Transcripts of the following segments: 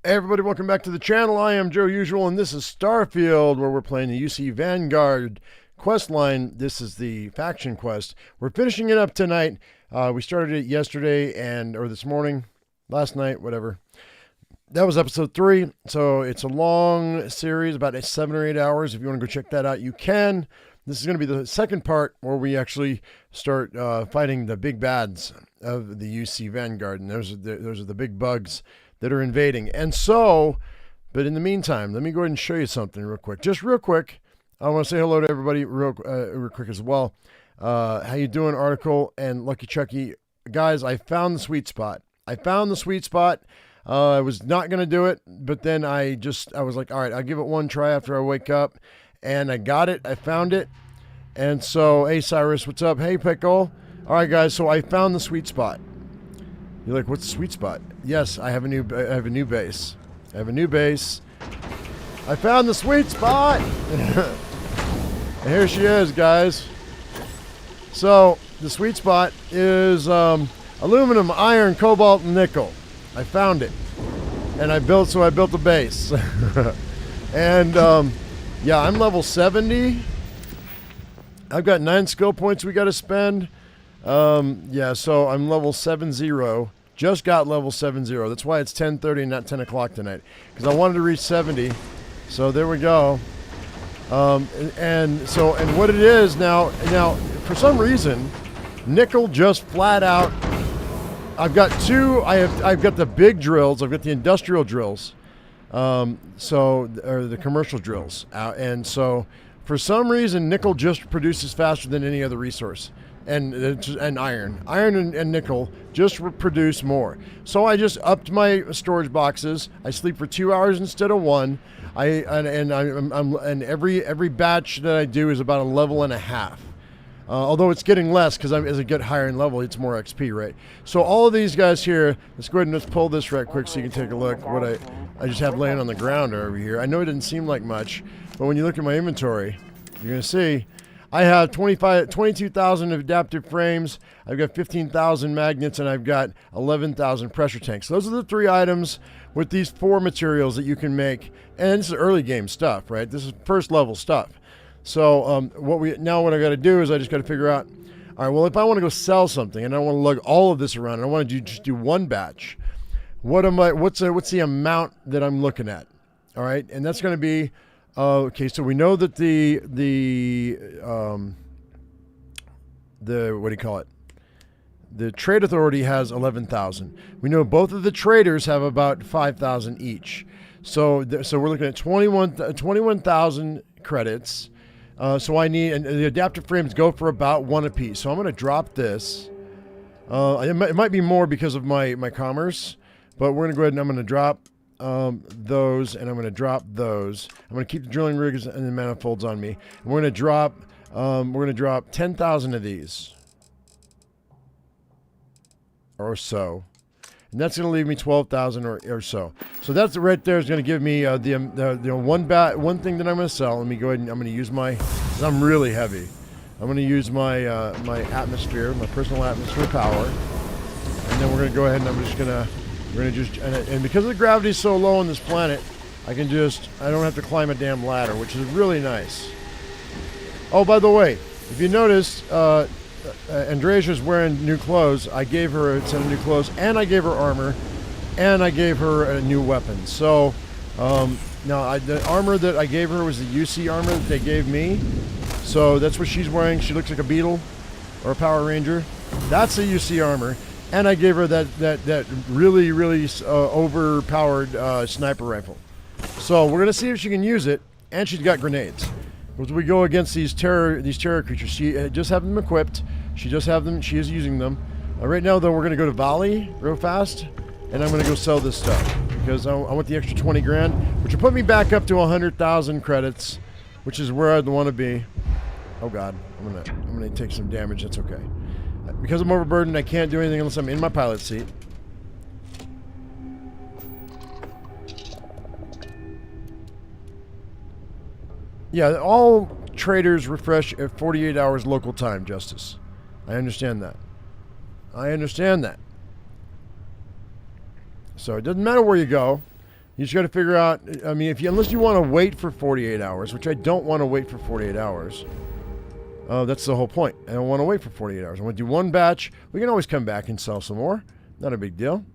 Hey everybody, welcome back to the channel. I am Joe Usual, and this is Starfield, where we're playing the UC Vanguard quest line. This is the faction quest. We're finishing it up tonight. We started it yesterday or this morning, last night, whatever. That was episode 3, so it's a long series, about 7 or 8 hours. If you want to go check that out, you can. This is going to be the second part where we actually start fighting the big bads of the UC Vanguard, and those are the big bugs that are invading. And so, but in the meantime, let me go ahead and show you something real quick. Just real quick, I want to say hello to everybody real quick as well. How you doing, Article and Lucky Chucky? Guys, I found the sweet spot. I was not going to do it, but then I was like, all right, I'll give it one try after I wake up. And I got it. I found it. And so, hey, Cyrus, what's up? Hey, Pickle. All right, guys, so I found the sweet spot. You're like, what's the sweet spot? Yes, I have a new base. I have a new base. I found the sweet spot. And here she is, guys. So the sweet spot is aluminum, iron, cobalt, and nickel. I found it, and I built a base. And yeah, I'm level 70. I've got 9 skill points we got to spend. Yeah, so I'm level 70. Just got level 70. That's why it's 10:30 and not 10 o'clock tonight, because I wanted to reach 70. So there we go. And what it is now, for some reason, nickel just flat out. I've got the big drills. I've got the industrial drills. Or the commercial drills. And so for some reason, nickel just produces faster than any other resource. And iron and nickel just produce more. So I just upped my storage boxes. I sleep for 2 hours instead of 1. And every batch that I do is about a level and a half. Although it's getting less, because as I get higher in level, it's more XP, right? So all of these guys here, let's go ahead and let's pull this right quick so you can take a look what I just have laying on the ground over here. I know it didn't seem like much, but when you look at my inventory, you're going to see I have 22,000 adaptive frames, I've got 15,000 magnets, and I've got 11,000 pressure tanks. Those are the 3 items with these 4 materials that you can make. And this is early game stuff, right? This is first level stuff. So what I got to do is I just got to figure out, all right, well, if I want to go sell something and I want to lug all of this around and I want to just do one batch, what's the amount that I'm looking at? All right, and that's going to be okay. So we know that the what do you call it? The trade authority has 11,000. We know both of the traders have about 5,000 each. So we're looking at 21,000 credits. So I need, and the adaptive frames go for about 1 apiece. So I'm going to drop this. It might be more because of my commerce, but we're going to go ahead and I'm going to drop those, and I'm going to drop those. I'm going to keep the drilling rigs and the manifolds on me. And we're going to drop 10,000 of these or so. And that's going to leave me 12,000 or so. So that's right there is going to give me one thing that I'm going to sell. Let me go ahead and I'm going to use because I'm really heavy. I'm going to use my my atmosphere, my personal atmosphere power. And then we're going to go ahead and and because the gravity is so low on this planet, I don't have to climb a damn ladder, which is really nice. Oh, by the way, if you notice, Andrea's wearing new clothes. I gave her a set of new clothes, and I gave her armor, and I gave her a new weapon. So now the armor that I gave her was the UC armor that they gave me. So that's what she's wearing. She looks like a beetle or a Power Ranger. That's the UC armor, and I gave her that really overpowered sniper rifle. So we're gonna see if she can use it, and she's got grenades. As we go against these terror creatures, she just have them equipped. She just have them. She is using them. Right now, though, we're going to go to Valley real fast, and I'm going to go sell this stuff because I want the extra 20 grand, which will put me back up to 100,000 credits, which is where I'd want to be. Oh God, I'm gonna take some damage. That's okay. Because I'm overburdened, I can't do anything unless I'm in my pilot seat. Yeah, all traders refresh at 48 hours local time, Justice. I understand that. I understand that. So it doesn't matter where you go. You just got to figure out, I mean, unless you want to wait for 48 hours, which I don't want to wait for 48 hours. That's the whole point. I don't want to wait for 48 hours. I want to do one batch. We can always come back and sell some more. Not a big deal.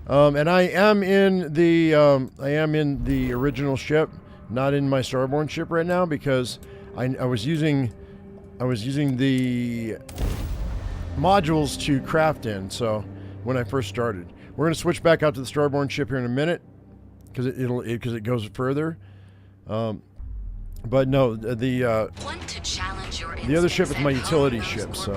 And I am in the original ship, not in my Starborn ship right now, because I was using the modules to craft in. So when I first started, we're going to switch back out to the Starborn ship here in a minute, because it goes further. But no, the other ship is my utility ship. So.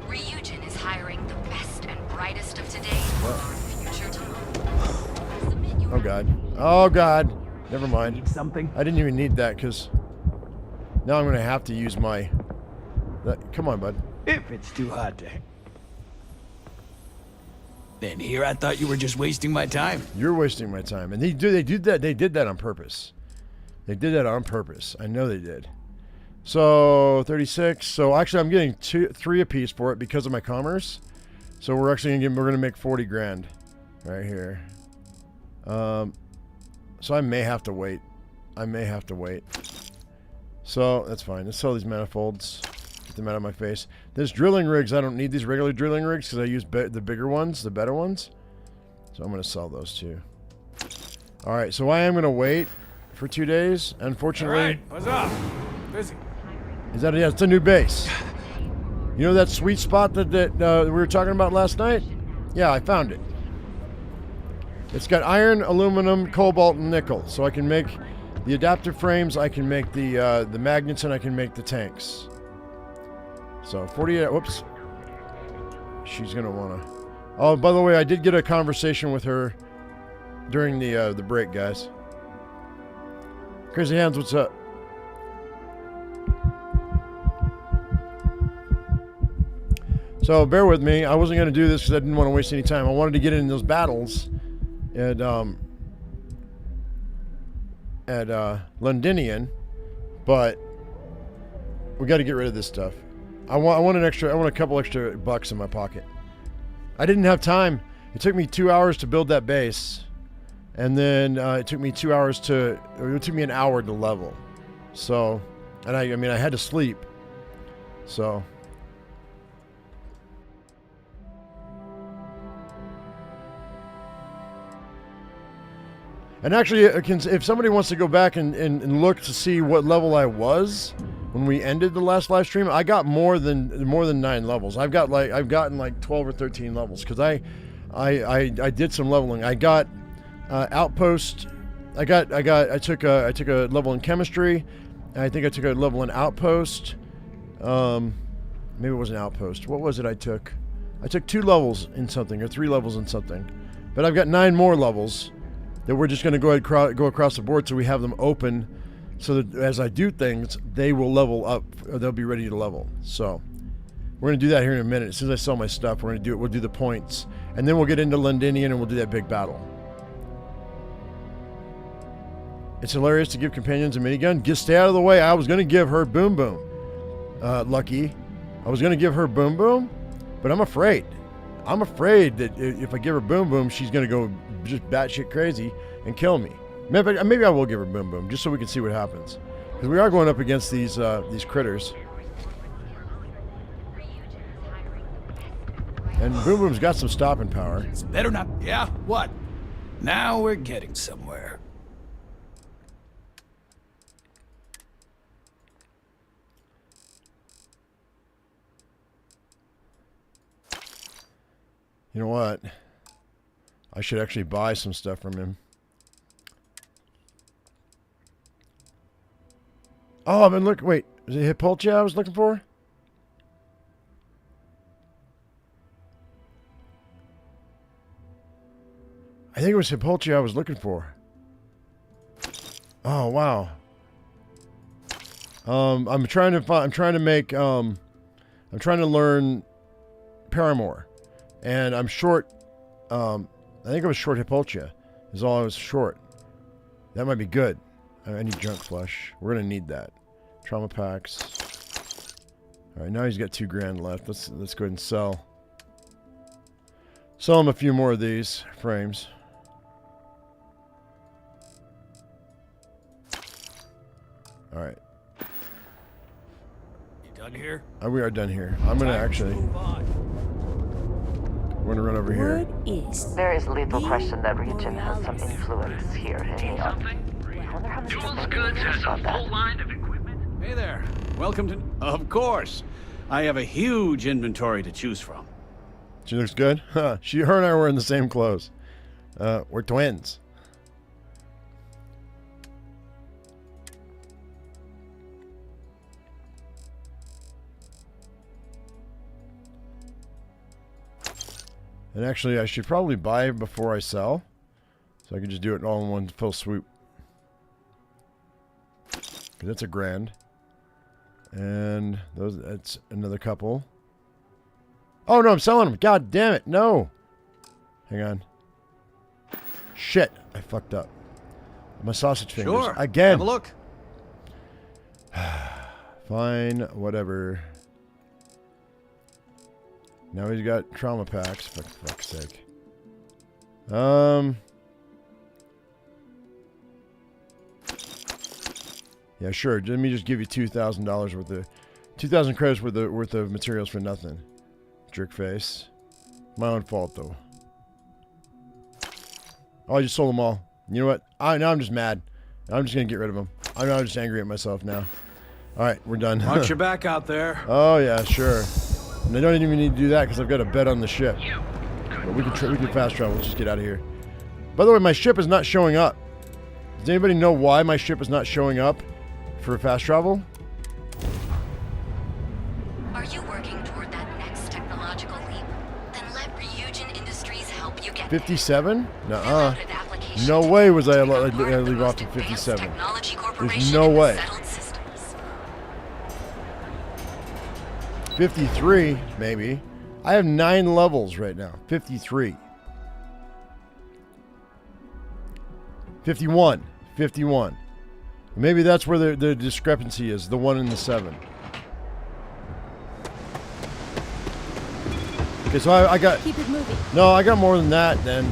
Ryujin is hiring the best and brightest of today for our future tomorrow. Oh God! Oh God! Never mind. Need something? I didn't even need that because now I'm going to have to use my. Come on, bud. If it's too hot to. Then here I thought you were just wasting my time. You're wasting my time, and they did that on purpose. They did that on purpose. I know they did. So 36. So actually, I'm getting 3 apiece for it because of my commerce. So we're gonna make 40 grand right here. So I may have to wait. So that's fine. Let's sell these manifolds. Get them out of my face. There's drilling rigs. I don't need these regular drilling rigs because I use the bigger ones, the better ones. So I'm gonna sell those too. All right. So I am gonna wait for 2 days. Unfortunately. All right, what's up? Busy. Yeah, it's a new base. You know that sweet spot that we were talking about last night? Yeah, I found it. It's got iron, aluminum, cobalt, and nickel. So I can make the adaptive frames, I can make the magnets, and I can make the tanks. So 48, whoops. She's gonna wanna. Oh, by the way, I did get a conversation with her during the break, guys. Crazy Hands, what's up? So bear with me. I wasn't going to do this because I didn't want to waste any time. I wanted to get in those battles at Londinion, but we got to get rid of this stuff. I want a couple extra bucks in my pocket. I didn't have time. It took me 2 hours to build that base. And then it took me it took me an hour to level. So, and I mean, I had to sleep. So. And actually, if somebody wants to go back and look to see what level I was when we ended the last live stream, I got more than 9 levels. I've gotten like 12 or 13 levels because I did some leveling. I got outpost. I took a level in chemistry. I think I took a level in outpost. Maybe it was an outpost. What was it I took? I took 2 levels in something or 3 levels in something. But I've got 9 more levels that we're just going to go across the board so we have them open so that as I do things, they will level up, or they'll be ready to level. So we're going to do that here in a minute. As soon as I sell my stuff, we're going to do it. We'll do the points. And then we'll get into Londinion and we'll do that big battle. It's hilarious to give companions a minigun. Just stay out of the way. I was going to give her Boom Boom. Lucky. I was going to give her Boom Boom, but I'm afraid. I'm afraid that if I give her Boom Boom, she's going to go just batshit crazy and kill me. Maybe I will give her Boom Boom just so we can see what happens. Because we are going up against these critters. And Boom Boom's got some stopping power. It's better not. Yeah, what? Now we're getting somewhere. You know what? I should actually buy some stuff from him. Oh, I've been looking. Wait, is it Hippolchia I was looking for? I think it was Hippolchia I was looking for. Oh wow. I'm trying to learn Paramore. And I'm short, I think I was short Hippolchia, is all I was short. That might be good. I need junk flesh. We're going to need that. Trauma packs. All right, now he's got 2 grand left. Let's go ahead and sell him a few more of these frames. All right. You done here? We are done here. I'm gonna actually. Move on. We're gonna run over here. Word is There is little question that region has some influence here in Neon. I wonder how much Jules Goods has a full line of equipment. Hey there. Welcome to... Of course. I have a huge inventory to choose from. She looks good. Huh. Her and I were in the same clothes. We're twins. And actually, I should probably buy before I sell. So I can just do it all in one full swoop. Because that's $1,000. And that's another couple. Oh, no, I'm selling them. God damn it. No. Hang on. Shit. I fucked up. My sausage fingers. Sure. Again. Have a look. Fine. Whatever. Now he's got trauma packs. For fuck's sake. Yeah, sure. Let me just give you $2,000 worth of... 2,000 credits worth of materials for nothing. Jerk face. My own fault, though. Oh, I just sold them all. You know what? Now I'm just mad. I'm just going to get rid of them. I'm just angry at myself now. All right, we're done. Watch your back out there. Oh, yeah, sure. And I don't even need to do that because I've got a bet on the ship. But we can fast travel. Let's just get out of here. By the way, my ship is not showing up. Does anybody know why my ship is not showing up for fast travel? Are you working toward that next technological leap? Then let Ryujin Industries help you get 57? there. Fill Nuh-uh. out an application No way was I to become part of the leave off most to advanced 57. technology There's corporation no in the way. settled systems. 53, maybe. I have 9 levels right now. 53. 51. 51. Maybe that's where the discrepancy is. The 1 and the 7. Okay, so I got... keep it moving. No, I got more than that then.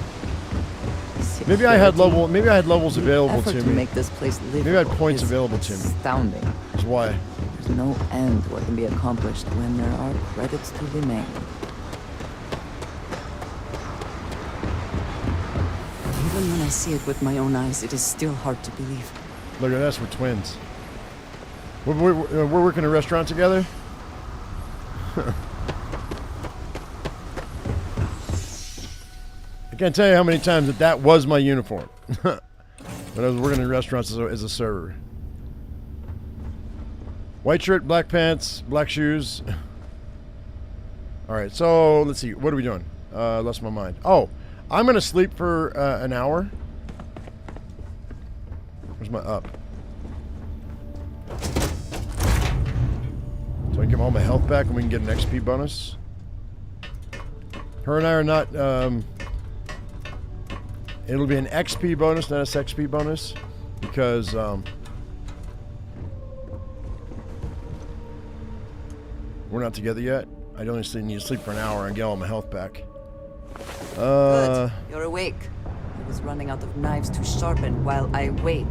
Maybe I had levels available to to me. make this place livable. Maybe I had points is available to me. Astounding. That's why. There's no end what can be accomplished when there are credits to be made. Even when I see it with my own eyes, it is still hard to believe. Look at us, we're twins. We're working a restaurant together? I can't tell you how many times that was my uniform. When I was working in restaurants as a server. White shirt, black pants, black shoes. Alright, so let's see. What are we doing? Lost my mind. Oh, I'm going to sleep for an hour. Where's my up? So I can get all my health back and we can get an XP bonus. Her and I are not... it'll be an XP bonus, not a XP bonus. Because... we're not together yet. I only need to sleep for an hour and get all my health back. Good. You're awake. I was running out of knives to sharpen while I wait.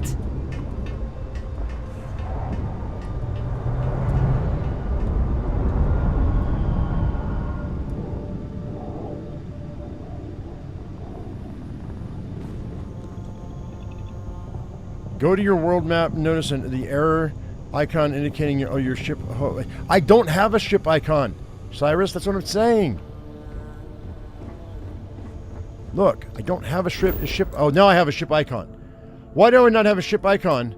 Go to your world map. Notice the error icon indicating your ship. Oh, I don't have a ship icon, Cyrus. That's what I'm saying. Look, I don't have a ship. Oh, now I have a ship icon. Why do I not have a ship icon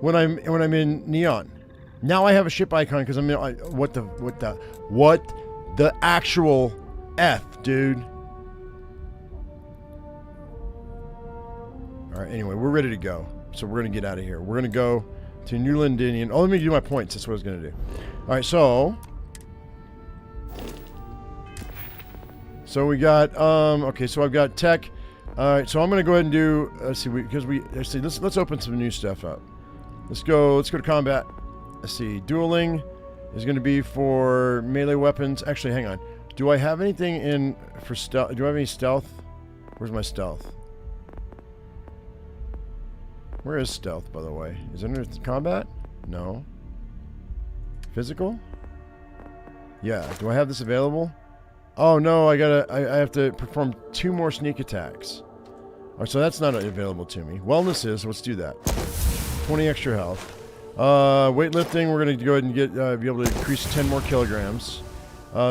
when I'm in Neon? Now I have a ship icon because I'm in. What the actual F, dude? All right. Anyway, we're ready to go. So we're gonna get out of here. We're gonna go to New Londinion. Oh, let me do my points. That's what I was gonna do. All right. So we got okay, so I've got tech. All right, so I'm gonna go ahead and do let's open some new stuff up. Let's go to combat. Let's see, dueling is gonna be for melee weapons. Actually, hang on. Do I have anything in for stealth? Do I have any stealth? Where's my stealth? Where is stealth, by the way? Is it under combat? No. Physical? Yeah. Do I have this available? Oh no, I have to perform 2 more sneak attacks. Oh, so that's not available to me. Wellness is. Let's do that. 20 extra health. Weightlifting, we're going to go ahead and get be able to increase 10 more kilograms.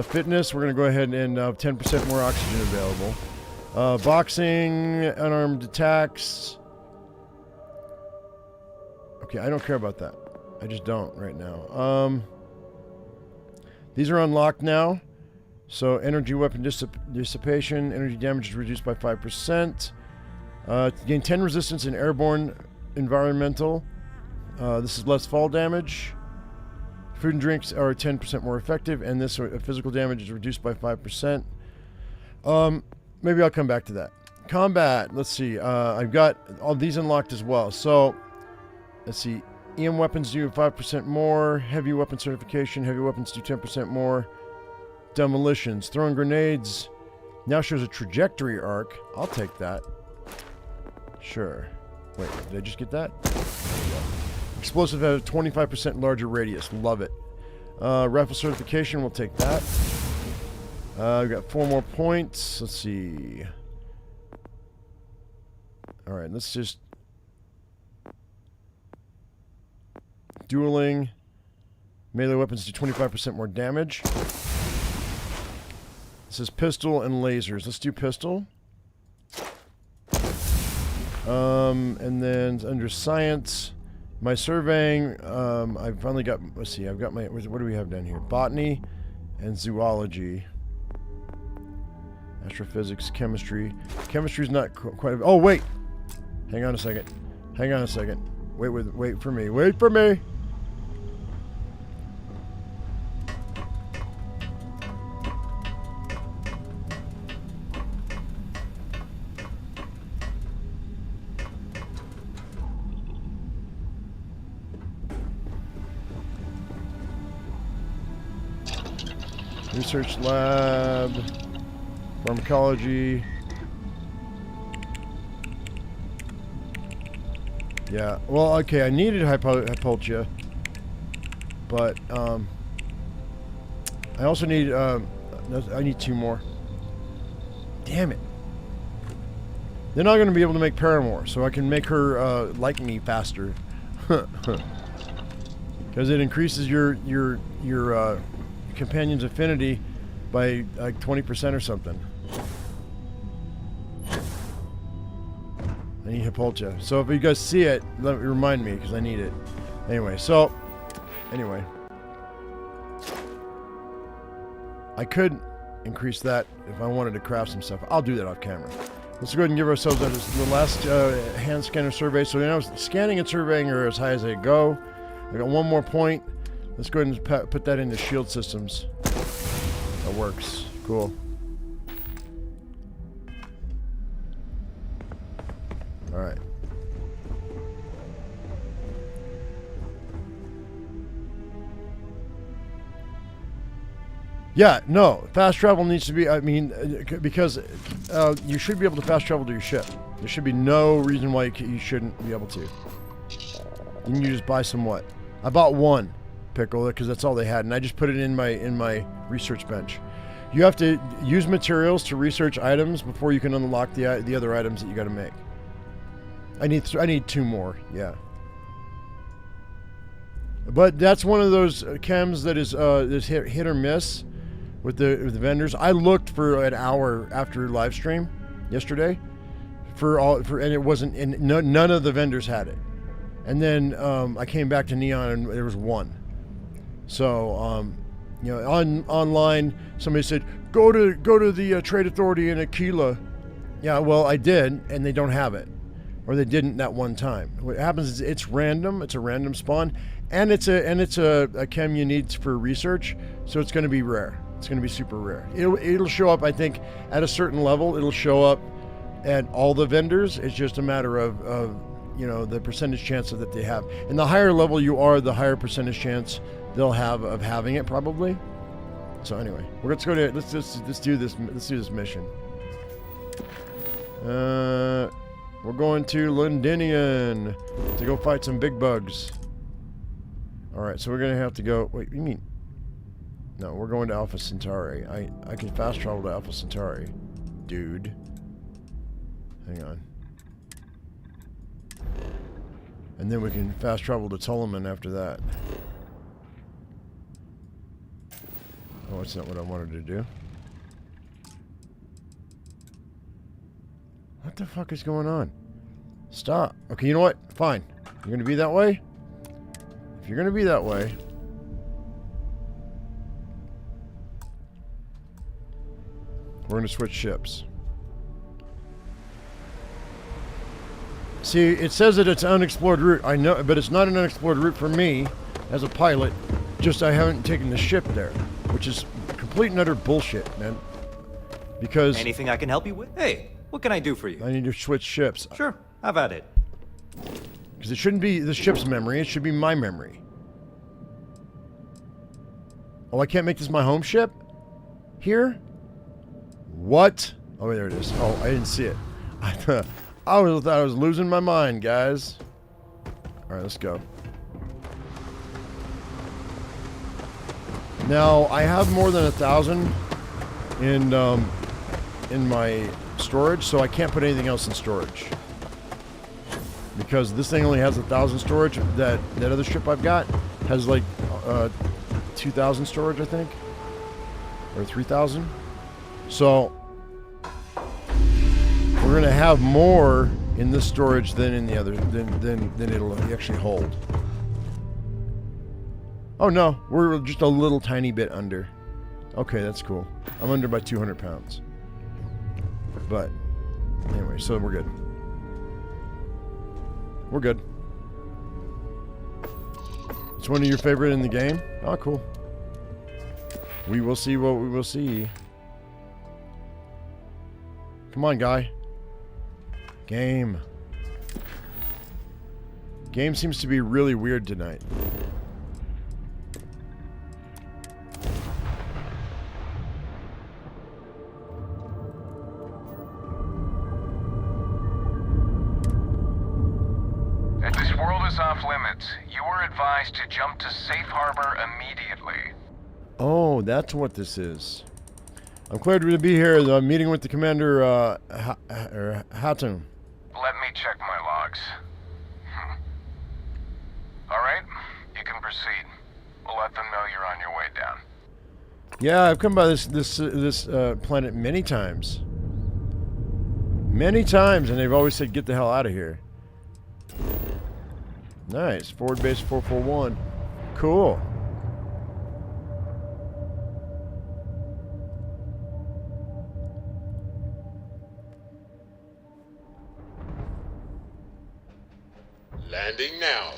Fitness, we're going to go ahead and have 10% more oxygen available. Boxing, unarmed attacks. Okay, I don't care about that. I just don't right now. These are unlocked now. So energy weapon dissipation, energy damage is reduced by 5%. Gain 10 resistance in airborne environmental. This is less fall damage. Food and drinks are 10% more effective, and this physical damage is reduced by 5%. Maybe I'll come back to that. Combat, let's see. I've got all these unlocked as well. So, let's see. EM weapons do 5% more. Heavy weapon certification. Heavy weapons do 10% more. Demolitions. Throwing grenades now shows a trajectory arc. I'll take that. Sure. Wait, did I just get that? Explosive has a 25% larger radius. Love it. Rifle certification, we'll take that. We've got 4 more points. Let's see. Alright, let's just... Dueling. Melee weapons do 25% more damage. This is pistol and lasers. Let's do pistol. And then under science, my surveying, I've finally got, let's see, I've got my, what do we have down here? Botany and zoology. Astrophysics, chemistry. Chemistry's not quite, oh wait! Hang on a second. Hang on a second. Wait for me. Wait for me! Research lab, pharmacology. Yeah, well, okay, I needed hypotia, but I also need I need 2 more. Damn it! They're not going to be able to make Paramore, so I can make her like me faster, because it increases your companion's affinity by like 20% or something. I need Hippolyta. So if you guys see it, remind me, because I need it. Anyway, so... Anyway. I could increase that if I wanted to craft some stuff. I'll do that off camera. Let's go ahead and give ourselves the last hand scanner survey. So now scanning and surveying are as high as they go. I got 1 more point. Let's go ahead and put that into shield systems. That works. Cool. Alright. Yeah, no. Fast travel needs to be, I mean, because you should be able to fast travel to your ship. There should be no reason why you shouldn't be able to. Then you just buy some what? I bought 1. Pickle, because that's all they had, and I just put it in my research bench. You have to use materials to research items before you can unlock the other items that you got to make. I need 2 more, yeah. But that's one of those chems that is hit or miss with the vendors. I looked for an hour after live stream yesterday and it wasn't, and none of the vendors had it. And then I came back to Neon and there was 1. So, you know, online, somebody said, go to the Trade Authority in Aquila. Yeah, well, I did, and they don't have it. Or they didn't that one time. What happens is it's random. It's a random spawn. And it's a chem you need for research, so it's going to be rare. It's going to be super rare. It'll show up, I think, at a certain level. It'll show up at all the vendors. It's just a matter of you know, the percentage chance that they have. And the higher level you are, the higher percentage chance they'll have of having it, probably. So anyway, let's go to let's do this mission. We're going to Londinion to go fight some big bugs. Alright, so we're gonna have to go... Wait, you mean... No, we're going to Alpha Centauri. I can fast travel to Alpha Centauri. Dude. Hang on. And then we can fast travel to Ptolemy after that. Oh, that's not what I wanted to do. What the fuck is going on? Stop. Okay, you know what? Fine. You're gonna be that way? If you're gonna be that way... We're gonna switch ships. See, it says that it's an unexplored route. I know, but it's not an unexplored route for me as a pilot. Just I haven't taken the ship there, which is complete and utter bullshit, man. Because anything I can help you with? Hey, what can I do for you? I need to switch ships. Sure, have at it. Because it shouldn't be the ship's memory, it should be my memory. Oh, I can't make this my home ship? Here? What? Oh, there it is. Oh, I didn't see it. I thought I was losing my mind, guys. Alright, let's go. Now, I have more than 1,000 in my storage, so I can't put anything else in storage. Because this thing only has 1,000 storage. That other ship I've got has like 2,000 storage, I think, or 3,000. So we're gonna have more in this storage than in the other than it'll actually hold. Oh no, we're just a little tiny bit under. Okay, that's cool. I'm under by 200 pounds. But anyway, so we're good. We're good. It's one of your favorite in the game? Oh, cool. We will see what we will see. Come on, guy. Game. Game seems to be really weird tonight. This world is off limits. You were advised to jump to safe harbor immediately. Oh, that's what this is. I'm glad to be here. I'm meeting with the commander, Hatton. Let me check my logs. Alright, you can proceed. We'll let them know you're on your way down. Yeah, I've come by this planet many times. Many times, and they've always said, get the hell out of here. Nice. Forward base 441. Cool. Landing now.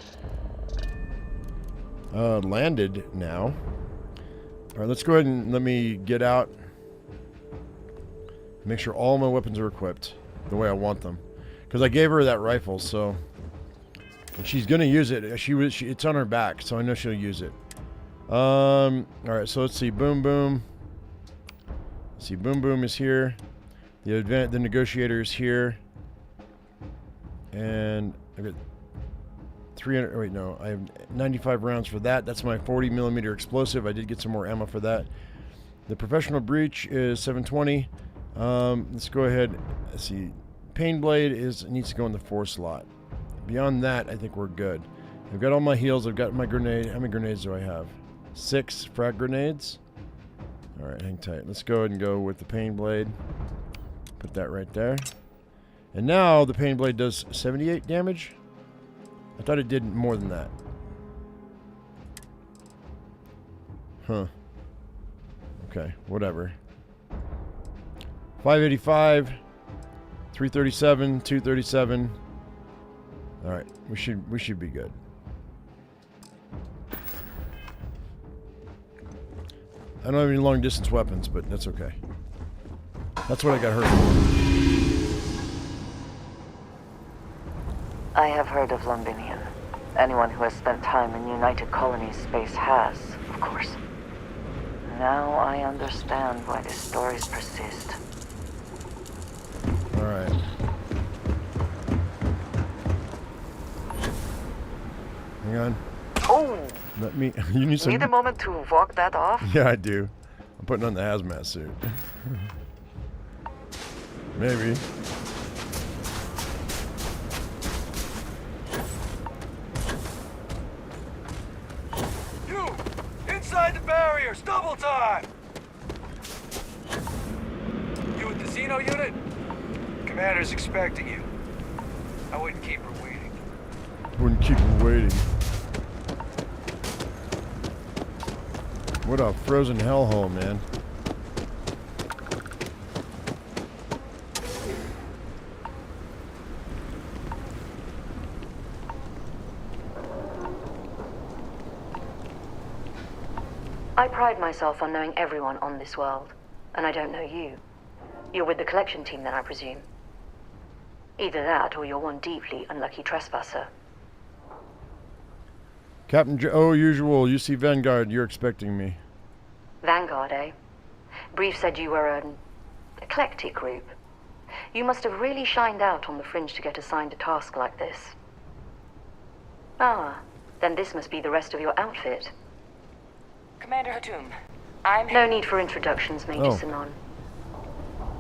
Landed now. Alright, let's go ahead and let me get out. Make sure all my weapons are equipped the way I want them. Because I gave her that rifle, so... And she's gonna use it. It's on her back, so I know she'll use it. Alright, so let's see. Boom Boom. Let's see, Boom Boom is here. The negotiator is here. And I've got 300, wait, no, I have 95 rounds for that. That's my 40mm explosive. I did get some more ammo for that. The professional breach is 720. Let's go ahead. Let's see. Pain blade needs to go in the 4 slot. Beyond that, I think we're good. I've got all my heals. I've got my grenade. How many grenades do I have? 6 frag grenades. All right, hang tight. Let's go ahead and go with the pain blade. Put that right there. And now the pain blade does 78 damage. I thought it did more than that. Huh. Okay, whatever. 585, 337, 237. All right, we should be good. I don't have any long distance weapons, but that's okay. That's what I got hurt for. I have heard of Londinion. Anyone who has spent time in United Colonies space has, of course. Now I understand why the stories persist. All right. Hang on. Oh, Let me. You need some. Need a moment to walk that off? Yeah, I do. I'm putting on the hazmat suit. Maybe. You! Inside the barriers! Double time! You with the Xeno unit? Commander's expecting you. I wouldn't keep her waiting. Wouldn't keep her waiting. What a frozen hellhole, man. I pride myself on knowing everyone on this world, and I don't know you. You're with the collection team then, I presume. Either that, or you're one deeply unlucky trespasser. Captain Joe, usual. UC Vanguard, you're expecting me. Vanguard, eh? Brief said you were an eclectic group. You must have really shined out on the fringe to get assigned a task like this. Ah, then this must be the rest of your outfit. Commander Hatum, I'm... No need for introductions, Major Sinon.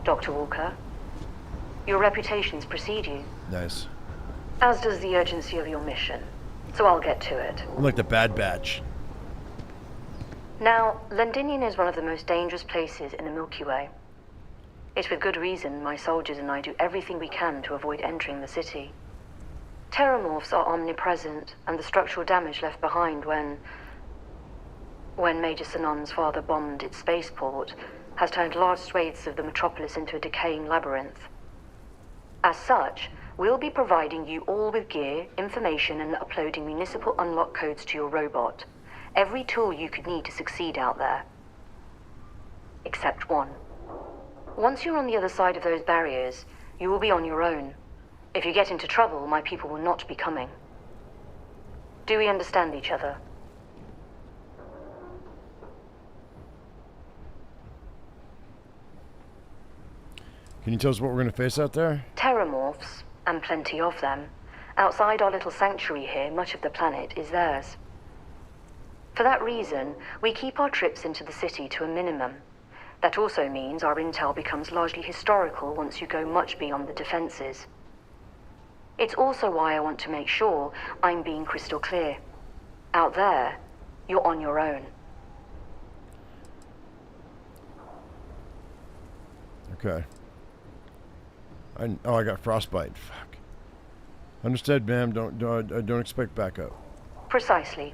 Dr. Walker, your reputations precede you. Nice. As does the urgency of your mission. So I'll get to it. I'm like the Bad Batch. Now, Londinion is one of the most dangerous places in the Milky Way. It's with good reason my soldiers and I do everything we can to avoid entering the city. Terramorphs are omnipresent, and the structural damage left behind when Major Sinon's father bombed its spaceport has turned large swathes of the metropolis into a decaying labyrinth. As such, we'll be providing you all with gear, information, and uploading municipal unlock codes to your robot. Every tool you could need to succeed out there. Except one. Once you're on the other side of those barriers, you will be on your own. If you get into trouble, my people will not be coming. Do we understand each other? Can you tell us what we're going to face out there? Terramorphs, and plenty of them. Outside our little sanctuary here, much of the planet is theirs. For that reason, we keep our trips into the city to a minimum. That also means our intel becomes largely historical once you go much beyond the defenses. It's also why I want to make sure I'm being crystal clear. Out there, you're on your own. Okay. I got frostbite. Fuck. Understood, ma'am. Don't expect backup. Precisely.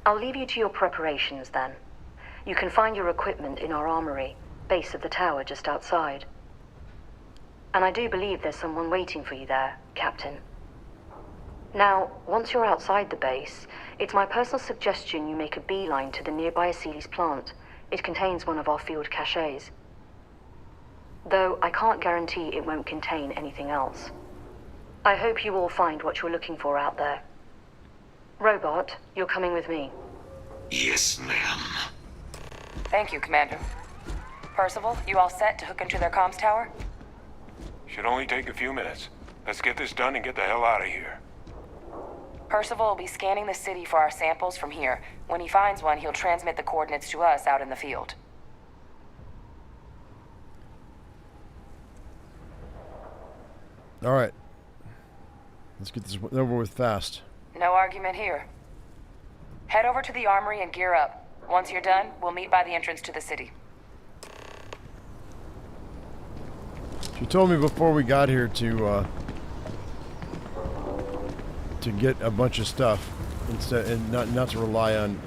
I'll leave you to your preparations then. You can find your equipment in our armory, base of the tower just outside. And I do believe there's someone waiting for you there, Captain. Now, once you're outside the base, it's my personal suggestion you make a beeline to the nearby Aceles plant. It contains one of our field caches. Though I can't guarantee it won't contain anything else. I hope you all find what you're looking for out there. Robot, you're coming with me. Yes, ma'am. Thank you, Commander. Percival, you all set to hook into their comms tower? Should only take a few minutes. Let's get this done and get the hell out of here. Percival will be scanning the city for our samples from here. When he finds one, he'll transmit the coordinates to us out in the field. All right. Let's get this over with fast. No argument here. Head over to the armory and gear up. Once you're done, we'll meet by the entrance to the city. She told me before we got here to get a bunch of stuff instead, and not to rely on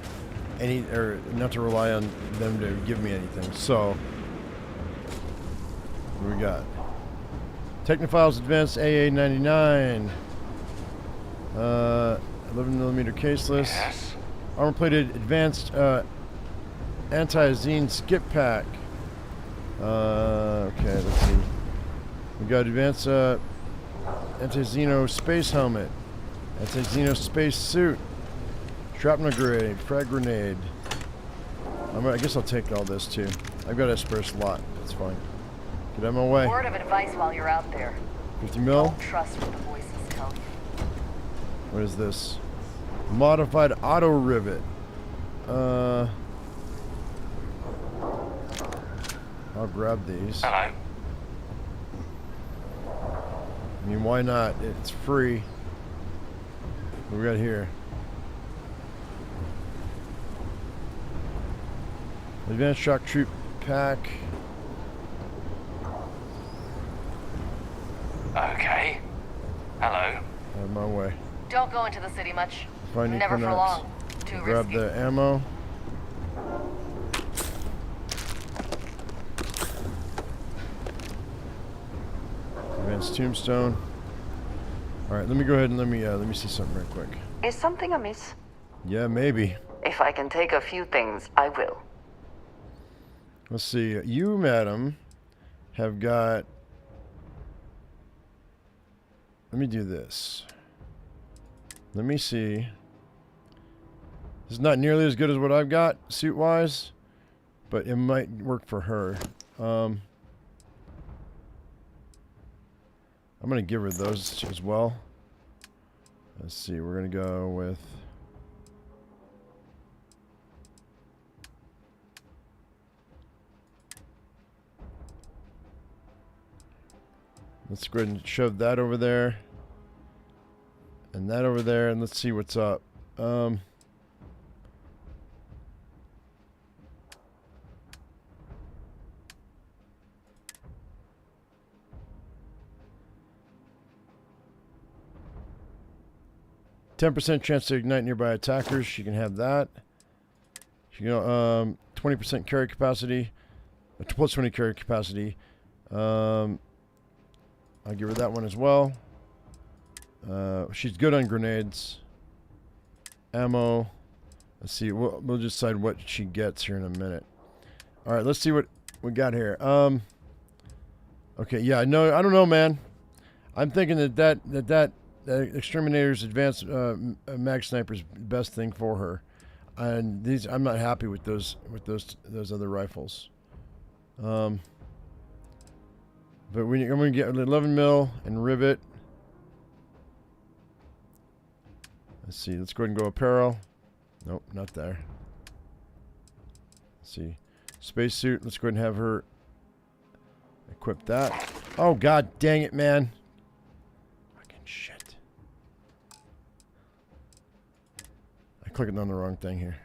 not to rely on them to give me anything. So, what do we got? Technophiles Advanced AA-99. 11mm caseless. Yes. Armor-plated Advanced Anti-Zine Skip Pack. Okay, let's see. We got Advanced Anti-Xeno Space Helmet. Anti-Xeno Space Suit. Shrapnel Grenade. Frag Grenade. I guess I'll take all this too. I've got a spare slot. That's fine. Get out of my way. Word of advice while you're out there. 50 mil. Don't trust what the voices tell you. What is this? Modified auto rivet. I'll grab these. Hello. I mean, why not? It's free. What we got here? Advanced shock troop pack. Okay. Hello. Out of my way. Don't go into the city much. Finding Never for Equinox. long. Too Grab risky. the ammo. Advanced tombstone. All right, let me go ahead and let me see something real quick. Is something amiss? Yeah, maybe. If I can take a few things, I will. Let's see. You, madam, have got. Let me do this. Let me see. This is not nearly as good as what I've got, suit-wise, but it might work for her. I'm going to give her those as well. Let's see. We're going to go with... Let's go ahead and shove that over there. And that over there, and let's see what's up. 10% chance to ignite nearby attackers. She can have that. She can 20% carry capacity. Plus 20 carry capacity. I'll give her that one as well. She's good on grenades. Ammo. Let's see. We'll decide what she gets here in a minute. All right. Let's see what we got here. Okay. Yeah. No. I don't know, man. I'm thinking that Exterminator's advanced mag sniper's best thing for her, and these I'm not happy with those other rifles. But I'm gonna get 11 mil and rivet. Let's see. Let's go ahead and go apparel. Nope, not there. Let's see. Spacesuit. Let's go ahead and have her equip that. Oh god dang it, man. Fucking shit. I clicked on the wrong thing here.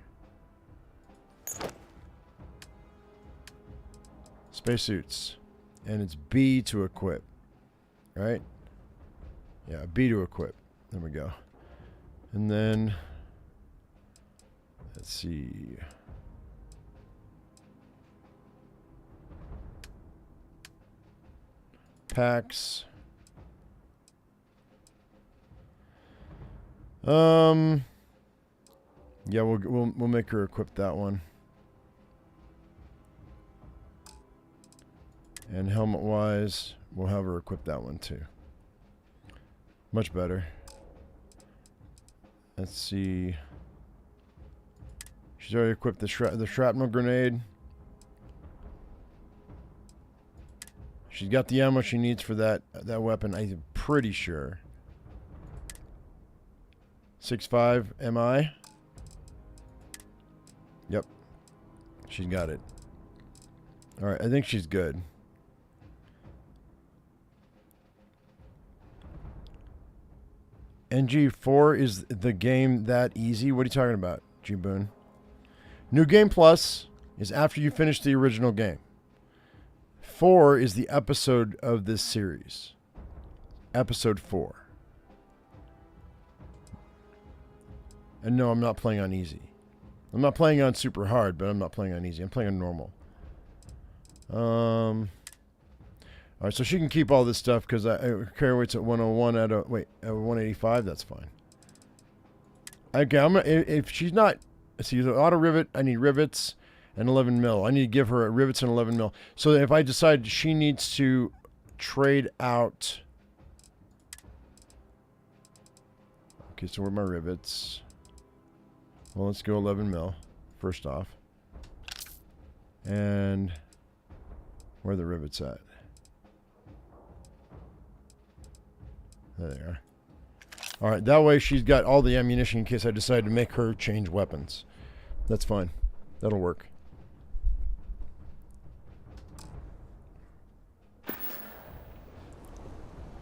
Spacesuits. And it's B to equip. Right? Yeah, B to equip. There we go. And then let's see. Packs. Yeah, we'll make her equip that one. And helmet wise, we'll have her equip that one too. Much better. Let's see. She's already equipped the shrapnel grenade. She's got the ammo she needs for that weapon, I'm pretty sure. 6.5 MI. Yep. She's got it. Alright, I think she's good. NG4 is the game that easy? What are you talking about, G-Boon? New Game Plus is after you finish the original game. 4 is the episode of this series. Episode 4. And no, I'm not playing on easy. I'm not playing on super hard, but I'm not playing on easy. I'm playing on normal. Alright, so she can keep all this stuff because carry weight's at 101 at 185. That's fine. Okay, I'm gonna, if she's not, see the auto rivet. I need rivets and 11 mil. I need to give her rivets and 11 mil. So if I decide she needs to trade out, okay, so where are my rivets? Well, let's go 11 mil first off, and where are the rivets at? There they are. All right, that way she's got all the ammunition in case I decide to make her change weapons. That's fine. That'll work.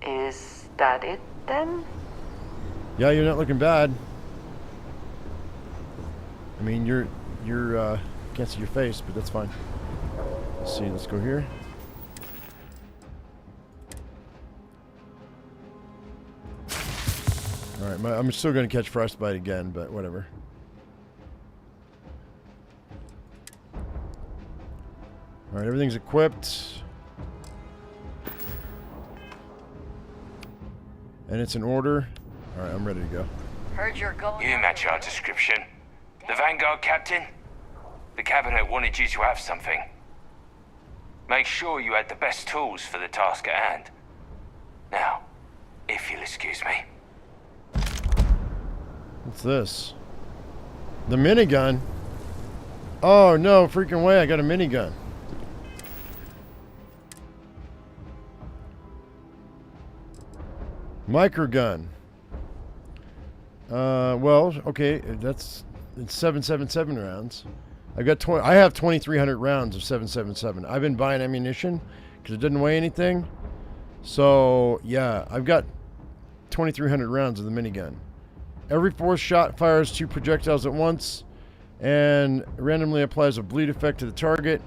Is that it then? Yeah, you're not looking bad. I mean, you're can't see your face, but that's fine. Let's see. Let's go here. All right, I'm still going to catch frostbite again, but whatever. All right, everything's equipped. And it's in order. All right, I'm ready to go. Heard you're going. You match our description. The Vanguard captain? The cabinet wanted you to have something. Make sure you had the best tools for the task at hand. Now, if you'll excuse me. What's this? The minigun? Oh, no freaking way, I got a minigun. Microgun. Well, okay, it's 7.77 rounds. I have 2,300 rounds of 7.77. I've been buying ammunition because it didn't weigh anything. So yeah, I've got 2,300 rounds of the minigun. Every fourth shot fires 2 projectiles at once, and randomly applies a bleed effect to the target,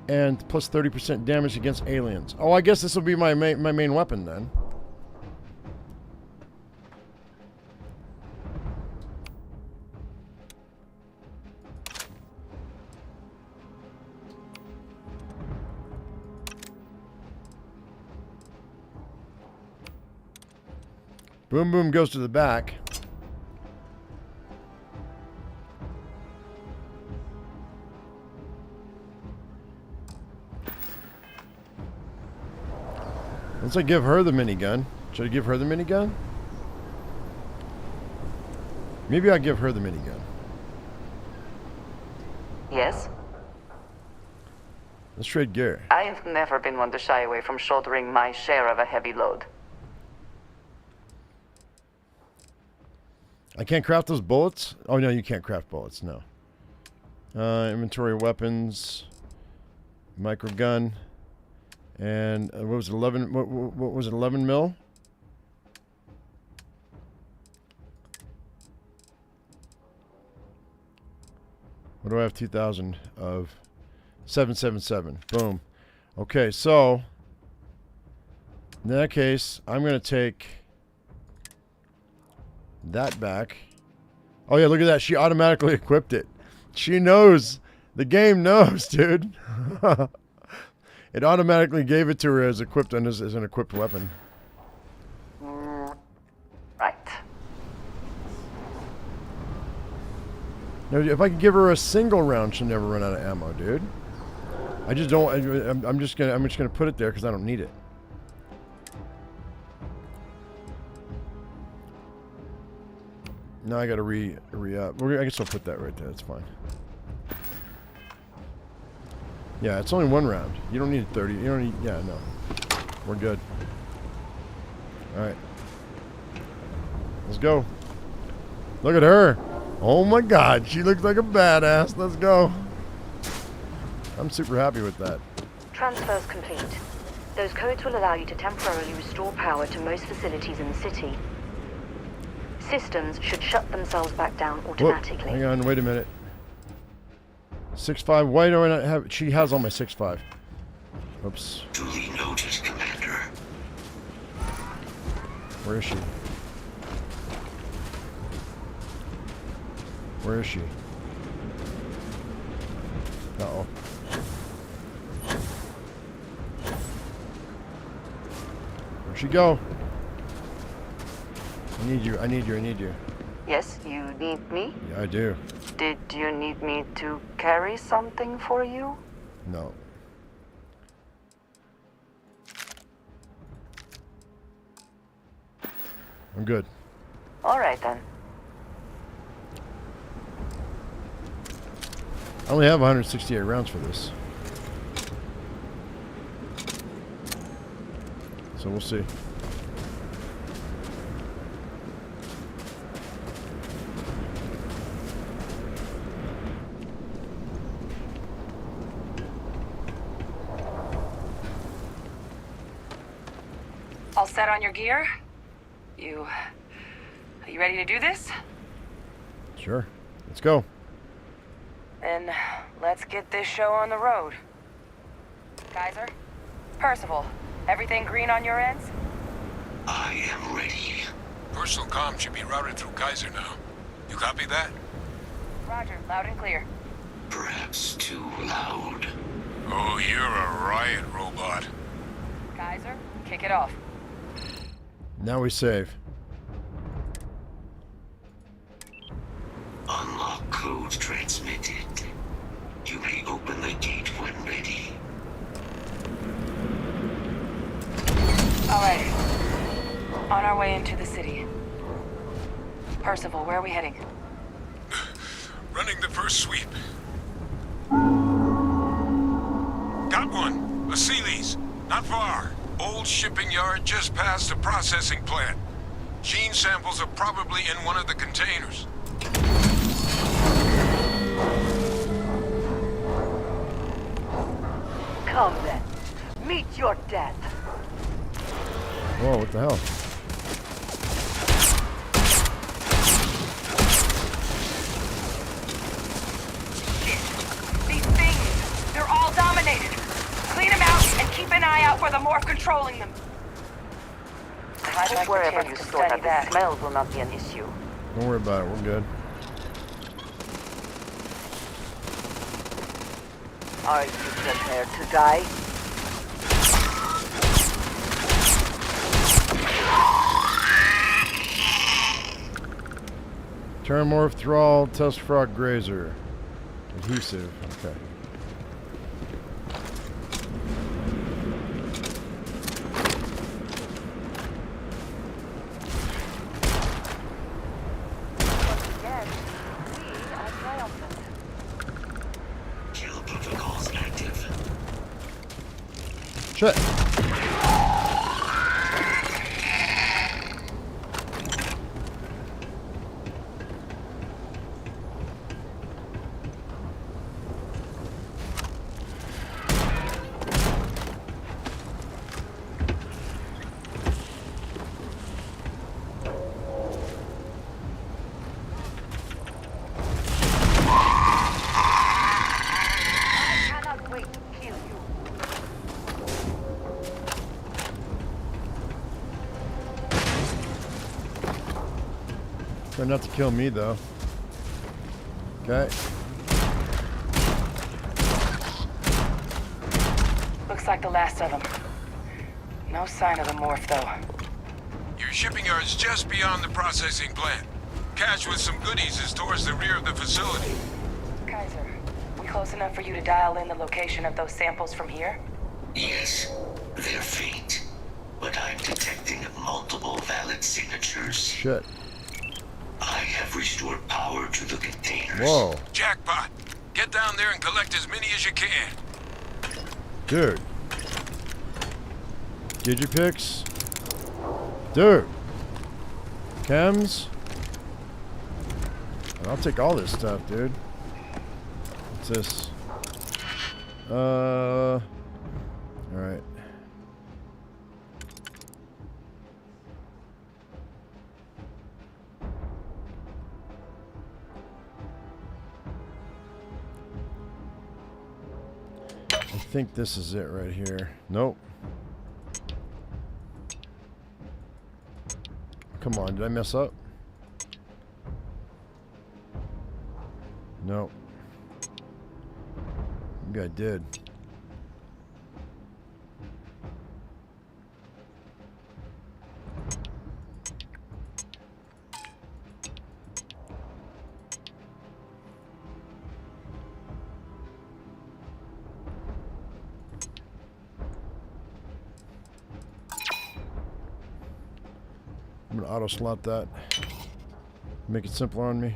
and plus 30% damage against aliens. Oh, I guess this will be my main weapon then. Boom boom goes to the back. Let's give her the minigun. Should I give her the minigun? Maybe I'll give her the minigun. Yes? Let's trade gear. I have never been one to shy away from shouldering my share of a heavy load. I can't craft those bullets? Oh, no, you can't craft bullets, no. Inventory weapons. Microgun. And what was it, 11? What was it, 11 mil? What do I have? 2,000 of 7.77. Boom. Okay, so in that case, I'm going to take that back. Oh yeah, look at that. She automatically equipped it. She knows. The game knows, dude. It automatically gave it to her as equipped and as an equipped weapon. Right. Now, if I could give her a single round, she'll never run out of ammo, dude. I just don't. I'm just gonna put it there because I don't need it. Now I gotta re-up. I guess I'll put that right there. That's fine. Yeah, it's only 1 round. You don't need 30. You don't need. Yeah, no. We're good. All right. Let's go. Look at her. Oh my God, she looks like a badass. Let's go. I'm super happy with that. Transfers complete. Those codes will allow you to temporarily restore power to most facilities in the city. Systems should shut themselves back down automatically. Whoop, hang on, wait a minute. 6.5. Why do I not have? She has all my 6.5. Oops. Duly noted, Commander. Where is she? Where is she? Uh-oh. Where'd she go? I need you, I need you, I need you. Yes, you need me? Yeah, I do. Did you need me to carry something for you? No. I'm good. All right, then. I only have 168 rounds for this. So we'll see. All set on your gear? Are you ready to do this? Sure. Let's go. Then let's get this show on the road. Kaiser? Percival, everything green on your ends? I am ready. Personal comm should be routed through Kaiser now. You copy that? Roger, loud and clear. Perhaps too loud. Oh, you're a riot robot. Kaiser, kick it off. Now we save. Unlock code transmitted. You may open the gate when ready. Alright. On our way into the city. Percival, where are we heading? Running the first sweep. Got one. A Sealy's. Not far. Old shipping yard just past the processing plant. Gene samples are probably in one of the containers. Come then. Meet your death. Whoa, what the hell? These things, they're all dominated. Clean them out and keep an eye out for the morph controlling them. Just wherever you store that, the smell will not be an issue. Don't worry about it. We're good. Are you prepared to die? Terramorph, Thrall, Tusk Frog, Grazer. Adhesive. Okay. Kill protocols active. Shit. Try not to kill me, though. Okay. Looks like the last of them. No sign of the morph, though. Your shipping yard's just beyond the processing plant. Cache with some goodies is towards the rear of the facility. Kaiser, we close enough for you to dial in the location of those samples from here? Yes, they're faint, but I'm detecting multiple valid signatures. Shit. I have restored power to the containers. Whoa. Jackpot! Get down there and collect as many as you can. Dude. Digipix. Dude. Chems. I'll take all this stuff, dude. What's this? Alright. I think this is it right here. Nope. Come on, did I mess up? Nope. Maybe I did. I'm gonna auto slot that. Make it simpler on me.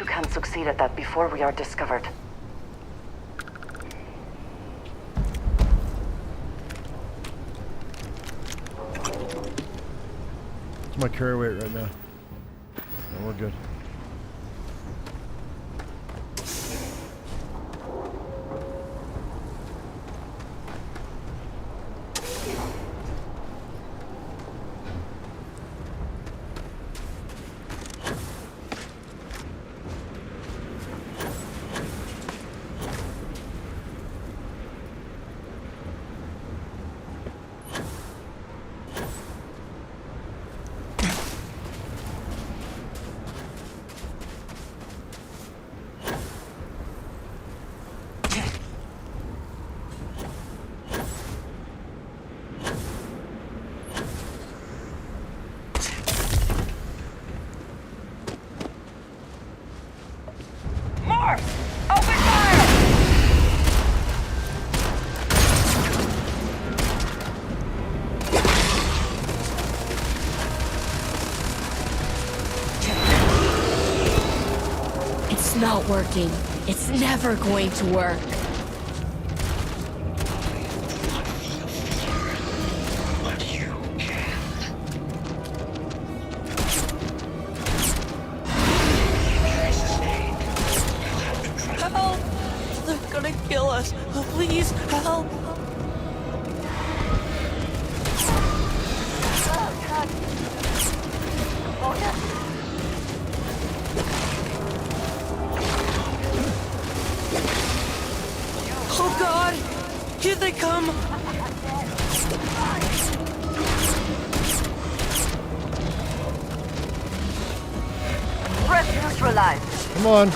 you can succeed at that before we are discovered. What's my carry weight right now? Oh, we're good. It's not working. It's never going to work. But you can. Help! They're gonna kill us. Please, help! Oh God! Here they come! Threat neutralized. Come on.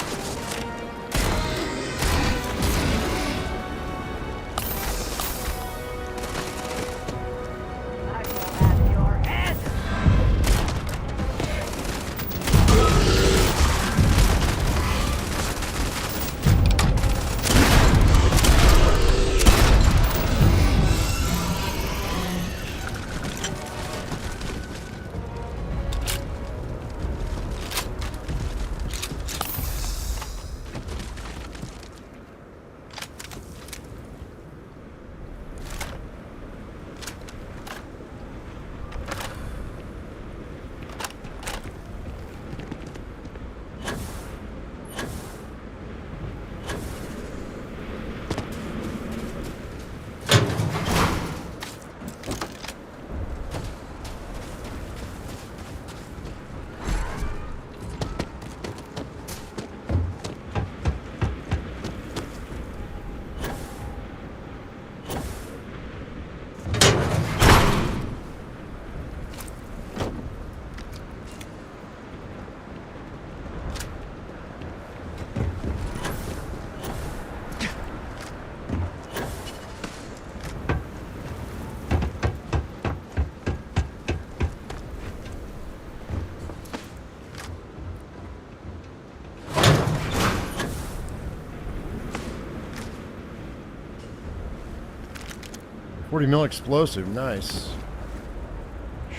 $40 mil explosive, nice.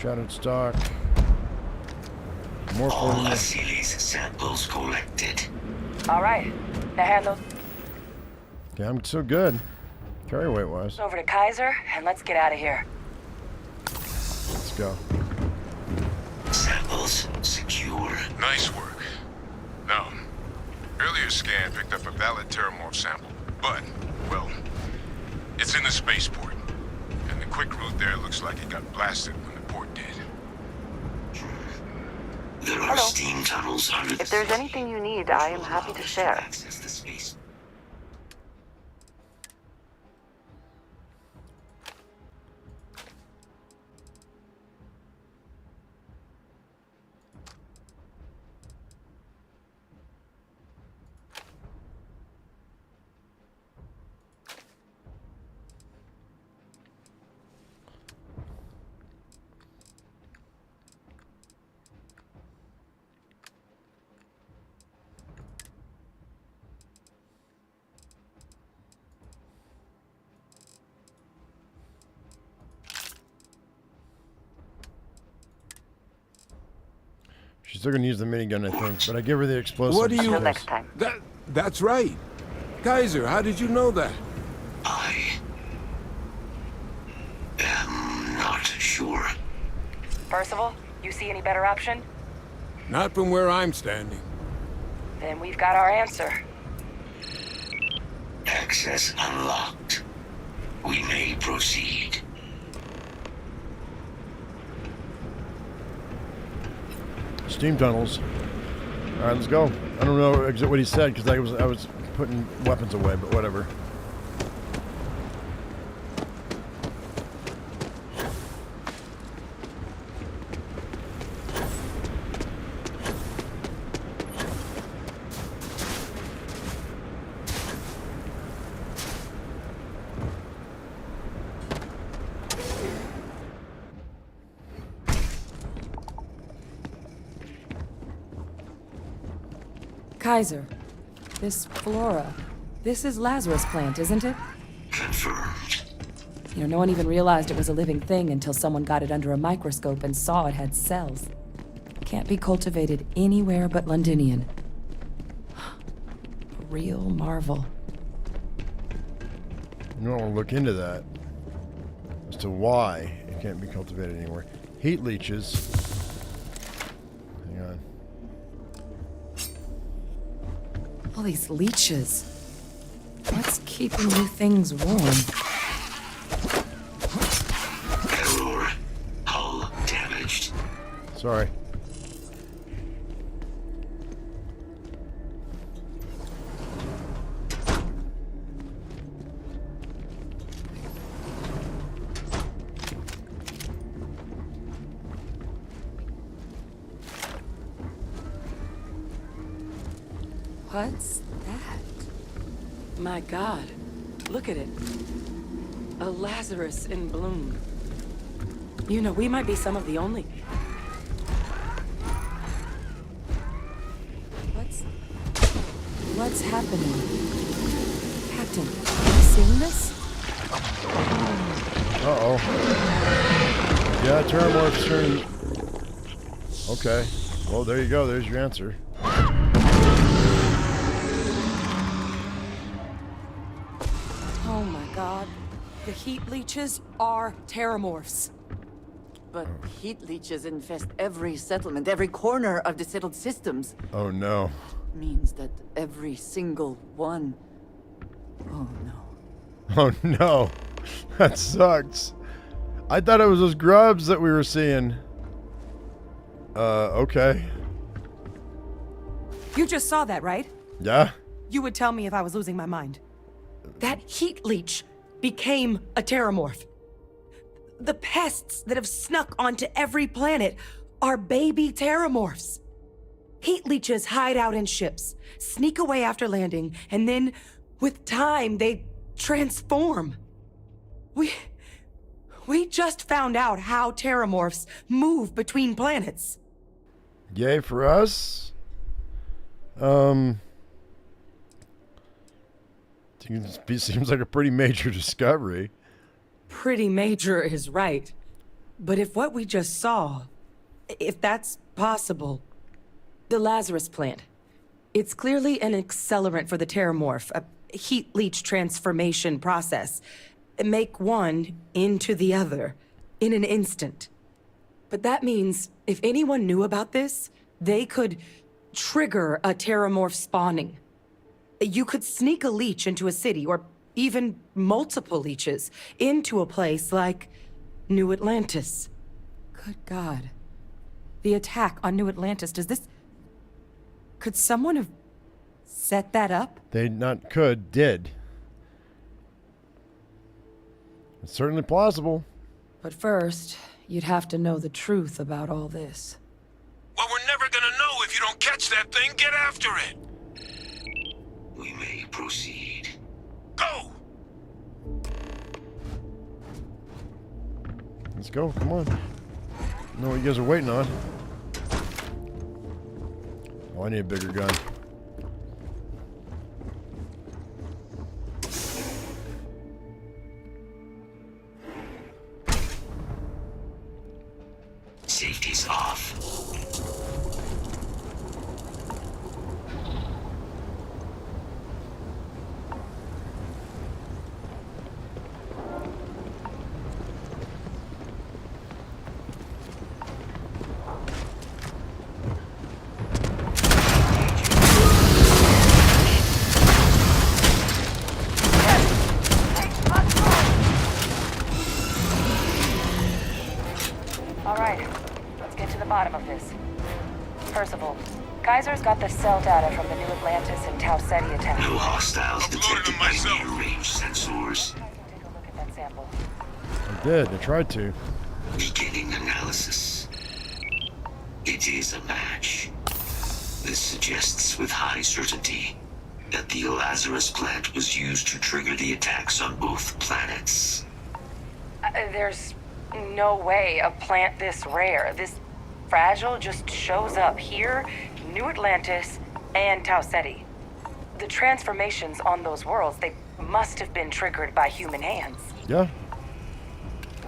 Shattered stock. More All 40 mil. Asili's samples collected. All right. Now hand those Okay, I'm so good. Carry weight wise. over to Kaiser, and let's get out of here. Let's go. Samples secure. Nice work. Now, earlier scan picked up a valid terramorph sample, but, well, it's in the spaceport. And the quick route there looks like it got blasted when the port did. There are steam tunnels under the If there's anything you need, I am happy to share. access the space. She's still gonna use the minigun, I think, but I give her the explosive. What do you... skills. Next time. That's right. Kaiser, how did you know that? I am not sure. Percival, you see any better option? Not from where I'm standing. Then we've got our answer. Access unlocked. We may proceed. Steam tunnels. All right, let's go. I don't know exactly what he said because I was putting weapons away, but whatever. Kaiser, this flora, this is Lazarus plant, isn't it? Confirmed. You know, no one even realized it was a living thing until someone got it under a microscope and saw it had cells. Can't be cultivated anywhere but Londinion. A real marvel. You want to look into that as to why it can't be cultivated anywhere. Heat leeches. Hang on. All these leeches. What's keeping you things warm? Error. Hull damaged. Sorry. What's that? My God, look at it. A Lazarus in bloom. You know, we might be some of the only... What's happening? Captain, are you seeing this? Uh-oh. Yeah, Terramorph's turn. Okay. Well, there you go. There's your answer. Oh my God. The heat leeches are terramorphs. But heat leeches infest every settlement, every corner of the settled systems. Oh no. Means that every single one... Oh no. Oh no. That sucks. I thought it was those grubs that we were seeing. Okay. You just saw that, right? Yeah? You would tell me if I was losing my mind. That heat leech became a terramorph. The pests that have snuck onto every planet are baby terramorphs. Heat leeches hide out in ships, sneak away after landing, and then, with time, they transform. We just found out how terramorphs move between planets. Yay for us. Seems like a pretty major discovery. Pretty major is right. But if what we just saw, if that's possible, the Lazarus plant, it's clearly an accelerant for the terramorph, a heat leech transformation process. Make one into the other in an instant. But that means if anyone knew about this, they could trigger a terramorph spawning. You could sneak a leech into a city, or even multiple leeches, into a place like New Atlantis. Good God. The attack on New Atlantis, could someone have set that up? They did. It's certainly plausible. But first, you'd have to know the truth about all this. Well, we're never gonna know if you don't catch that thing. Get after it. We may proceed. Go! Let's go, come on. I know what you guys are waiting on. Oh, I need a bigger gun. Safety's off. right, let's get to the bottom of this. Percival, Kaiser's got the cell data from the New Atlantis and Tau Ceti attack. No hostiles detected by near-range sensors. Take a look at that sample. I did. I tried to. Beginning analysis. It is a match. This suggests with high certainty that the Lazarus plant was used to trigger the attacks on both planets. There's no way a plant this rare, this fragile, just shows up here, New Atlantis, and Tau Ceti. The transformations on those worlds, they must have been triggered by human hands. Yeah.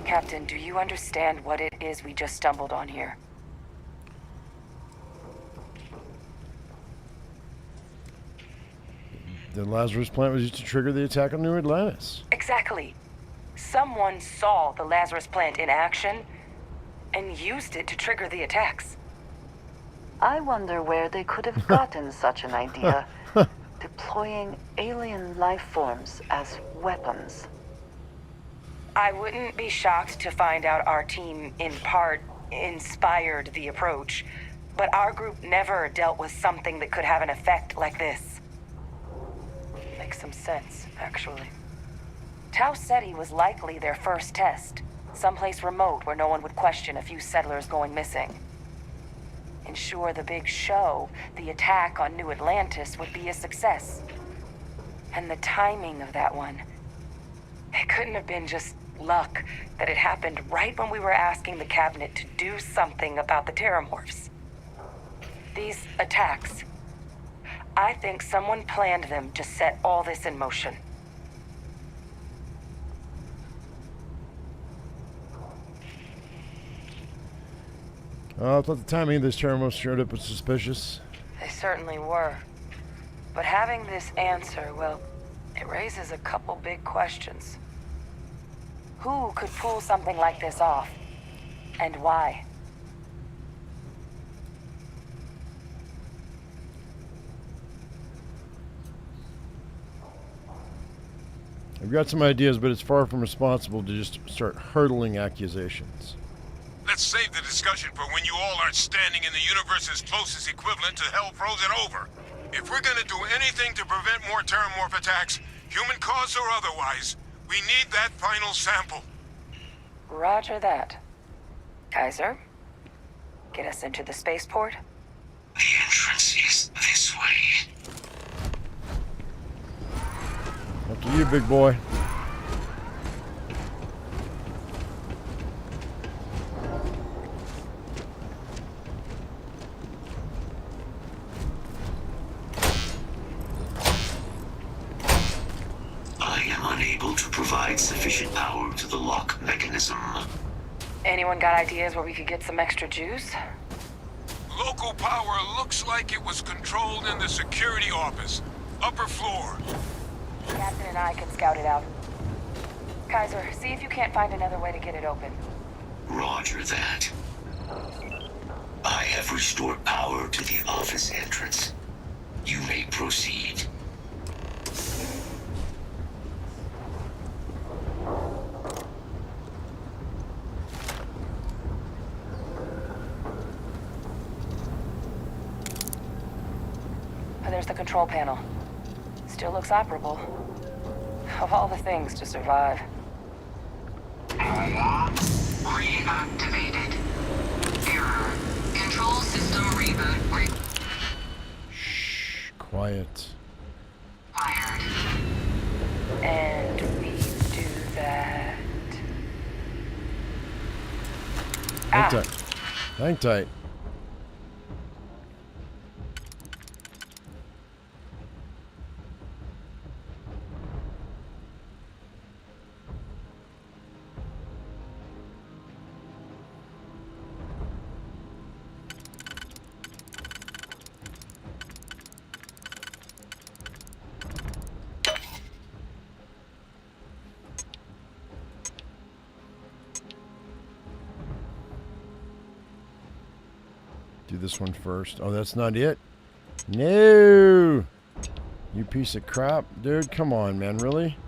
Captain, do you understand what it is we just stumbled on here? The Lazarus plant was used to trigger the attack on New Atlantis. Exactly. Someone saw the Lazarus plant in action and used it to trigger the attacks. I wonder where they could have gotten such an idea. Deploying alien life forms as weapons. I wouldn't be shocked to find out our team, in part, inspired the approach. But our group never dealt with something that could have an effect like this. Makes some sense, actually. Tau Ceti was likely their first test. Someplace remote where no one would question a few settlers going missing. Ensure the big show, the attack on New Atlantis, would be a success. And the timing of that one, it couldn't have been just luck that it happened right when we were asking the cabinet to do something about the terramorphs. These attacks, I think someone planned them to set all this in motion. I thought the timing of this terramorph showed up was suspicious. They certainly were. But having this answer, well, it raises a couple big questions. Who could pull something like this off? And why? I've got some ideas, but it's far from responsible to just start hurtling accusations. Let's save the discussion for when you all aren't standing in the universe's closest equivalent to hell frozen over. If we're gonna do anything to prevent more terramorph attacks, human cause or otherwise, we need that final sample. Roger that. Kaiser, get us into the spaceport? The entrance is this way. Up to you, big boy. I am unable to provide sufficient power to the lock mechanism. Anyone got ideas where we could get some extra juice? Local power looks like it was controlled in the security office. Upper floor. Captain and I can scout it out. Kaiser, see if you can't find another way to get it open. Roger that. I have restored power to the office entrance. You may proceed. There's the control panel. Still looks operable. Of all the things to survive. Reactivated. Error. Control system reboot. Shh. Quiet. Wired. And we do that. Hang tight. Hang tight. Do this one first. Oh, that's not it? No! You piece of crap. Dude, come on, man. Really?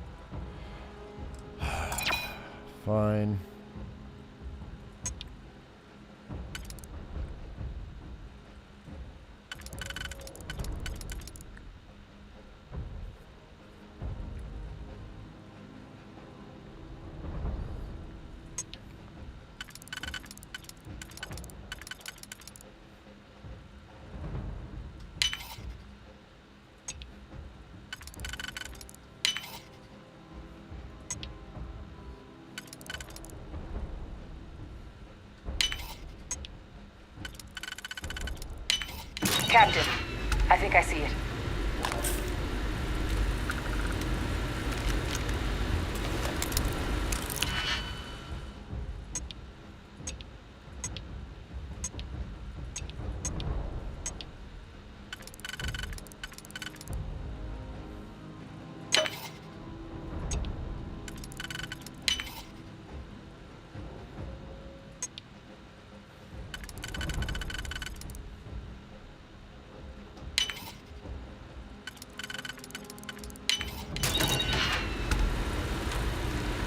Fine. Captain, I think I see it.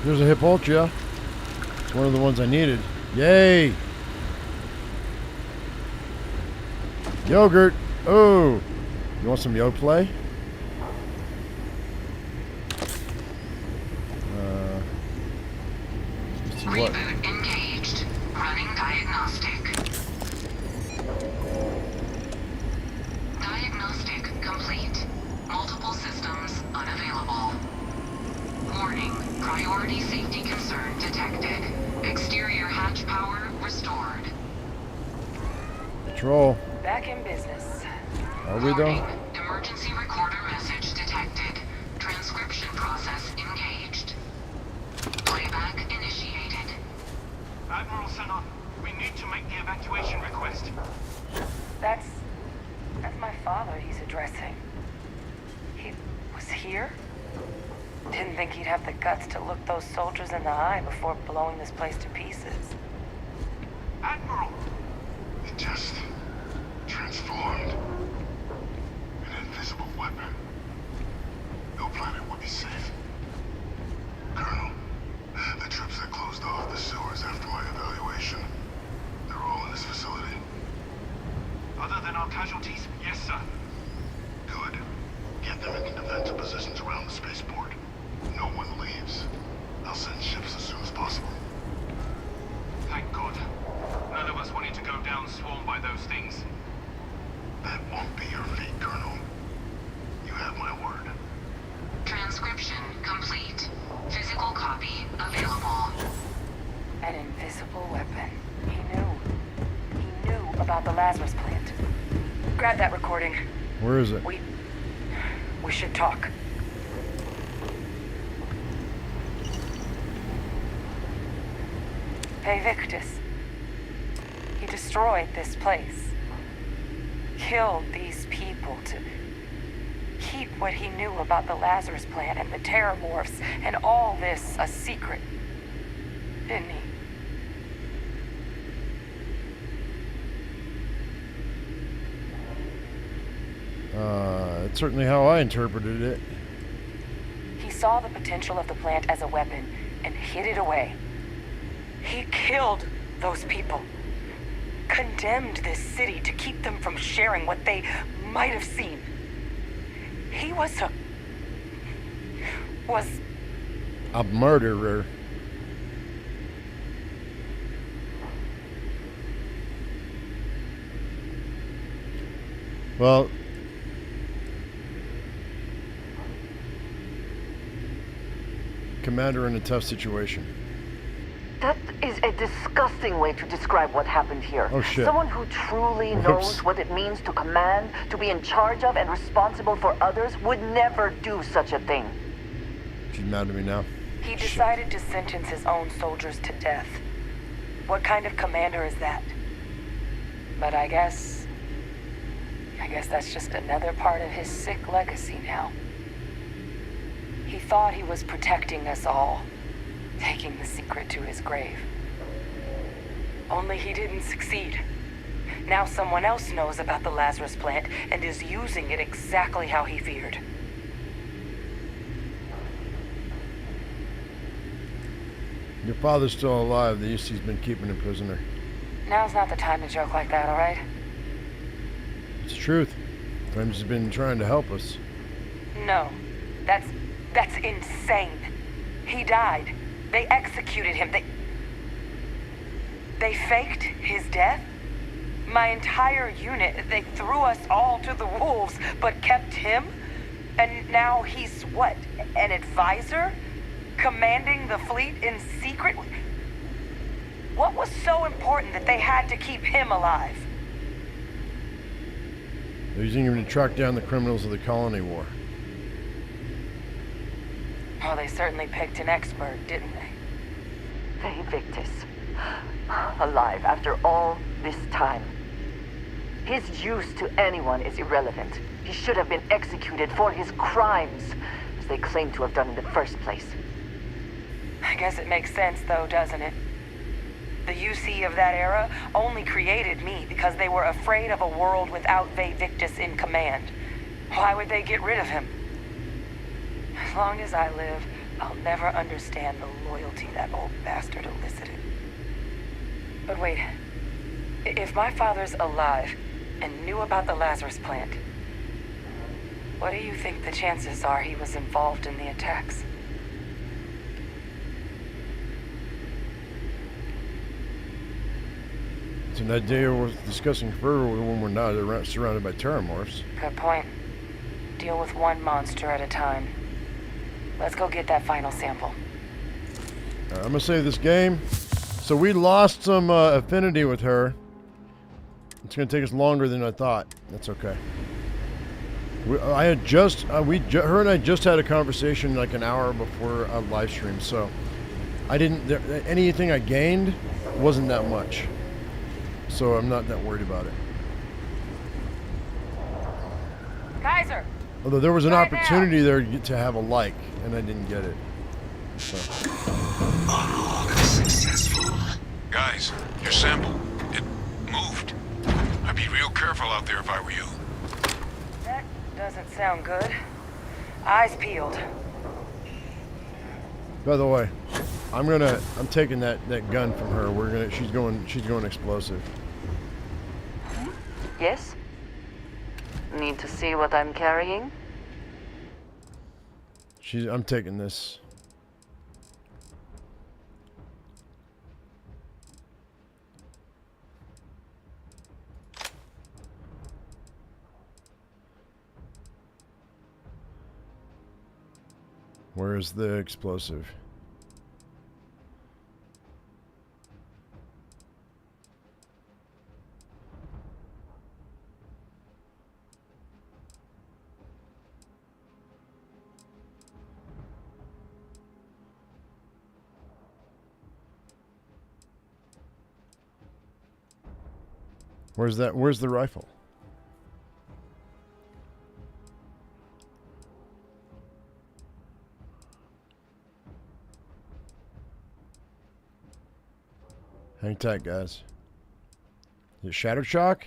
There's a Hip Ultra. It's one of the ones I needed. Yay! Yogurt. Oh, you want some yolk play? Let's see what. Reboot engaged. Running diagnostic. Diagnostic complete. Multiple systems unavailable. Warning. Priority safety concern detected. Exterior hatch power restored. Patrol. Back in business. Are we though? Emergency recorder message detected. Transcription process engaged. Playback initiated. Admiral Senon, we need to make the evacuation request. That's my father he's addressing. He was here? Didn't think he'd have the guts to look those soldiers in the eye before blowing this place to pieces. Admiral! It just transformed. An invisible weapon. No planet would be safe. Colonel, the troops that closed off the sewers after my evaluation, they're all in this facility. Other than our casualties, yes, sir. Good. Get them into defensive positions around the spaceport. No one leaves. I'll send ships as soon as possible. Thank God. None of us wanted to go down swarmed by those things. That won't be your fate, Colonel. You have my word. Transcription complete. Physical copy available. An invisible weapon. He knew about the Lazarus plant. Grab that recording. Where is it? We should talk. Vae Victus. He destroyed this place. Killed these people to keep what he knew about the Lazarus plant and the Terramorphs and all this a secret. Didn't he? That's certainly how I interpreted it. He saw the potential of the plant as a weapon and hid it away. He killed those people. Condemned this city to keep them from sharing what they might have seen. He was a murderer. Well, Commander in a tough situation. That is a disgusting way to describe what happened here. Oh, shit. Someone who truly Whoops. knows what it means to command, to be in charge of and responsible for others would never do such a thing. She's mad at me now. He decided to sentence his own soldiers to death. What kind of commander is that? But I guess that's just another part of his sick legacy now. He thought he was protecting us all, taking the secret to his grave. Only he didn't succeed. Now someone else knows about the Lazarus plant and is using it exactly how he feared. Your father's still alive. The UC's been keeping him prisoner. Now's not the time to joke like that, all right? It's the truth. Times has been trying to help us. No. That's insane. He died. They executed him. They faked his death? My entire unit, they threw us all to the wolves, but kept him? And now he's what? An advisor? Commanding the fleet in secret? What was so important that they had to keep him alive? They're using him to track down the criminals of the colony war. Well, they certainly picked an expert, didn't they? Vae Victus. Alive after all this time. His use to anyone is irrelevant. He should have been executed for his crimes, as they claim to have done in the first place. I guess it makes sense, though, doesn't it? The UC of that era only created me because they were afraid of a world without Vae Victus in command. Why would they get rid of him? As long as I live, I'll never understand the loyalty that old bastard elicited. But wait, if my father's alive and knew about the Lazarus plant, what do you think the chances are he was involved in the attacks? It's an idea worth discussing further when we're not surrounded by terramorphs. Good point. Deal with one monster at a time. Let's go get that final sample. I'm gonna save this game. So we lost some affinity with her. It's gonna take us longer than I thought. That's okay. Her and I just had a conversation like an hour before a live stream, so I didn't. Anything I gained wasn't that much, so I'm not that worried about it. Kaiser! Although there was an opportunity there to have a like, and I didn't get it. So. Guys, your sample, it moved. I'd be real careful out there if I were you. That doesn't sound good. Eyes peeled. By the way, I'm taking that gun from her. She's going explosive. Yes? Need to see what I'm carrying? I'm taking this. Where's the explosive? Where's the rifle? Hang tight, guys. Is it Shattered Shock?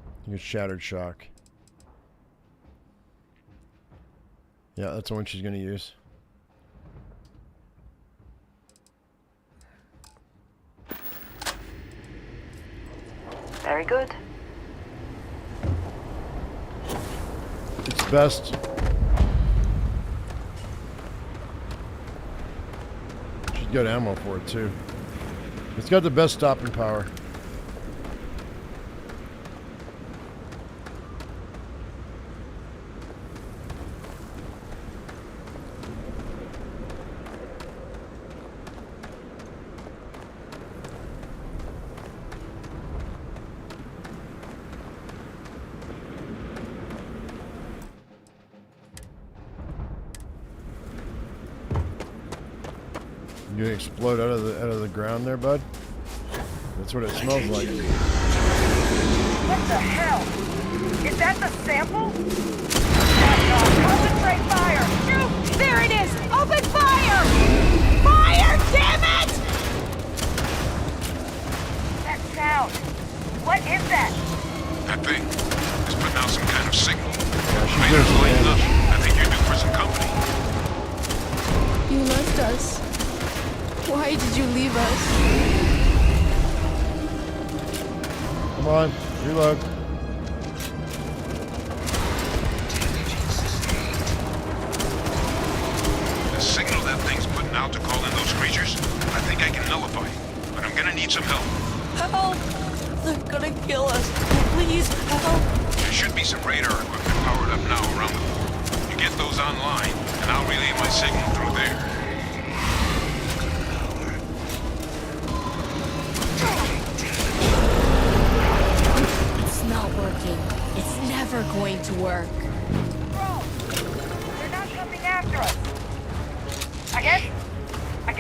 I think it's Shattered Shock. Yeah, that's the one she's going to use. Very good. It's best. She's got ammo for it too. It's got the best stopping power. You gonna explode out of the ground there, bud? That's what it smells like. What the hell? Is that the sample? Concentrate fire! Shoot! There it is! Open fire! Fire! Damn it! That sound. What is that? That thing is putting out some kind of signal. Yeah, she's doing some damage. I think you're due for some company. You left us. Why did you leave us? Come on, reload. The signal that thing's putting out to call in those creatures, I think I can nullify it, but I'm gonna need some help. Help! They're gonna kill us. Please, help! There should be some radar equipment powered up now around the port. You get those online, and I'll relay my signal through there.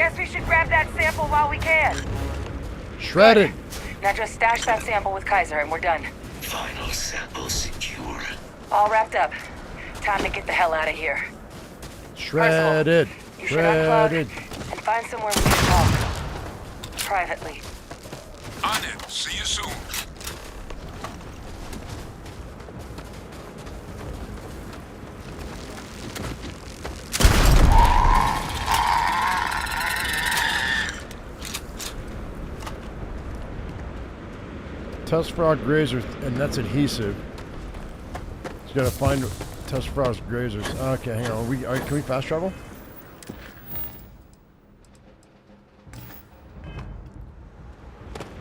Guess we should grab that sample while we can. Shredded. Now just stash that sample with Kaiser and we're done. Final sample secure. All wrapped up. Time to get the hell out of here. Shredded. You should unplug Shredded. and find somewhere we can talk. Privately. On it. See you soon. Test frog grazers, and that's adhesive. You gotta find test frog grazers. Okay, hang on. Can we fast travel?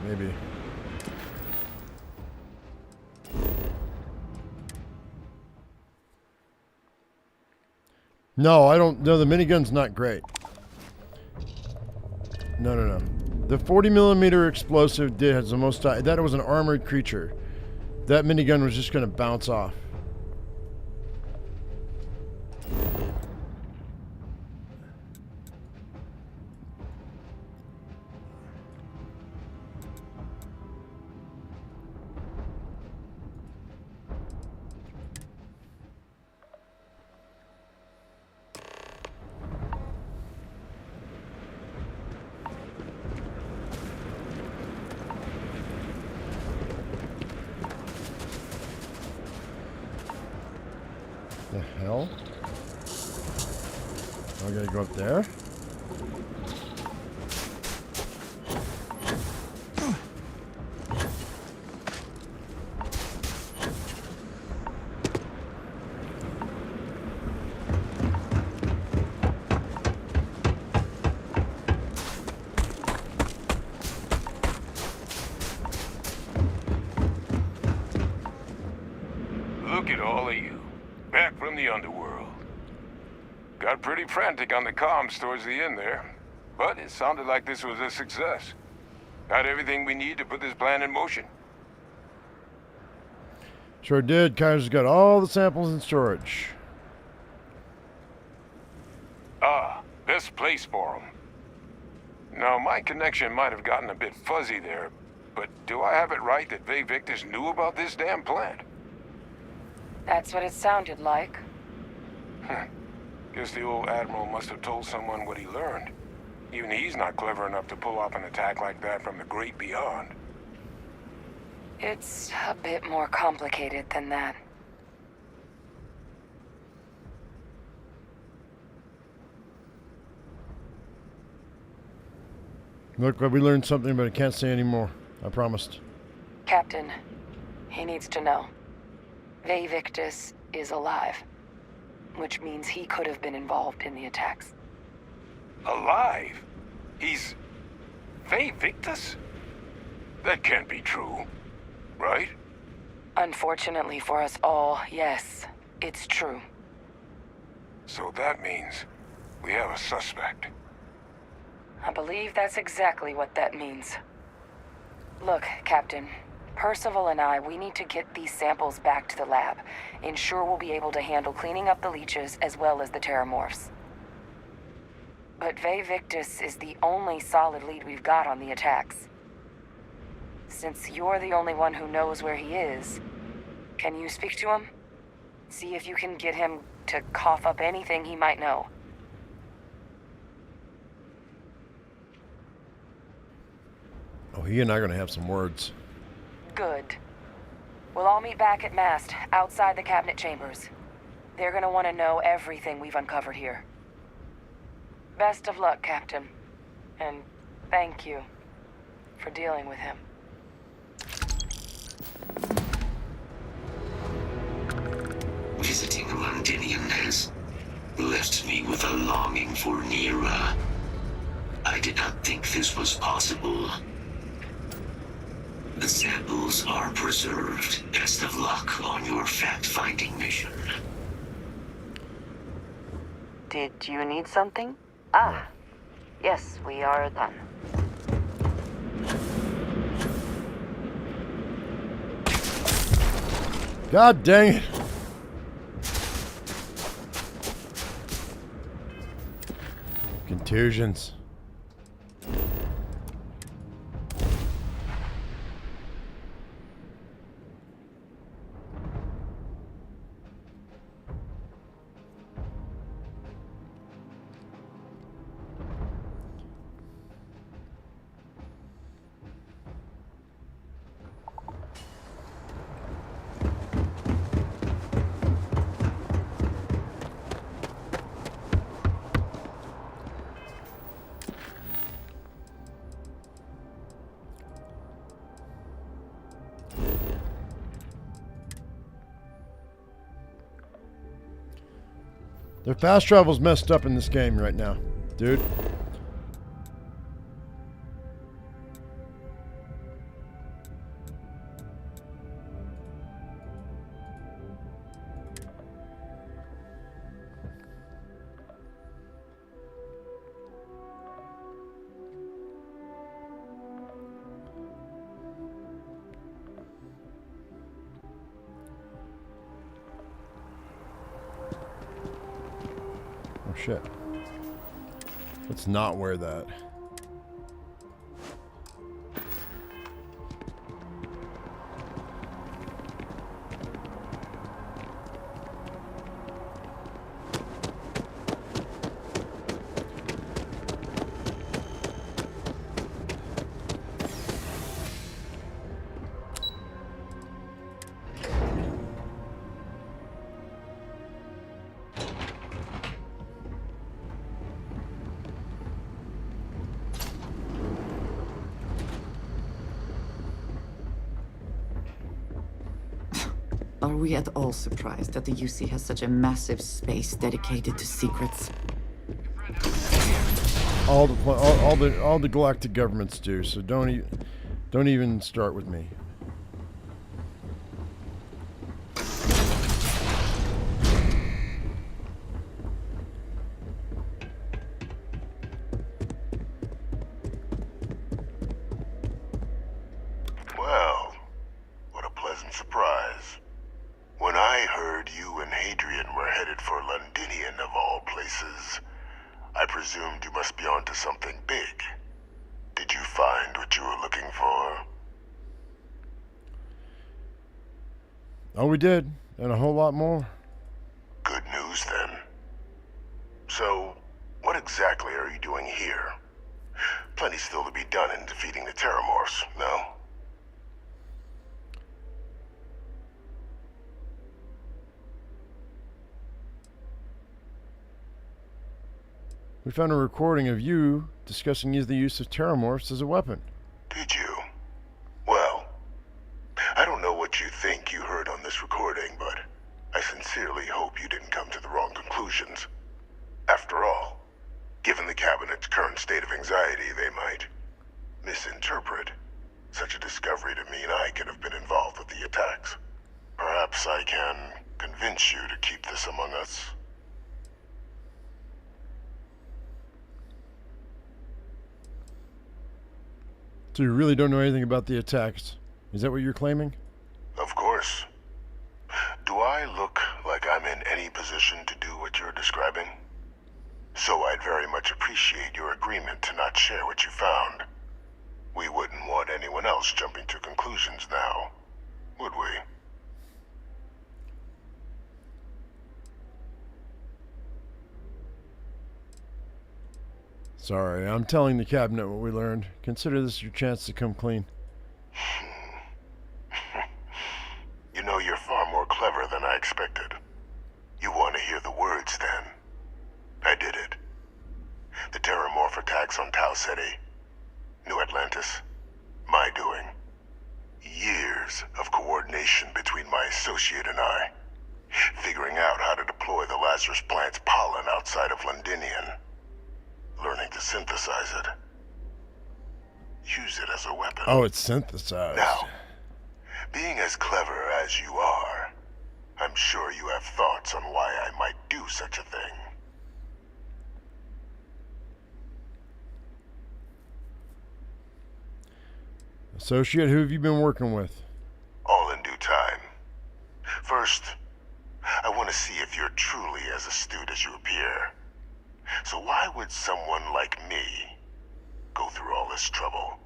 Maybe. No, I don't. No, the minigun's not great. No. The 40mm explosive has the most. That was an armored creature. That minigun was just going to bounce off. The hell? I gotta go up there. Look at all of you. Back from the underworld. Got pretty frantic on the comms towards the end there, but it sounded like this was a success. Got everything we need to put this plan in motion. Sure did. Kaiser's got all the samples in storage. Ah, best place for them. Now, my connection might have gotten a bit fuzzy there, but do I have it right that Vae Victus knew about this damn plant? That's what it sounded like. Guess the old Admiral must have told someone what he learned. Even he's not clever enough to pull off an attack like that from the great beyond. It's a bit more complicated than that. Look, we learned something, but I can't say any more. I promised. Captain, he needs to know. Vae Victus is alive, which means he could have been involved in the attacks. Alive? He's... Vae Victus? That can't be true, right? Unfortunately for us all, yes, it's true. So that means we have a suspect. I believe that's exactly what that means. Look, Captain, Percival and we need to get these samples back to the lab. Ensure we'll be able to handle cleaning up the leeches as well as the terramorphs. But Vae Victus is the only solid lead we've got on the attacks. Since you're the only one who knows where he is, can you speak to him? See if you can get him to cough up anything he might know. Oh, he and I are going to have some words. Good. We'll all meet back at Mast, outside the cabinet chambers. They're gonna want to know everything we've uncovered here. Best of luck, Captain. And thank you for dealing with him. Visiting Londinion has left me with a longing for Nira. I did not think this was possible. The samples are preserved. Best of luck on your fact-finding mission. Did you need something? Yes, we are done. God dang it. Contusions. Their fast travel's messed up in this game right now, dude. Oh shit. Let's not wear that. Are we at all surprised that the UC has such a massive space dedicated to secrets? All the galactic governments do. So don't even start with me. Well, what a pleasant surprise. When I heard you and Hadrian were headed for Londinion of all places, I presumed you must be onto something big. Did you find what you were looking for? Oh, we did. And a whole lot more. Good news, then. So, what exactly are you doing here? Plenty still to be done in defeating the Terramorphs, no? We found a recording of you discussing the use of Terramorphs as a weapon. Did you? Well, I don't know what you think you heard on this recording, but I sincerely hope you didn't come to the wrong conclusions. After all, given the Cabinet's current state of anxiety, they might misinterpret such a discovery to mean I could have been involved with the attacks. Perhaps I can convince you to keep this among us. So you really don't know anything about the attacks? Is that what you're claiming? Of course. Do I look like I'm in any position to do what you're describing? So I'd very much appreciate your agreement to not share what you found. We wouldn't want anyone else jumping to conclusions now, would we? Sorry, I'm telling the Cabinet what we learned. Consider this your chance to come clean. You know, you're far more clever than I expected. You want to hear the words, then? I did it. The Terramorph attacks on Tau Ceti, New Atlantis, my doing. Years of coordination between my associate and I, figuring out how to deploy the Lazarus plant's pollen outside of Londinion, learning to synthesize it, use it as a weapon. Oh, it's synthesized. Now, being as clever as you are, I'm sure you have thoughts on why I might do such a thing. Associate, who have you been working with? All in due time. First, I want to see if you're truly as astute as you appear. So why would someone like me go through all this trouble?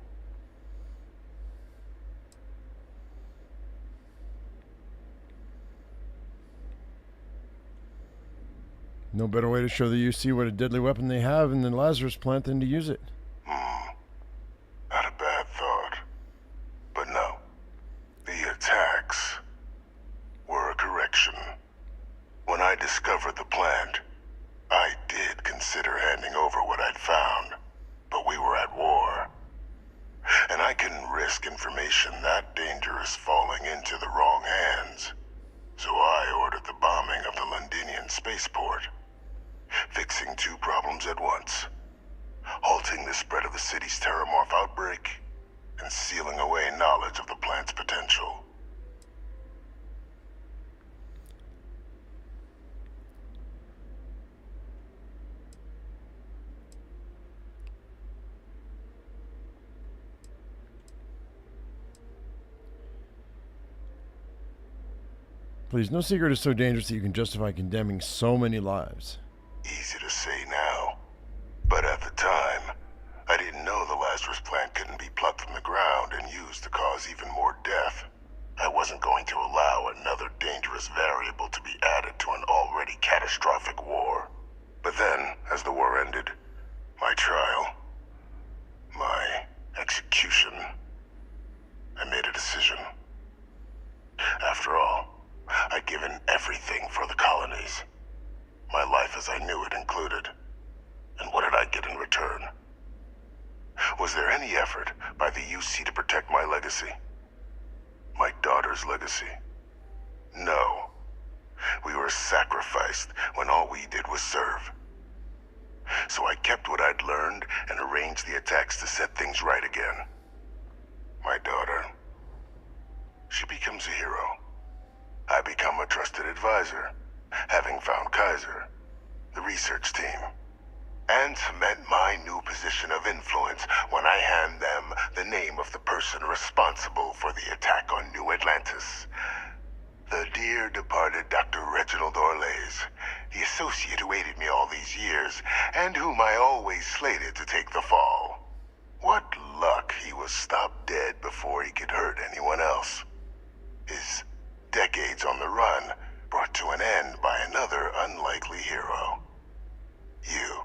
No better way to show the UC what a deadly weapon they have in the Lazarus plant than to use it. Not a bad thought. But no. The attacks were a correction. When I discovered the plant, I did consider handing over what I'd found, but we were at war. And I couldn't risk information that dangerous falling into the wrong hands. So I ordered the bombing of the Londinion spaceport. fixing two problems at once. Halting the spread of the city's terramorph outbreak, and sealing away knowledge of the plant's potential. Please, no secret is so dangerous that you can justify condemning so many lives. Easy to say now, but at the time, I didn't know the Lazarus plant couldn't be plucked from the ground and used to cause even more death. I wasn't going to allow another dangerous variable to be added to an already catastrophic war. But then, as the war ended, my trial, my execution, I made a decision. After all, I'd given everything for the colonies. My life as I knew it included. And what did I get in return? Was there any effort by the UC to protect my legacy? My daughter's legacy? No. We were sacrificed when all we did was serve. So I kept what I'd learned and arranged the attacks to set things right again. My daughter, she becomes a hero. I become a trusted advisor, having found Kaiser, the research team, and cement my new position of influence when I hand them the name of the person responsible for the attack on New Atlantis. The dear departed Dr. Reginald Orlays, the associate who aided me all these years, and whom I always slated to take the fall. What luck he was stopped dead before he could hurt anyone else. His decades on the run brought to an end by another unlikely hero. You.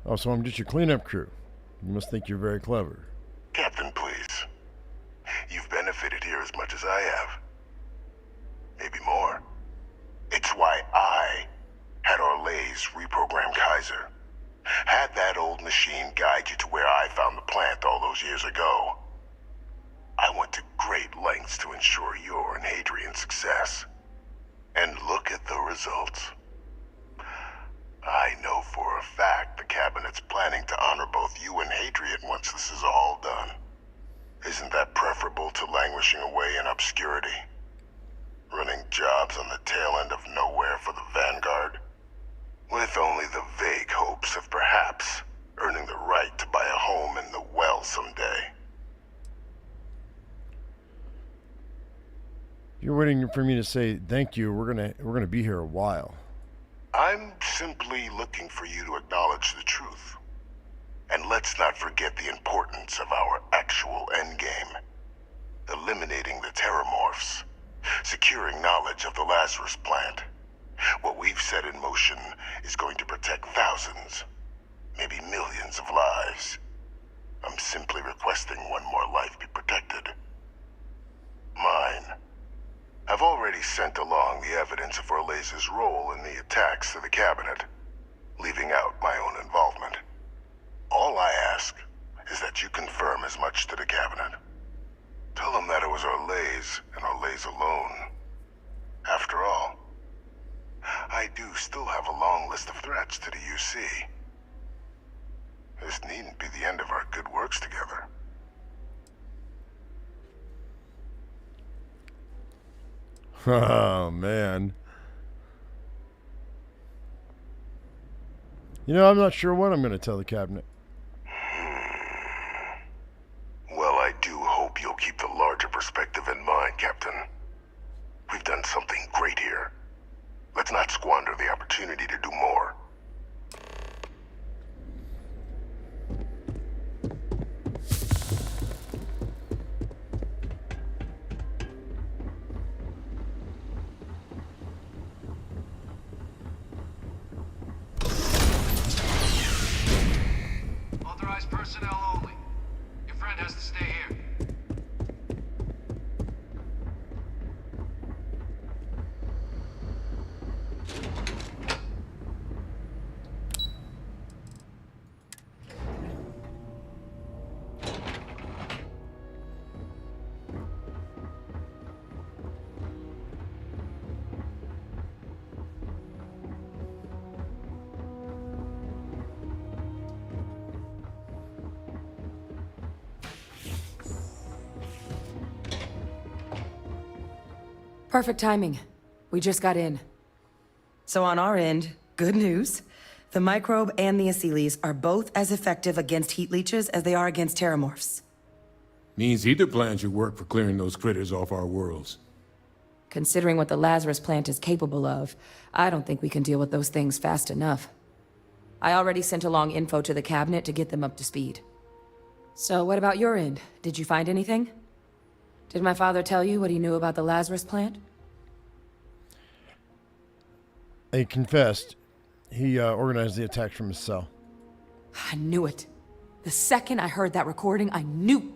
Oh, so I'm just your cleanup crew. You must think you're very clever. Captain, please. You've benefited here as much as I have. Maybe more. It's why I had Orlays reprogram Kaiser. Had that old machine guide you to where I found the plant all those years ago. I went to great lengths to ensure your and Hadrian's success. And look at the results. I know for a fact the Cabinet's planning to honor both you and Hadrian once this is all done. Isn't that preferable to languishing away in obscurity? Running jobs on the tail end of nowhere for the Vanguard? With only the vague hopes of perhaps earning the right to buy a home in the well someday. You're waiting for me to say thank you. We're gonna be here a while. I'm simply looking for you to acknowledge the truth. And let's not forget the importance of our actual endgame. Eliminating the terramorphs. Securing knowledge of the Lazarus plant. What we've set in motion is going to protect thousands, maybe millions of lives. I'm simply requesting one more life be protected. Mine. I've already sent along the evidence of Orlays' role in the attacks to the Cabinet, leaving out my own involvement. All I ask is that you confirm as much to the Cabinet. Tell them that it was Orlays and Orlays alone. After all, I do still have a long list of threats to the UC. This needn't be the end of our good works together. Oh, man. You know, I'm not sure what I'm going to tell the Cabinet. Well, I do hope you'll keep the larger perspective in mind, Captain. We've done something great here. Let's not squander the opportunity to do more. Authorized personnel only. Your friend has to stay here. Perfect timing. We just got in. So on our end, good news. The microbe and the Aciles are both as effective against heat leeches as they are against terramorphs. Means either plan should work for clearing those critters off our worlds. Considering what the Lazarus plant is capable of, I don't think we can deal with those things fast enough. I already sent along info to the cabinet to get them up to speed. So what about your end? Did you find anything? Did my father tell you what he knew about the Lazarus plant? He confessed. He organized the attack from his cell. I knew it. The second I heard that recording, I knew.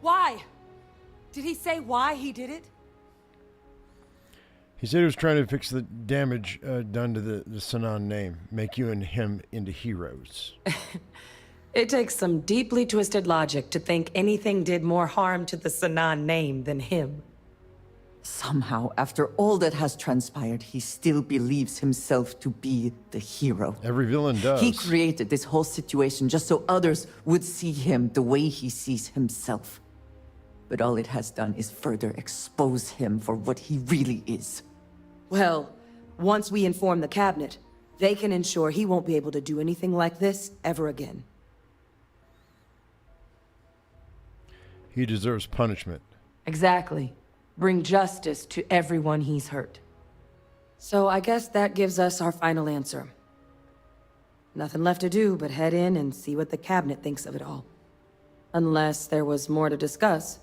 Why? Did he say why he did it? He said he was trying to fix the damage done to the Sinan name, make you and him into heroes. It takes some deeply twisted logic to think anything did more harm to the Sinan name than him. Somehow, after all that has transpired, he still believes himself to be the hero. Every villain does. He created this whole situation just so others would see him the way he sees himself. But all it has done is further expose him for what he really is. Well, once we inform the cabinet, they can ensure he won't be able to do anything like this ever again. He deserves punishment. Exactly. Bring justice to everyone he's hurt. So I guess that gives us our final answer. Nothing left to do but head in and see what the cabinet thinks of it all. Unless there was more to discuss.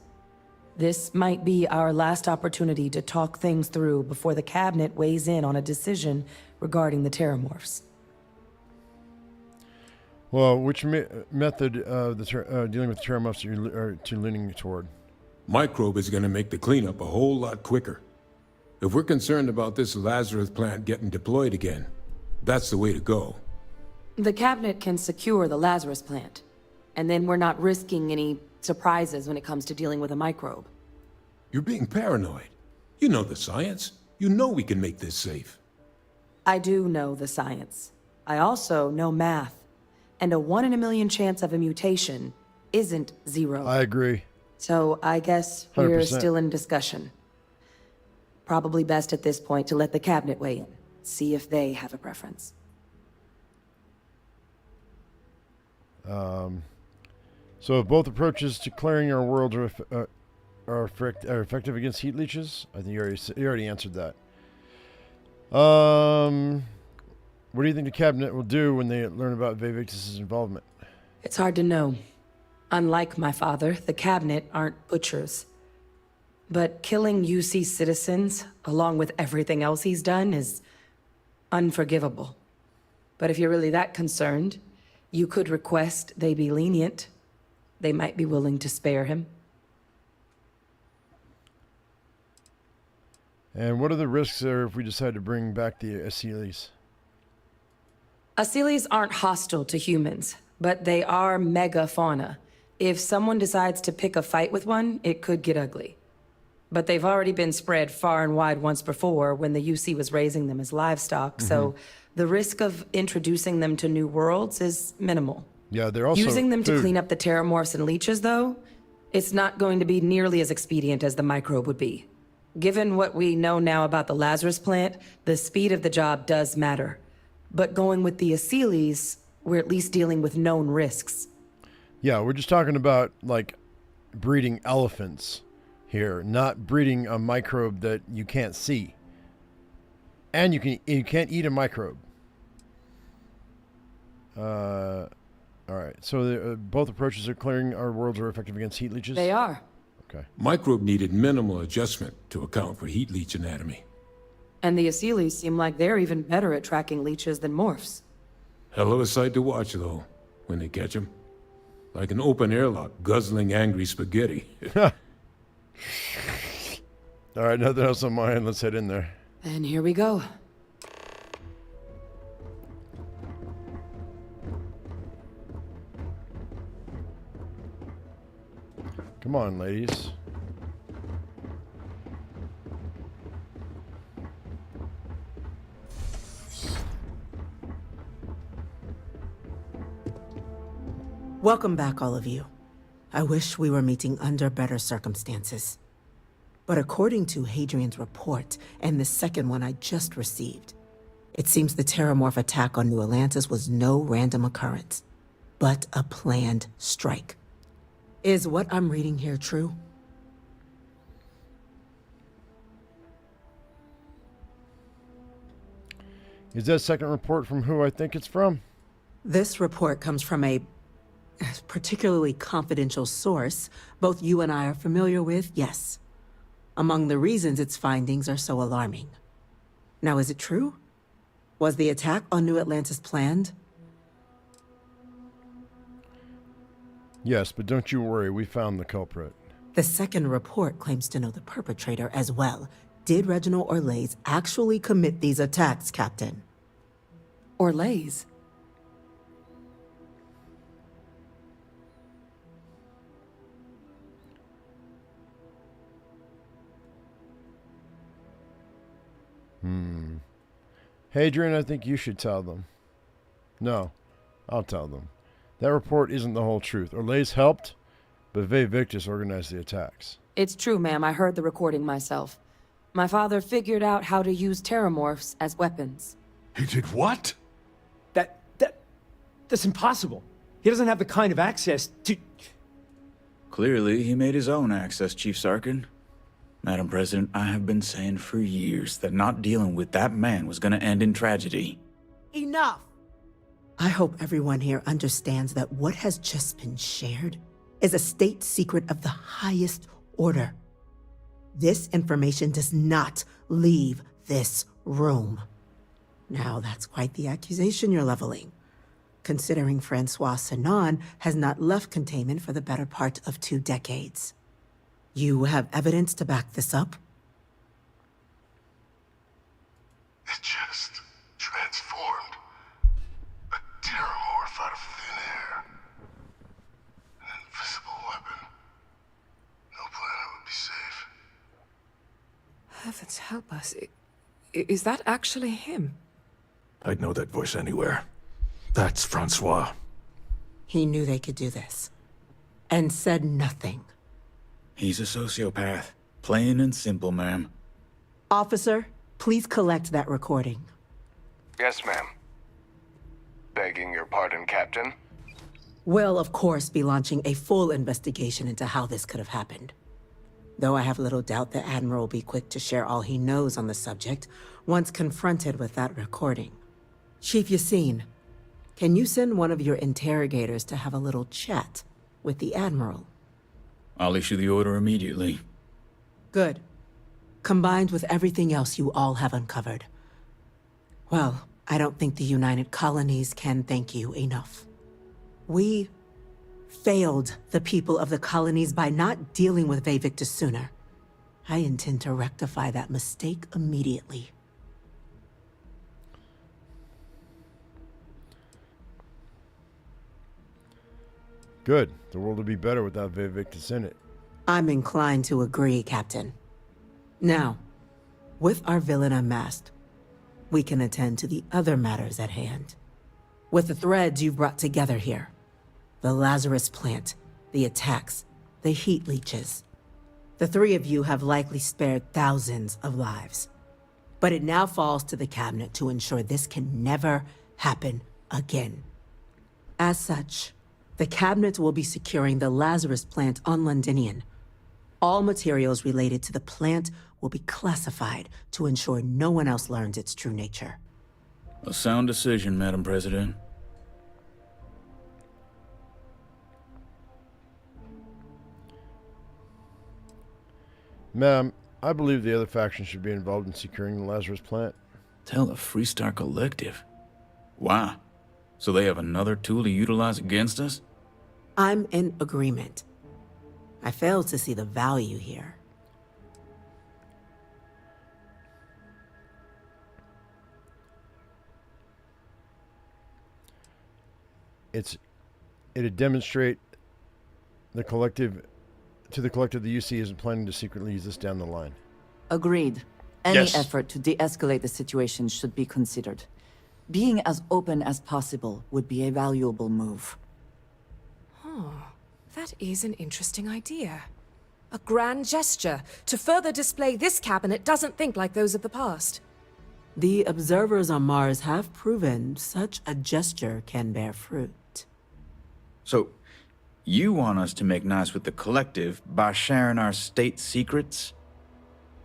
This might be our last opportunity to talk things through before the cabinet weighs in on a decision regarding the terramorphs. Well, which method of dealing with terramorphs are you leaning toward? Microbe is going to make the cleanup a whole lot quicker. If we're concerned about this Lazarus plant getting deployed again, that's the way to go. The cabinet can secure the Lazarus plant, and then we're not risking any surprises when it comes to dealing with a microbe. You're being paranoid. You know the science. You know we can make this safe. I do know the science. I also know math. And a 1 in a million chance of a mutation isn't 0. I agree. So I guess we're 100%. still in discussion. Probably best at this point to let the cabinet weigh in, see if they have a preference. So if both approaches to clearing our world are effective against heat leeches, I think you already answered that. What do you think the cabinet will do when they learn about Vae Victus' involvement? It's hard to know. Unlike my father, the cabinet aren't butchers. But killing UC citizens, along with everything else he's done, is unforgivable. But if you're really that concerned, you could request they be lenient. They might be willing to spare him. And what are the risks there if we decide to bring back the Aciles? Aciles aren't hostile to humans, but they are megafauna. If someone decides to pick a fight with one, it could get ugly. But they've already been spread far and wide once before when the UC was raising them as livestock, so the risk of introducing them to new worlds is minimal. Yeah, they're also Using them to food. clean up the terramorphs and leeches, though, it's not going to be nearly as expedient as the microbe would be. Given what we know now about the Lazarus plant, the speed of the job does matter. But going with the Aciles, we're at least dealing with known risks. Yeah, we're just talking about, like, breeding elephants here, not breeding a microbe that you can't see. And you can't eat a microbe. All right, so both approaches are clearing our worlds are effective against heat leeches? They are. Okay. Microbe needed minimal adjustment to account for heat leech anatomy. And the Aciles seem like they're even better at tracking leeches than morphs. Hell of a sight to watch, though, when they catch them. Like an open airlock guzzling angry spaghetti. All right, nothing else on my end. Let's head in there. And here we go. Come on, ladies. Welcome back, all of you. I wish we were meeting under better circumstances. But according to Hadrian's report, and the second one I just received, it seems the Terramorph attack on New Atlantis was no random occurrence, but a planned strike. Is what I'm reading here true? Is that second report from who I think it's from? This report comes from a particularly confidential source both you and I are familiar with, yes. Among the reasons its findings are so alarming. Now, is it true? Was the attack on New Atlantis planned? Yes, but don't you worry, we found the culprit. The second report claims to know the perpetrator as well. Did Reginald Orlays actually commit these attacks, Captain? Orlays? Hadrian, I think you should tell them. No, I'll tell them. That report isn't the whole truth. Orlays helped, but Vae Victus organized the attacks. It's true, ma'am. I heard the recording myself. My father figured out how to use terramorphs as weapons. He did what? That's impossible. He doesn't have the kind of access to... Clearly, he made his own access, Chief Sarkin. Madam President, I have been saying for years that not dealing with that man was gonna end in tragedy. Enough! I hope everyone here understands that what has just been shared is a state secret of the highest order. This information does not leave this room. Now, that's quite the accusation you're leveling, considering Francois Sinon has not left containment for the better part of 2 decades. You have evidence to back this up? It just transformed. A terramorph out of thin air. An invisible weapon. No planet would be safe. Heavens help us. Is that actually him? I'd know that voice anywhere. That's Francois. He knew they could do this, and said nothing. He's a sociopath. Plain and simple, ma'am. Officer, please collect that recording. Yes, ma'am. Begging your pardon, Captain. We'll, of course, be launching a full investigation into how this could have happened. Though I have little doubt the Admiral will be quick to share all he knows on the subject once confronted with that recording. Chief Yassine, can you send one of your interrogators to have a little chat with the Admiral? I'll issue the order immediately. Good. Combined with everything else you all have uncovered. Well, I don't think the United Colonies can thank you enough. We failed the people of the colonies by not dealing with Vae Victus sooner. I intend to rectify that mistake immediately. Good. The world would be better without Vae Victus in it. I'm inclined to agree, Captain. Now, with our villain unmasked, we can attend to the other matters at hand. With the threads you've brought together here, the Lazarus plant, the attacks, the heat leeches, the 3 of you have likely spared thousands of lives. But it now falls to the Cabinet to ensure this can never happen again. As such, the Cabinet will be securing the Lazarus plant on Londinion. All materials related to the plant will be classified to ensure no one else learns its true nature. A sound decision, Madam President. Ma'am, I believe the other faction should be involved in securing the Lazarus plant. Tell the Freestar Collective. Wow. So they have another tool to utilize against us? I'm in agreement. I fail to see the value here. It'd demonstrate the collective the UC isn't planning to secretly use this down the line. Agreed. Any Yes. effort to de-escalate the situation should be considered. Being as open as possible would be a valuable move. Oh, that is an interesting idea. A grand gesture to further display this cabinet doesn't think like those of the past. The observers on Mars have proven such a gesture can bear fruit. So, you want us to make nice with the collective by sharing our state secrets?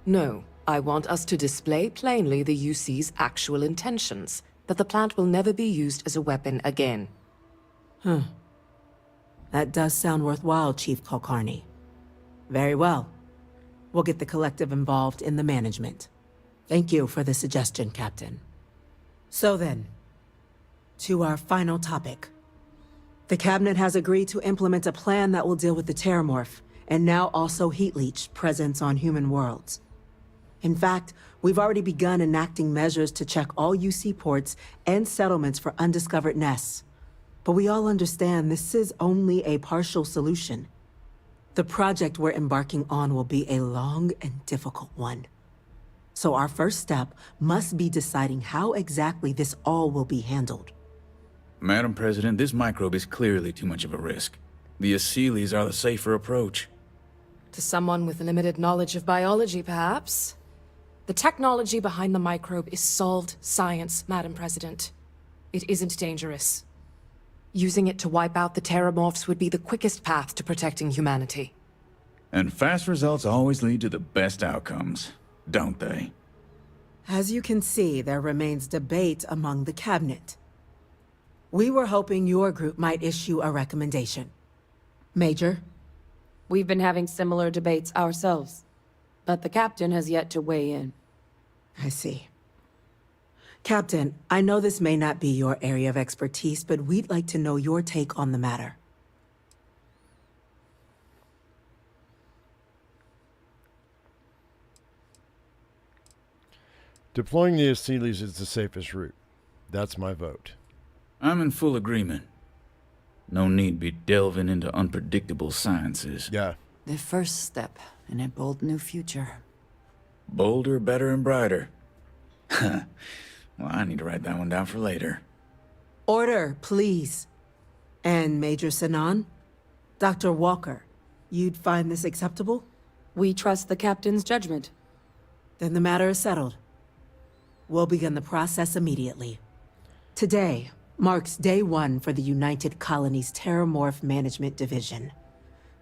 No, I want us to display plainly the UC's actual intentions, that the plant will never be used as a weapon again. That does sound worthwhile, Chief Kulkarni. Very well. We'll get the collective involved in the management. Thank you for the suggestion, Captain. So then, to our final topic. The Cabinet has agreed to implement a plan that will deal with the Terramorph, and now also Heat Leech presence on human worlds. In fact, we've already begun enacting measures to check all UC ports and settlements for undiscovered nests. But we all understand this is only a partial solution. The project we're embarking on will be a long and difficult one. So our first step must be deciding how exactly this all will be handled. Madam President, this microbe is clearly too much of a risk. The Aseles are the safer approach. To someone with limited knowledge of biology, perhaps? The technology behind the microbe is solved science, Madam President. It isn't dangerous. Using it to wipe out the Terramorphs would be the quickest path to protecting humanity. And fast results always lead to the best outcomes, don't they? As you can see, there remains debate among the Cabinet. We were hoping your group might issue a recommendation. Major? We've been having similar debates ourselves, but the captain has yet to weigh in. I see. Captain, I know this may not be your area of expertise, but we'd like to know your take on the matter. Deploying the Aseles is the safest route. That's my vote. I'm in full agreement. No need be delving into unpredictable sciences. Yeah. The first step in a bold new future. Bolder, better, and brighter. Well, I need to write that one down for later. Order, please. And Major Sinan? Dr. Walker, you'd find this acceptable? We trust the captain's judgment. Then the matter is settled. We'll begin the process immediately. Today marks day one for the United Colonies Terramorph Management Division,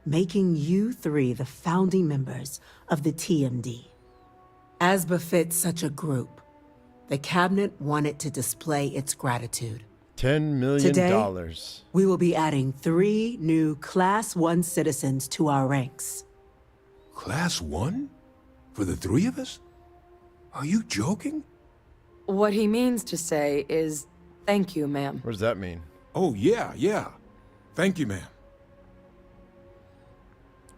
making you three the founding members of the TMD. As befits such a group, the Cabinet wanted to display its gratitude. $10 million. Today, we will be adding 3 new Class 1 citizens to our ranks. Class 1? For the 3 of us? Are you joking? What he means to say is, thank you, ma'am. What does that mean? Oh, yeah. Thank you, ma'am.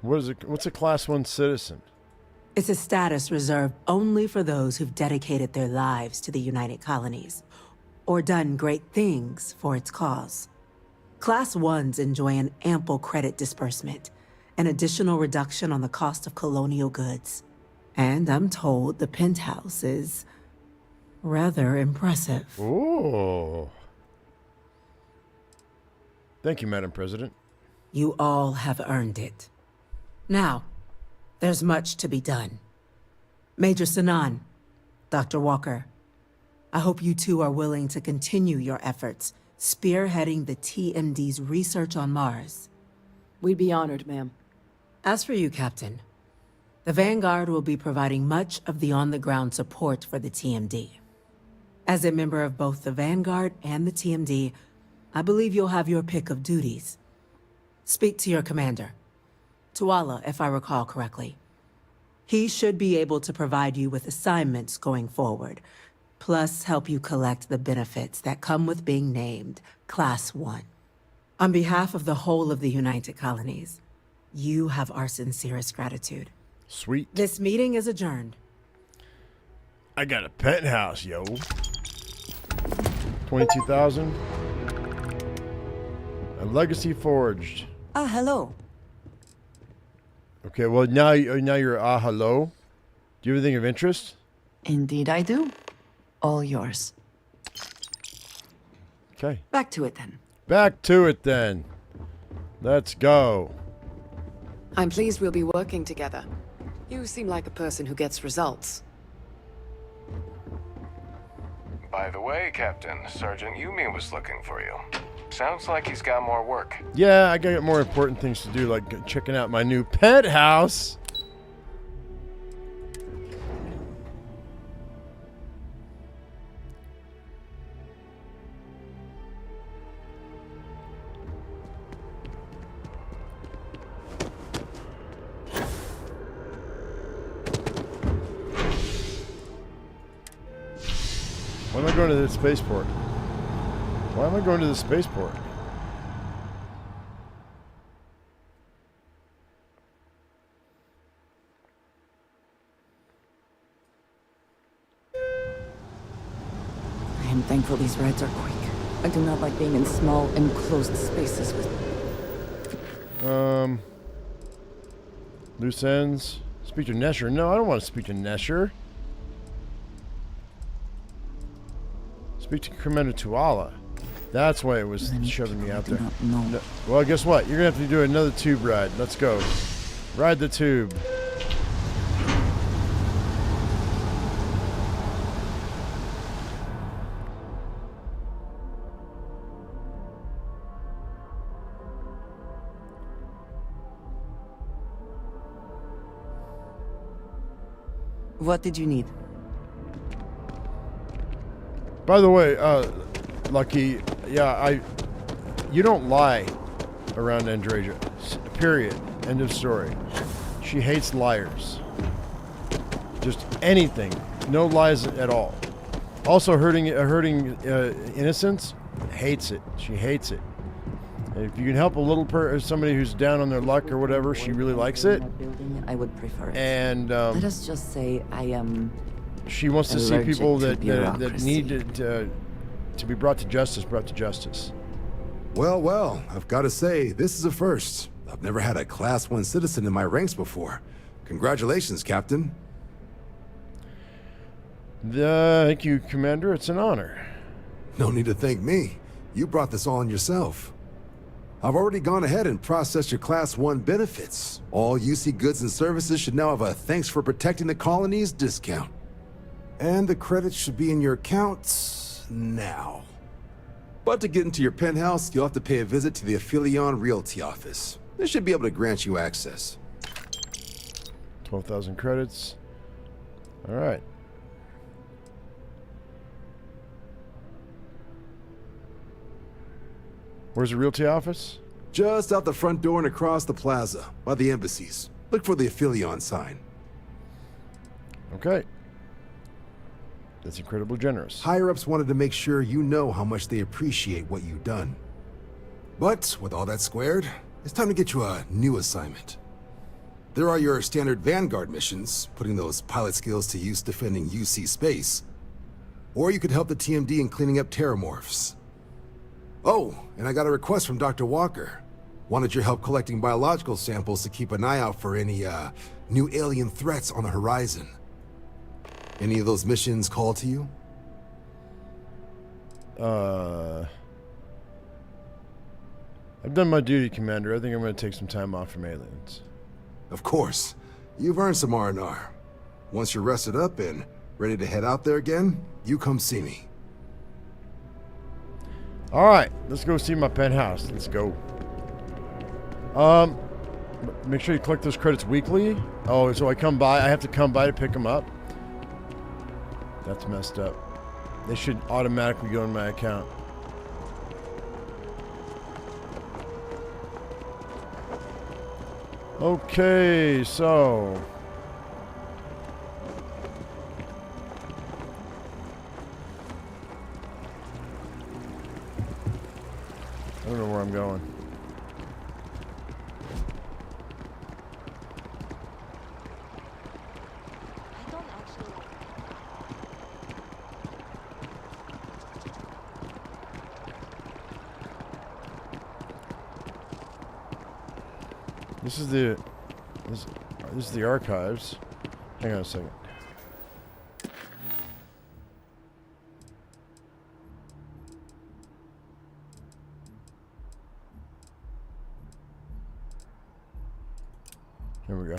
What's a Class 1 citizen? It's a status reserved only for those who've dedicated their lives to the United Colonies, or done great things for its cause. Class 1s enjoy an ample credit disbursement, an additional reduction on the cost of colonial goods. And I'm told the penthouse is rather impressive. Oh. Thank you, Madam President. You all have earned it. Now, there's much to be done. Major Sinan, Dr. Walker, I hope you two are willing to continue your efforts, spearheading the TMD's research on Mars. We'd be honored, ma'am. As for you, Captain, the Vanguard will be providing much of the on-the-ground support for the TMD. As a member of both the Vanguard and the TMD, I believe you'll have your pick of duties. Speak to your commander, Tuala, if I recall correctly. He should be able to provide you with assignments going forward, plus help you collect the benefits that come with being named Class 1. On behalf of the whole of the United Colonies, you have our sincerest gratitude. Sweet. This meeting is adjourned. I got a penthouse, yo. 22,000. A legacy forged. Ah, hello. Okay, well now you're hello. Do you have anything of interest? Indeed I do. All yours. Okay. Back to it then. Back to it then. Let's go. I'm pleased we'll be working together. You seem like a person who gets results. By the way, Captain, Sergeant Yumi was looking for you. Sounds like he's got more work. Yeah, I got more important things to do, like checking out my new penthouse. Why am I going to the spaceport? Why am I going to the spaceport? I am thankful these rides are quick. I do not like being in small, enclosed spaces with... Loose ends. Speak to Nesher. No, I don't want to speak to Nesher. Speak to Commander Tuala. That's why it was shoving me out there. No. Well, guess what? You're going to have to do another tube ride. Let's go. Ride the tube. What did you need? By the way, Lucky, yeah, you don't lie around Andrasia. Period. End of story. She hates liars. Just anything. No lies at all. Also, hurting innocents, hates it. She hates it. If you can help a little somebody who's down on their luck or whatever, she really likes it. I would prefer it. And let us just say I am. She wants to see people that need to be brought to justice. Well, I've got to say, this is a first. I've never had a Class 1 citizen in my ranks before. Congratulations, Captain. Thank you, Commander. It's an honor. No need to thank me. You brought this on yourself. I've already gone ahead and processed your Class 1 benefits. All UC goods and services should now have a thanks for protecting the colonies discount. And the credits should be in your accounts now. But to get into your penthouse, you'll have to pay a visit to the Aphelion Realty office. They should be able to grant you access. 12,000 credits. All right. Where's the realty office? Just out the front door and across the plaza, by the embassies. Look for the Aphelion sign. Okay. That's incredibly generous. Higher-ups wanted to make sure you know how much they appreciate what you've done. But, with all that squared, it's time to get you a new assignment. There are your standard Vanguard missions, putting those pilot skills to use defending UC space. Or you could help the TMD in cleaning up terramorphs. Oh, and I got a request from Dr. Walker. Wanted your help collecting biological samples to keep an eye out for any, new alien threats on the horizon. Any of those missions call to you? I've done my duty, Commander. I think I'm going to take some time off from aliens. Of course. You've earned some R&R. Once you're rested up and ready to head out there again, you come see me. All right, let's go see my penthouse. Let's go. Make sure you collect those credits weekly. Oh, so I have to come by to pick them up? That's messed up. They should automatically go in my account. Okay, so... I don't know where I'm going. This is the archives. Hang on a second. There we go.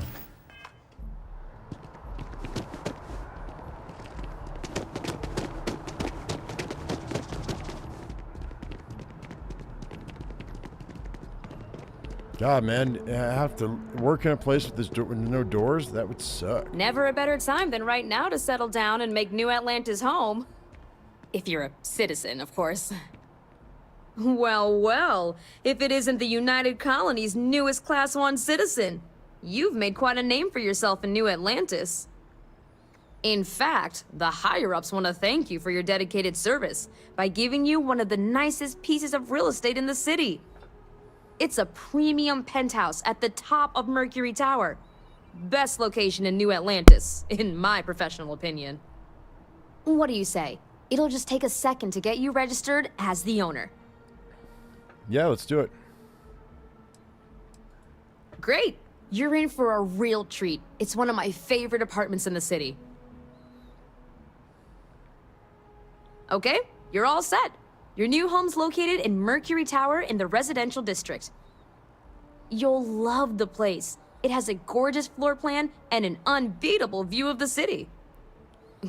God, man, I have to work in a place with with no doors? That would suck. Never a better time than right now to settle down and make New Atlantis home. If you're a citizen, of course. Well, well, if it isn't the United Colony's newest Class 1 citizen. You've made quite a name for yourself in New Atlantis. In fact, the higher-ups want to thank you for your dedicated service by giving you one of the nicest pieces of real estate in the city. It's a premium penthouse at the top of Mercury Tower. Best location in New Atlantis, in my professional opinion. What do you say? It'll just take a second to get you registered as the owner. Yeah, let's do it. Great! You're in for a real treat. It's one of my favorite apartments in the city. Okay, you're all set. Your new home's located in Mercury Tower in the residential district. You'll love the place. It has a gorgeous floor plan and an unbeatable view of the city.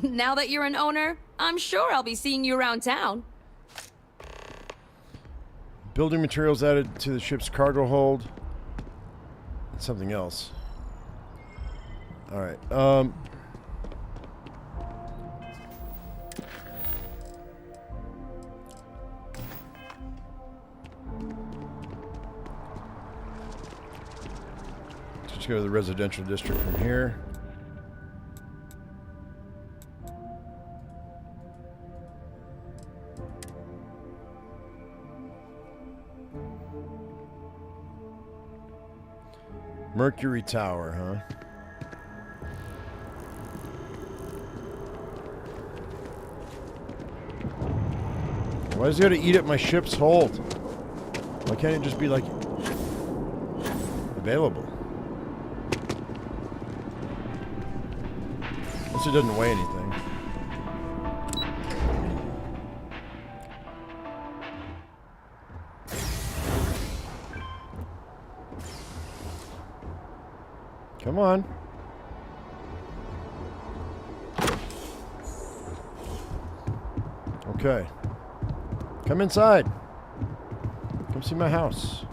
Now that you're an owner, I'm sure I'll be seeing you around town. Building materials added to the ship's cargo hold. And something else. All right. Let's go to the residential district from here. Mercury Tower, huh? Why does he have to eat at my ship's hold? Why can't it just be, like, available? Unless it doesn't weigh anything. Come on. Okay. Come inside. Come see my house.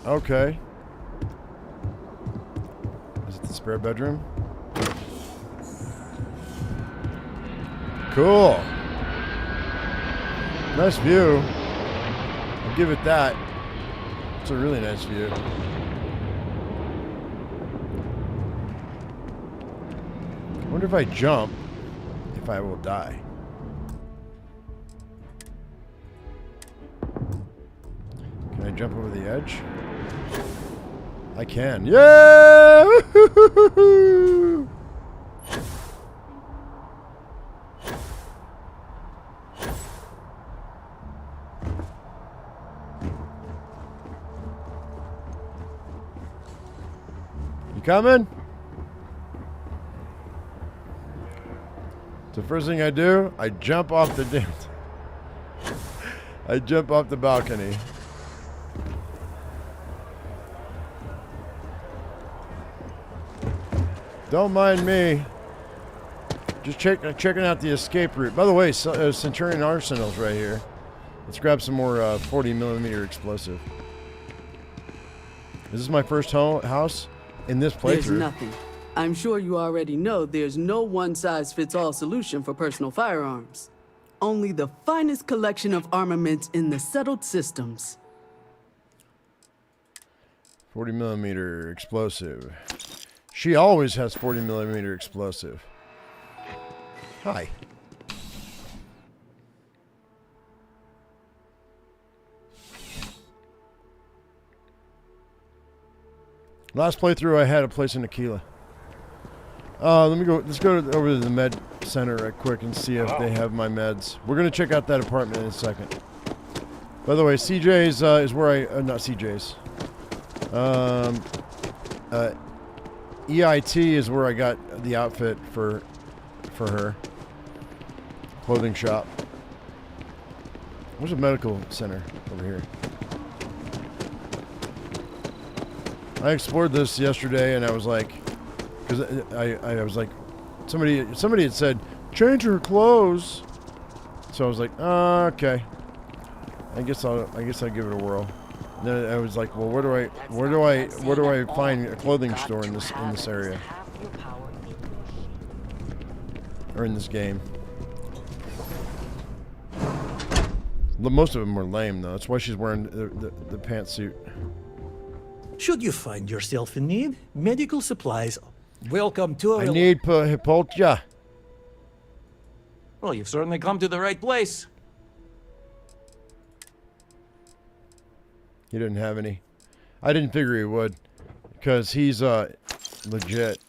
Okay. Is it the spare bedroom? Cool. Nice view. I'll give it that. It's a really nice view. I wonder if I jump, if I will die. Can I jump over the edge? I can. Yeah! You coming? So first thing I do, I jump off the damn. I jump off the balcony. Don't mind me. Just checking out the escape route. By the way, Centurion Arsenal's right here. Let's grab some more 40mm explosive. Is this my first house in this playthrough? There's nothing. I'm sure you already know there's no one-size-fits-all solution for personal firearms. Only the finest collection of armaments in the settled systems. 40mm explosive. She always has 40mm explosive. Hi. Last playthrough I had a place in Aquila. Let's go over to the med center right quick and see if they have my meds. We're gonna check out that apartment in a second. By the way, CJ's is where not CJ's. EIT is where I got the outfit for her. Clothing shop. Where's a medical center over here? I explored this yesterday, and I was like, because I was like, somebody had said, change her clothes. So I was like, okay. I guess I'll give it a whirl. And then I was like, well, where do I find a clothing store in this area, or in this game? Most of them were lame, though. That's why she's wearing the pantsuit. Should you find yourself in need, medical supplies. Welcome to I need Hippolyta. Well, you've certainly come to the right place. He didn't have any. I didn't figure he would, because he's legit.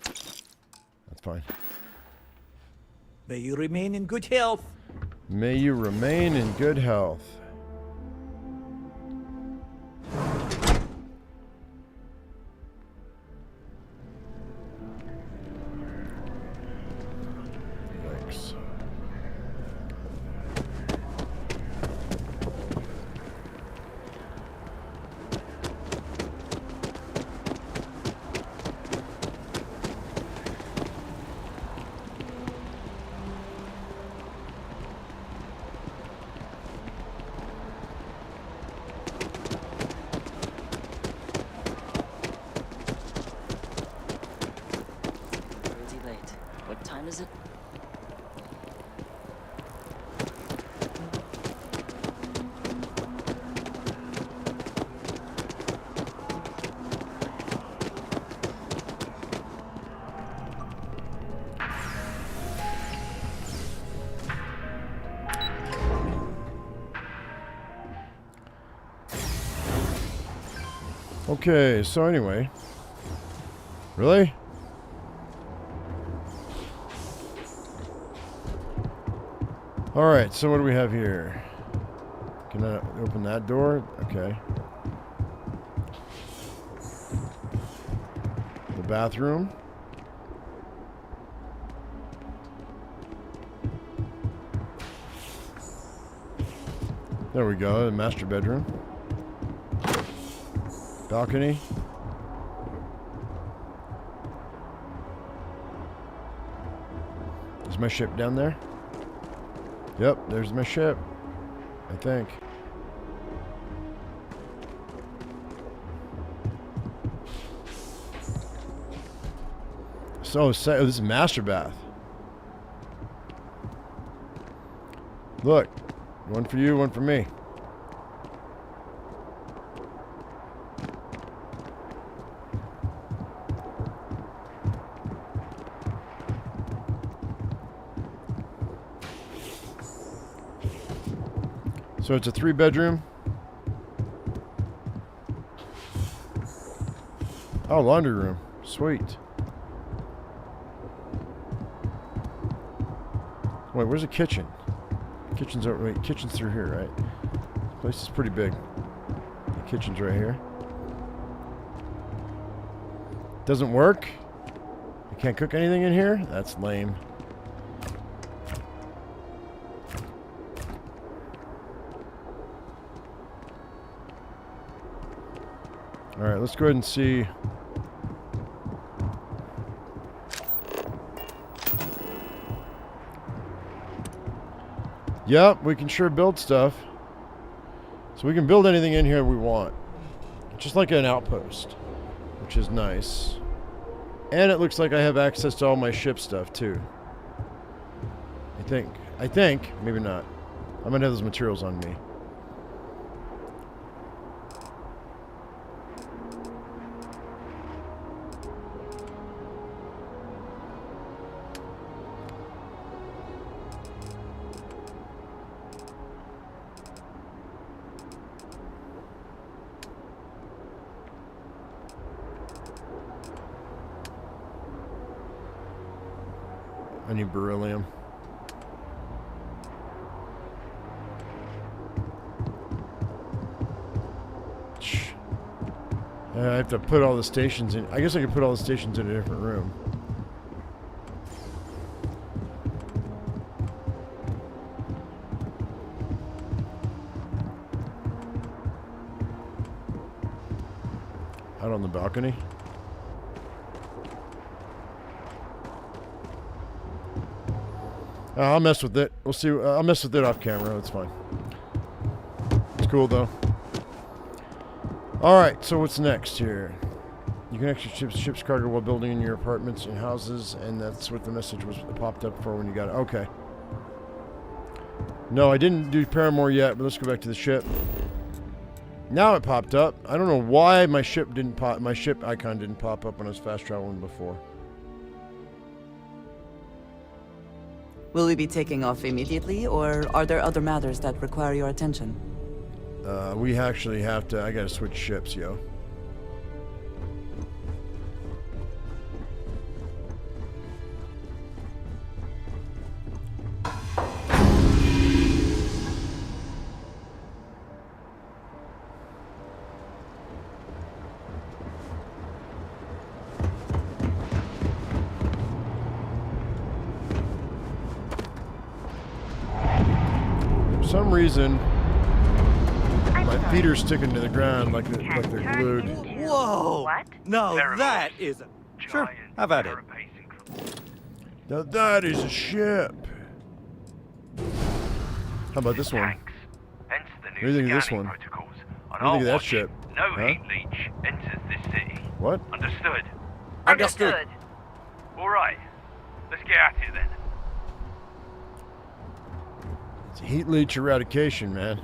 That's fine. May you remain in good health. May you remain in good health. Yikes. Is it? Okay, so anyway. Really? Alright, so what do we have here? Can I open that door? Okay. The bathroom. There we go, the master bedroom. Balcony. Is my ship down there? Yep, there's my ship, I think. So, this is master bath. Look, one for you, one for me. So it's a 3-bedroom. Oh, laundry room. Sweet. Wait, where's the kitchen? Kitchen's over. Wait, kitchen's through here, right? This place is pretty big. The kitchen's right here. Doesn't work? You can't cook anything in here? That's lame. Alright, let's go ahead and see. Yep, we can sure build stuff. So we can build anything in here we want. Just like an outpost, which is nice. And it looks like I have access to all my ship stuff too. I think, maybe not. I'm gonna have those materials on me. I need beryllium. I have to put all the stations in. I guess I could put all the stations in a different room. Out on the balcony. I'll mess with it. We'll see. I'll mess with it off camera. That's fine. It's cool though. All right. So what's next here? You can exit ship's cargo while building in your apartments and houses, and that's what the message was popped up for when you got it. Okay. No, I didn't do Paramore yet, but let's go back to the ship. Now it popped up. I don't know why my ship didn't pop. My ship icon didn't pop up when I was fast traveling before. Will we be taking off immediately, or are there other matters that require your attention? We actually have to. I gotta switch ships, yo. For some reason, my feet are sticking to the ground like they're glued. Whoa! What? No, that is a... Sure, have at it. Now that is a ship. How about this one? What do you think of this one? What do you think of that ship? No heat leech enters this city. What? Understood? Understood. All right. Let's get at it then. It's heat leech eradication, man.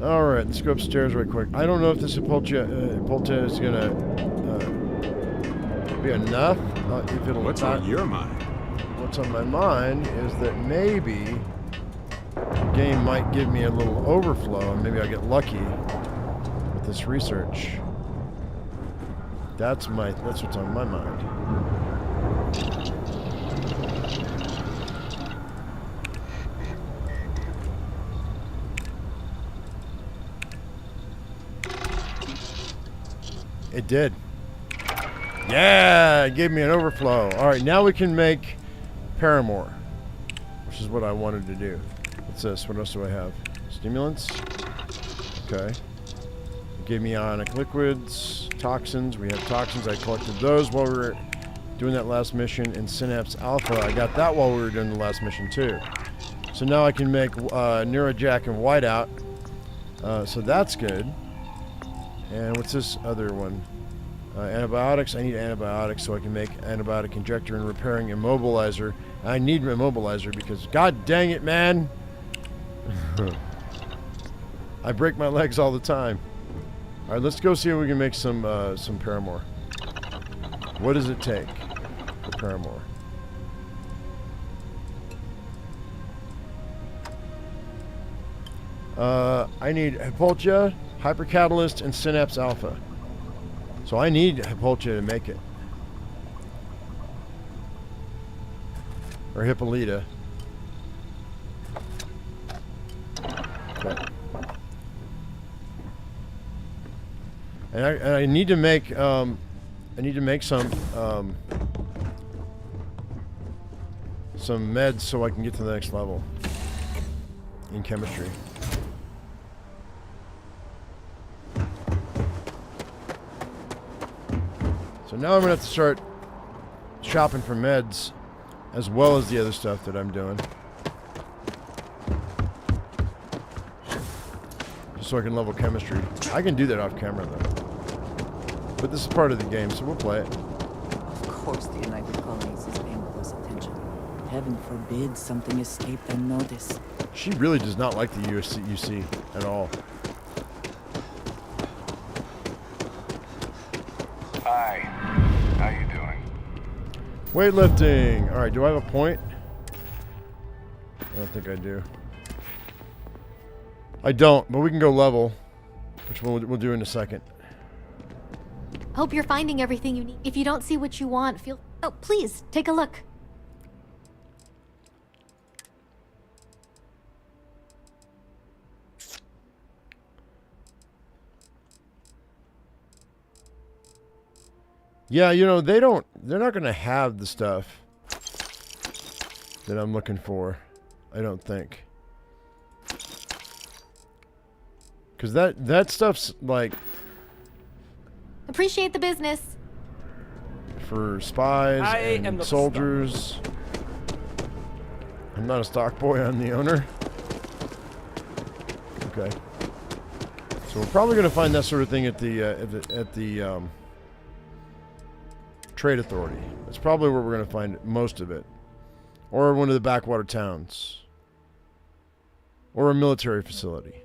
All right, let's go upstairs right quick. I don't know if this Hippolyta is gonna be enough. If it'll. What's on your mind? What's on my mind is that maybe the game might give me a little overflow, and maybe I'll get lucky with this research. That's what's on my mind. It did. Yeah, it gave me an overflow. All right, now we can make Paramore, which is what I wanted to do. What's this? What else do I have? Stimulants. Okay. It gave me ionic liquids, toxins. We have toxins. I collected those while we were doing that last mission. And Synapse Alpha, I got that while we were doing the last mission too. So now I can make Neurojack and Whiteout. So that's good. And what's this other one? Antibiotics. I need antibiotics so I can make antibiotic injector and repairing immobilizer. I need immobilizer because god dang it, man. I break my legs all the time. All right, let's go see if we can make some Paramore. What does it take for Paramore? I need Hippolyta, Hypercatalyst, and Synapse Alpha. So I need Hippolyta to make it. Or Hippolyta. Okay. And I need to make some meds so I can get to the next level in chemistry. So now I'm gonna have to start shopping for meds as well as the other stuff that I'm doing. Just so I can level chemistry. I can do that off camera though. But this is part of the game, so we'll play it. Of course the United Colonies is paying close attention. Heaven forbid something escaped unnoticed. She really does not like the UC at all. Hi. How you doing? Weightlifting. All right, do I have a point? I don't think I do. I don't, but we can go level, which we'll do in a second. Hope you're finding everything you need. If you don't see what you want, feel... Oh, please, take a look. Yeah, you know, they're not going to have the stuff that I'm looking for, I don't think. Because that stuff's, like... Appreciate the business. For spies and soldiers. I'm not a stock boy, I'm the owner. Okay. So we're probably going to find that sort of thing at the Trade Authority. That's probably where we're going to find most of it. Or one of the backwater towns. Or a military facility.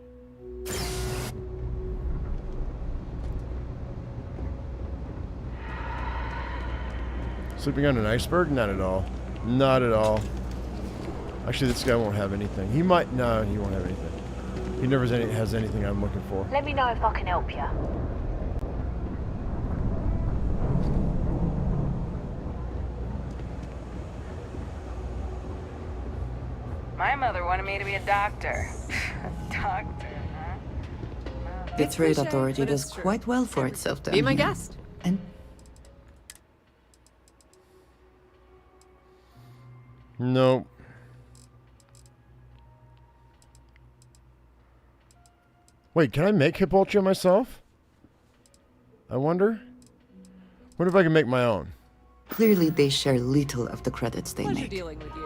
Sleeping on an iceberg? Not at all. Not at all. Actually, this guy won't have anything. He might... No, he won't have anything. He never has anything I'm looking for. Let me know if I can help you. My mother wanted me to be a doctor. A doctor, huh? The Trade Authority does quite well for itself down Be my here. guest. And No. Wait, can I make Hipulchia myself? I wonder. What if I can make my own? clearly they share little of the credits they Pleasure make. dealing with you.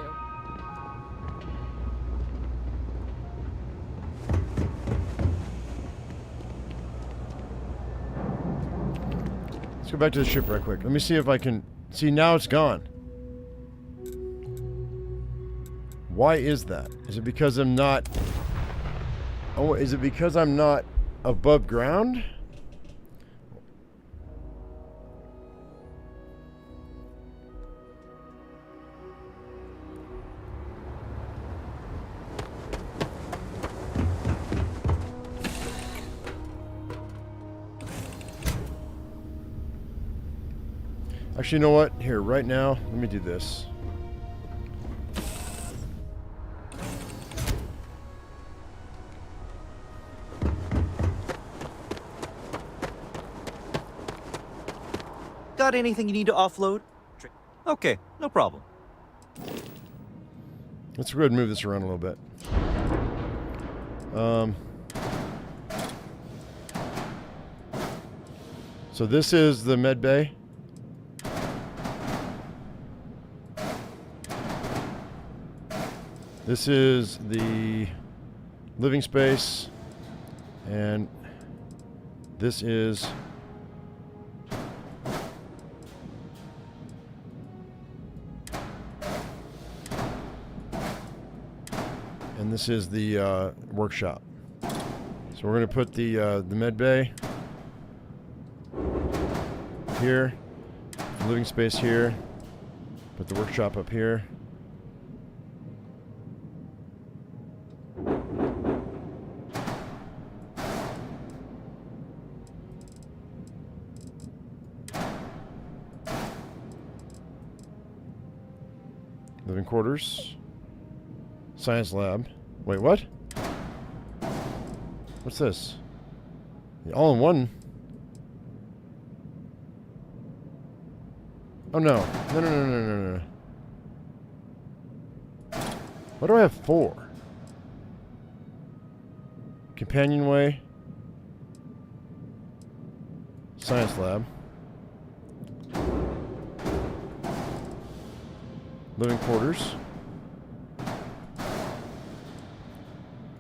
Let's go back to the ship right quick. Let me see if I can... See, now it's gone. Why is that? Is it because I'm not... Oh, is it because I'm not above ground? Actually, you know what? Here, right now, let me do this. Got anything you need to offload? Okay, no problem. Let's go ahead and move this around a little bit. So this is the med bay. This is the living space, and this is the workshop. So we're going to put the med bay here, the living space here, put the workshop up here. Living quarters. Science lab. Wait, what? What's this? All in one. Oh no. No. Why do I have 4? Companionway. Science lab. Living quarters.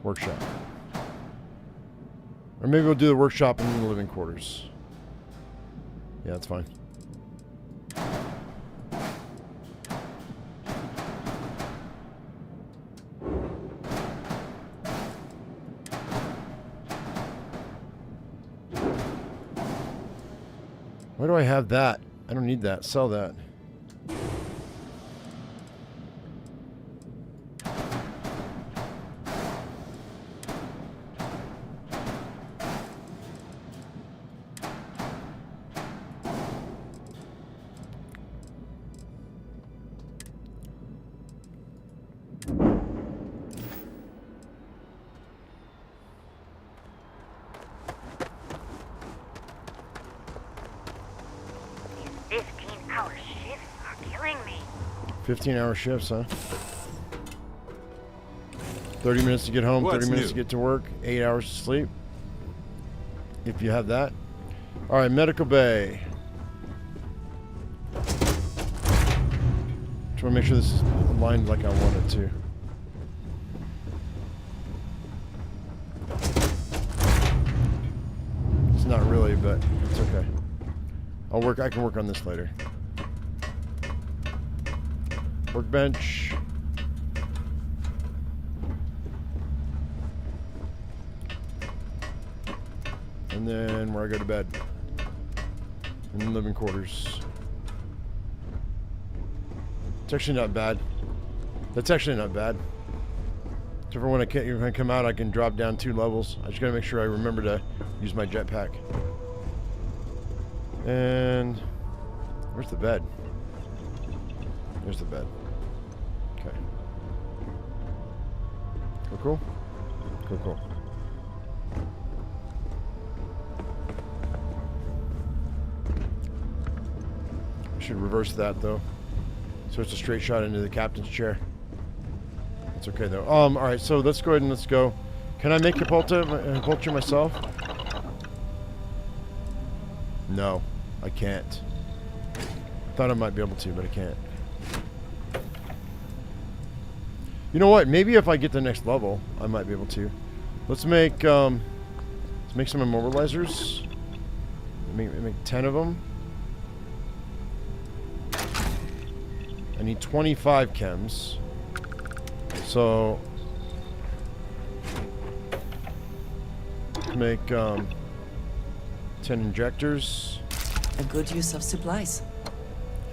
Workshop. Or maybe we'll do the workshop and then the living quarters. Yeah, that's fine. Why do I have that? I don't need that. Sell that. 15-hour shifts are killing me. 15-hour shifts, huh? 30 minutes to get home, 30 minutes to get to work, 8 hours to sleep. If you have that. All right, medical bay. Just want to make sure this is aligned like I want it to. It's not really, but it's okay. I can work on this later. Workbench. And then where I go to bed. In the living quarters. It's actually not bad. That's actually not bad. So for when I come out, I can drop down 2 levels. I just gotta make sure I remember to use my jetpack. And where's the bed? There's the bed. Okay. Cool. Cool. I should reverse that though, so it's a straight shot into the captain's chair. It's okay though. All right. So let's go ahead and let's go. Can I make a vulture myself? No, I can't. I thought I might be able to, but I can't. You know what? Maybe if I get the next level, I might be able to. Let's make some immobilizers. Make 10 of them. I need 25 chems. So make 10 injectors. A good use of supplies.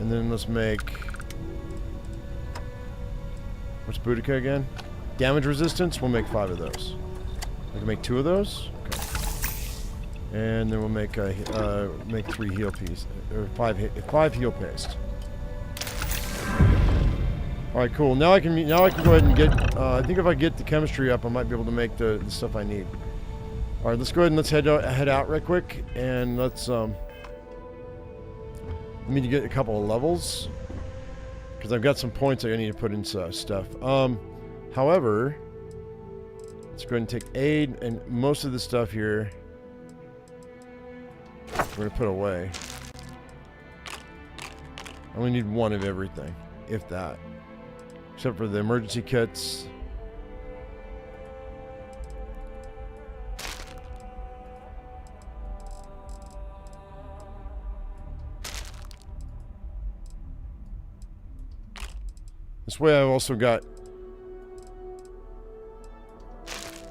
And then let's make, what's Boudica again? Damage resistance, we'll make 5 of those. I can make 2 of those. Okay. And then we'll make 3 heal piece, or 5 heal paste. All right, cool. Now I can go ahead and get. I think if I get the chemistry up, I might be able to make the stuff I need. All right, let's go ahead and let's head out right quick, and let's need to get a couple of levels because I've got some points I need to put in stuff. However, let's go ahead and take aid and most of the stuff here. We're gonna put away. I only need 1 of everything, if that. Except for the emergency kits. This way I've also got...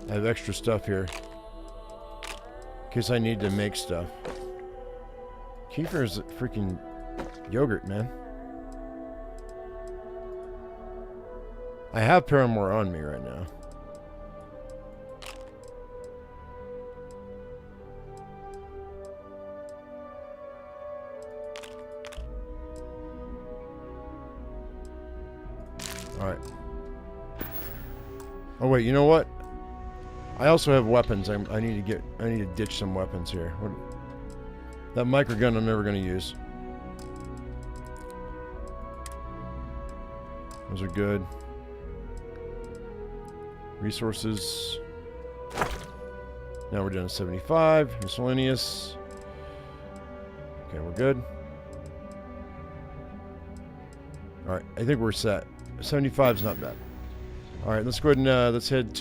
I have extra stuff here. In case I need to make stuff. Kefir is freaking yogurt, man. I have Paramore on me right now. Alright. Oh wait, you know what? I also have weapons. I need to ditch some weapons here. That microgun I'm never gonna use. Those are good. Resources. Now we're down to 75. Miscellaneous. Okay, we're good. Alright, I think we're set. 75 is not bad. Alright, let's go ahead and let's head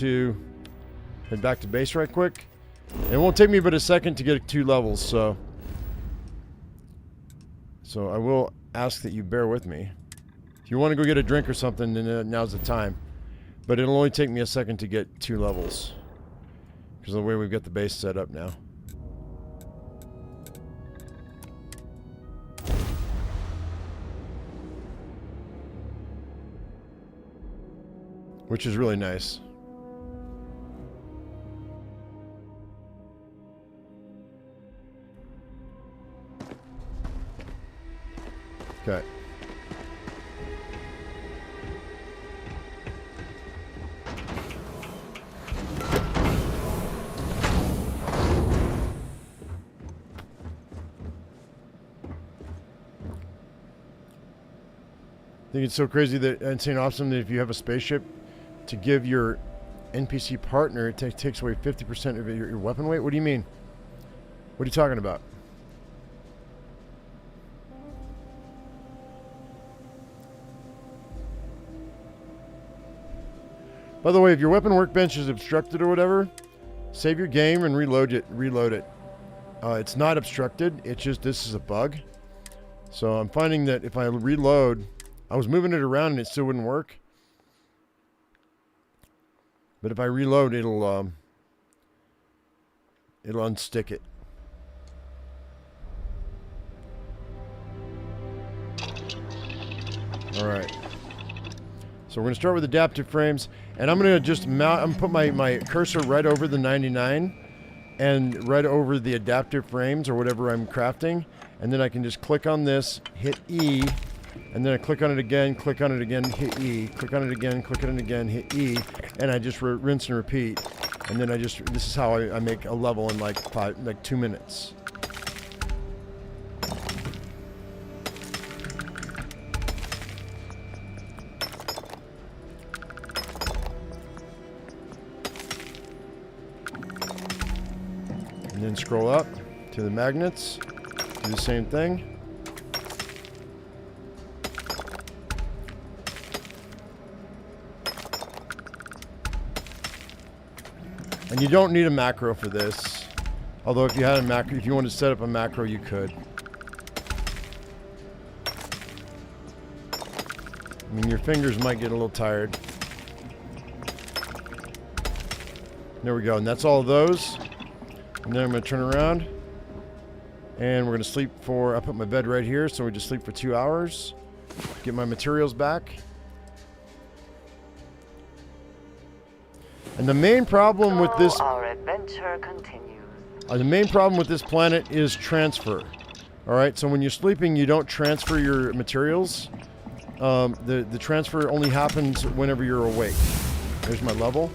back to base right quick. It won't take me but a second to get 2 levels, so I will ask that you bear with me. If you want to go get a drink or something, then now's the time. But it'll only take me a second to get 2 levels. Because of the way we've got the base set up now. Which is really nice. Okay. think it's so crazy that insane awesome that if you have a spaceship to give your NPC partner, it takes away 50% of your weapon weight. What do you mean? What are you talking about? By the way, if your weapon workbench is obstructed or whatever, save your game and reload it. It's not obstructed. It's just this is a bug. So I'm finding that if I reload, I was moving it around and it still wouldn't work. But if I reload, it'll unstick it. All right. So we're going to start with adaptive frames, and I'm going to just mount. I'm put my cursor right over the 99, and right over the adaptive frames or whatever I'm crafting, and then I can just click on this, hit E, and then I click on it again, hit E, click on it again, hit E, and I just rinse and repeat, and then this is how I make a level in like 2 minutes. And then scroll up to the magnets, do the same thing. And you don't need a macro for this. Although if you had a macro, if you wanted to set up a macro, you could. I mean, your fingers might get a little tired. There we go, and that's all of those. And then I'm going to turn around, and we're going to sleep for, I put my bed right here, so we just sleep for 2 hours, get my materials back. And the main problem with this, our adventure continues. The main problem with this planet is transfer. All right, so when you're sleeping, you don't transfer your materials. The transfer only happens whenever you're awake. There's my level.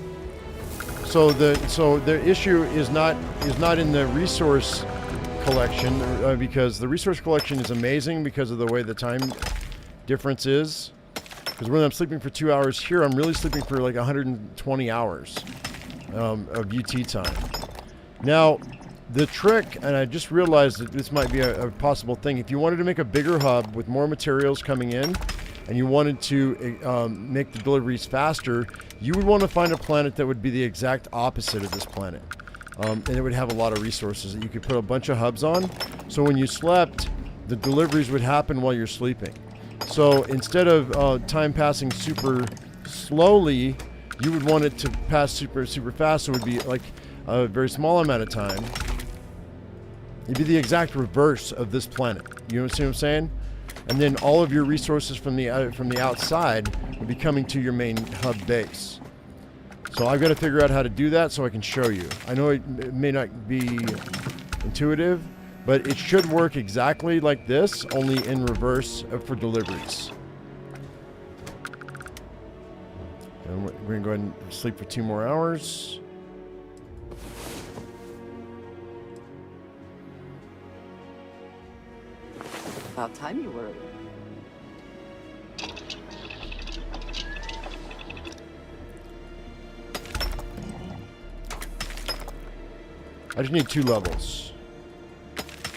So the issue is not in the resource collection because the resource collection is amazing because of the way the time difference is. Because when I'm sleeping for 2 hours here, I'm really sleeping for like 120 hours of UT time. Now, the trick, and I just realized that this might be a possible thing. If you wanted to make a bigger hub with more materials coming in, and you wanted to make the deliveries faster, you would want to find a planet that would be the exact opposite of this planet. And it would have a lot of resources that you could put a bunch of hubs on. So when you slept, the deliveries would happen while you're sleeping. So instead of time passing super slowly, you would want it to pass super fast. So it would be like a very small amount of time. It'd be the exact reverse of this planet. You see what I'm saying? And then all of your resources from the outside will be coming to your main hub base. So I've got to figure out how to do that so I can show you. I know it may not be intuitive, but it should work exactly like this, only in reverse for deliveries. And we're going to go ahead and sleep for 2 more hours. About time you were. I just need 2 levels.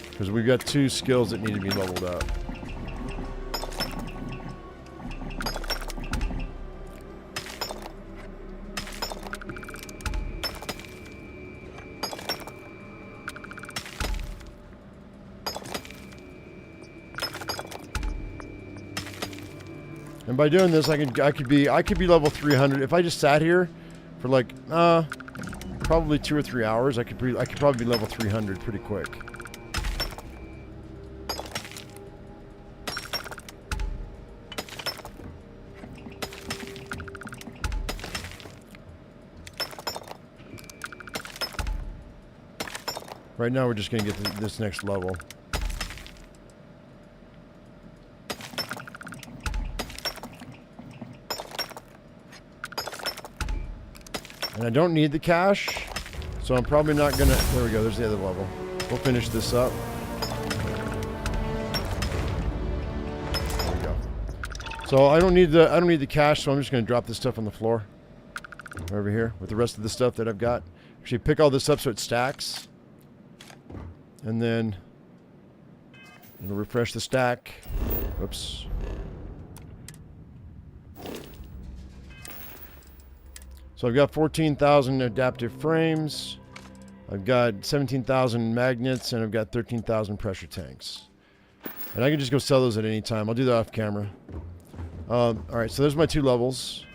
Because we've got 2 skills that need to be leveled up. And by doing this, I could be level 300 if I just sat here for like probably 2 or 3 hours. I could probably be level 300 pretty quick. Right now, we're just going to get to this next level. And I don't need the cash, so I'm probably not gonna... There we go, there's the other level. We'll finish this up. There we go. So I don't need the cash, so I'm just going to drop this stuff on the floor. Over here with the rest of the stuff that I've got. Actually pick all this up so it stacks. And then it'll refresh the stack. Oops. So I've got 14,000 adaptive frames. I've got 17,000 magnets, and I've got 13,000 pressure tanks. And I can just go sell those at any time. I'll do that off camera. Alright, so there's my 2 levels.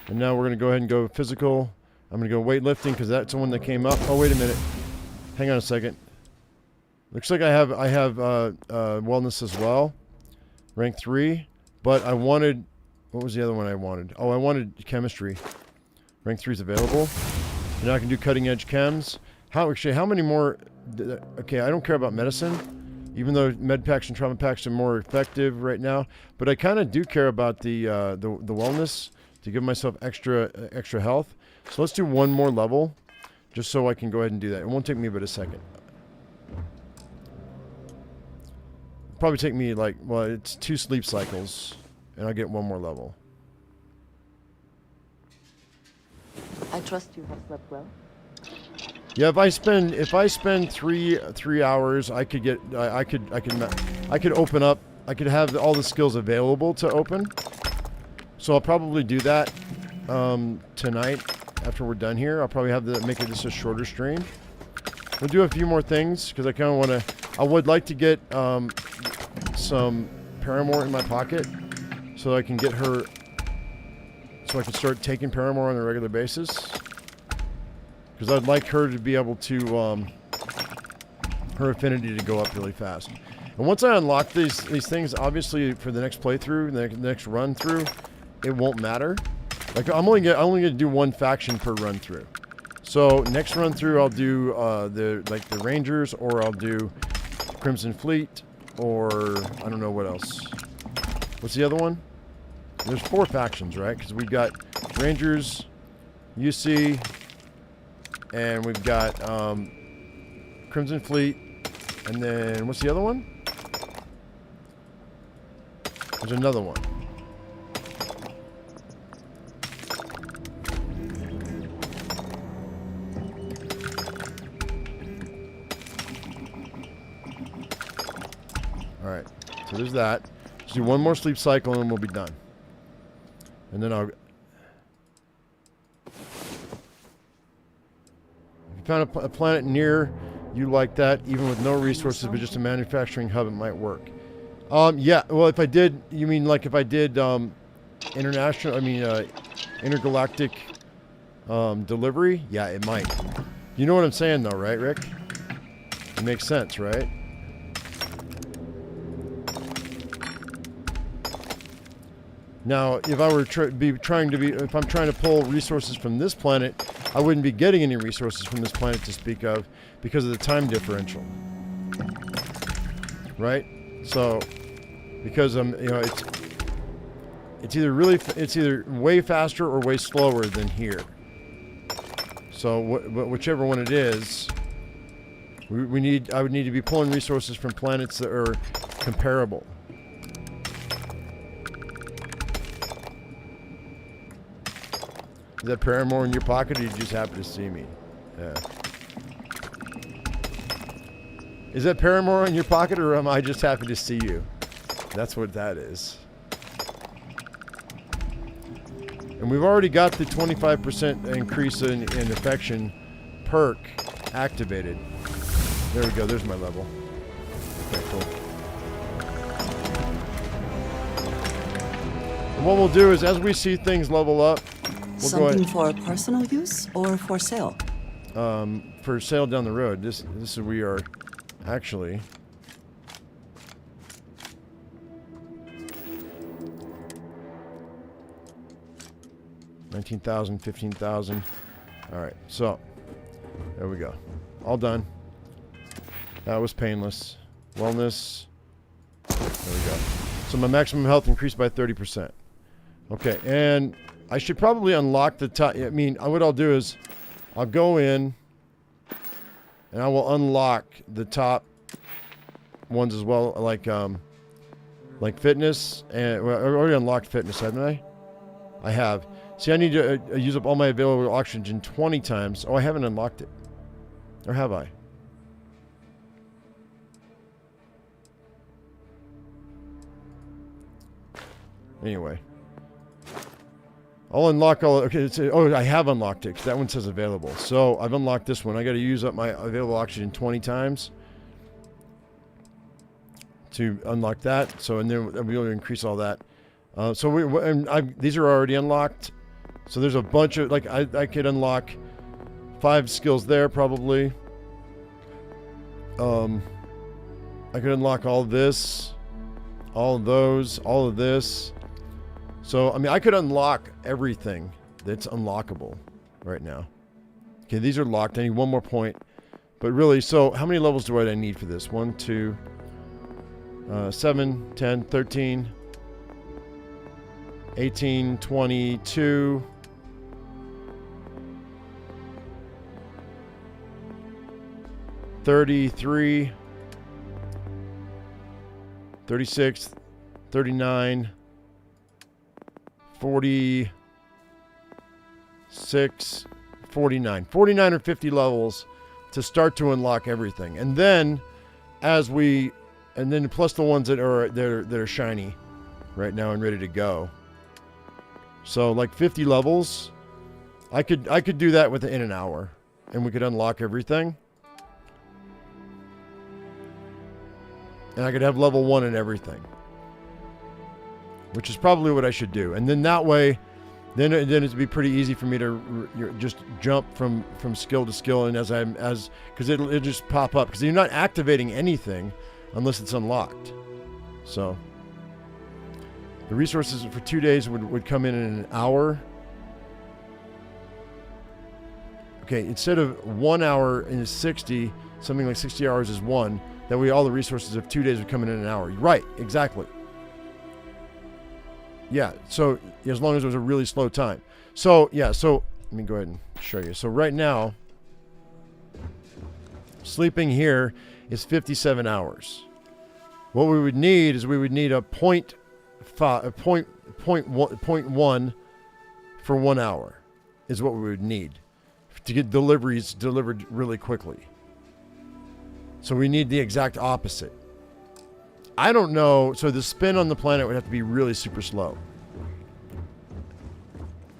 And now we're going to go ahead and go physical. I'm going to go weightlifting because that's the one that came up. Oh, wait a minute. Hang on a second. Looks like I have wellness as well. Rank 3. But I wanted... What was the other one I wanted? Oh, I wanted chemistry. Rank 3 is available. And now I can do cutting edge chems. How many more... Okay, I don't care about medicine. Even though med packs and trauma packs are more effective right now. But I kind of do care about the wellness. To give myself extra health. So let's do one more level. Just so I can go ahead and do that. It won't take me but a second. It'll probably take me like... Well, it's 2 sleep cycles. And I'll get one more level. I trust you have slept well. Yeah, if I spend three hours, I could get I could open up. I could have all the skills available to open. So I'll probably do that tonight after we're done here. I'll probably have to make it just a shorter stream. We'll do a few more things because I kind of want to. I would like to get some Paramore in my pocket so I can get her. So I can start taking Paramore on a regular basis. Because I'd like her to be able to, her affinity to go up really fast. And once I unlock these things, obviously for the next playthrough, the next run through, it won't matter. Like I'm only gonna do one faction per run through. So next run through, I'll do the Rangers, or I'll do Crimson Fleet, or I don't know what else. What's the other one? There's 4 factions, right? Because we've got Rangers, UC, and we've got Crimson Fleet, and then what's the other one? There's another one. Alright, so there's that. Let's do one more sleep cycle and we'll be done. And then I'll... If you found a planet near you like that, even with no resources, but just a manufacturing hub, it might work. Yeah, well, if I did... You mean like if I did international... I mean, intergalactic delivery? Yeah, it might. You know what I'm saying, though, right, Rick? It makes sense, right? Now, if I were if I'm trying to pull resources from this planet, I wouldn't be getting any resources from this planet to speak of because of the time differential. Right? So, because you know, it's either way faster or way slower than here. So, whichever one it is, I would need to be pulling resources from planets that are comparable. Is that Paramore in your pocket, or you just happen to see me? Yeah. Is that Paramore in your pocket, or am I just happy to see you? That's what that is. And we've already got the 25% increase in affection perk activated. There we go. There's my level. Okay, cool. And what we'll do is, as we see things level up, we'll something for personal use or for sale? For sale down the road. This is we are actually. $19,000, $15,000. All right, so there we go. All done. That was painless. Wellness. There we go. So my maximum health increased by 30%. Okay, and I should probably unlock the top. I mean, what I'll do is I'll go in and I will unlock the top ones as well, like Like fitness, and well, I already unlocked fitness, haven't I? I have. See, I need to use up all my available oxygen 20 times. Oh, I haven't unlocked it. Or have I? Anyway. I'll unlock all... Okay, oh, I have unlocked it, because that one says available. So, I've unlocked this one. I got to use up my available oxygen 20 times to unlock that. So, and then I'll be able to increase all that. These are already unlocked. So, there's a bunch of... Like, I could unlock 5 skills there, probably. I could unlock all this, all of those, all of this. So, I mean, I could unlock everything that's unlockable right now. Okay, these are locked. I need one more point. But really, so how many levels do I need for this? 1, 2, 7, 10, 13, 18, 22, 33, 36, 39, 46, 49. 49 or 50 levels to start to unlock everything. And then plus the ones that are shiny right now and ready to go. So like 50 levels. I could do that within an hour and we could unlock everything. And I could have level 1 and everything. Which is probably what I should do. And then that way, then it'd be pretty easy for me to just jump from skill to skill, and because it'll just pop up, because you're not activating anything unless it's unlocked. So the resources for 2 days would come in an hour. Okay, instead of 1 hour and 60, something like 60 hours is 1. That way all the resources of 2 days would come in an hour. Right, exactly. Yeah, so as long as it was a really slow time. So, yeah, so let me go ahead and show you. So right now, sleeping here is 57 hours. What we would need is a 0.1 for 1 hour is what we would need to get deliveries delivered really quickly. So we need the exact opposite. I don't know. So the spin on the planet would have to be really super slow.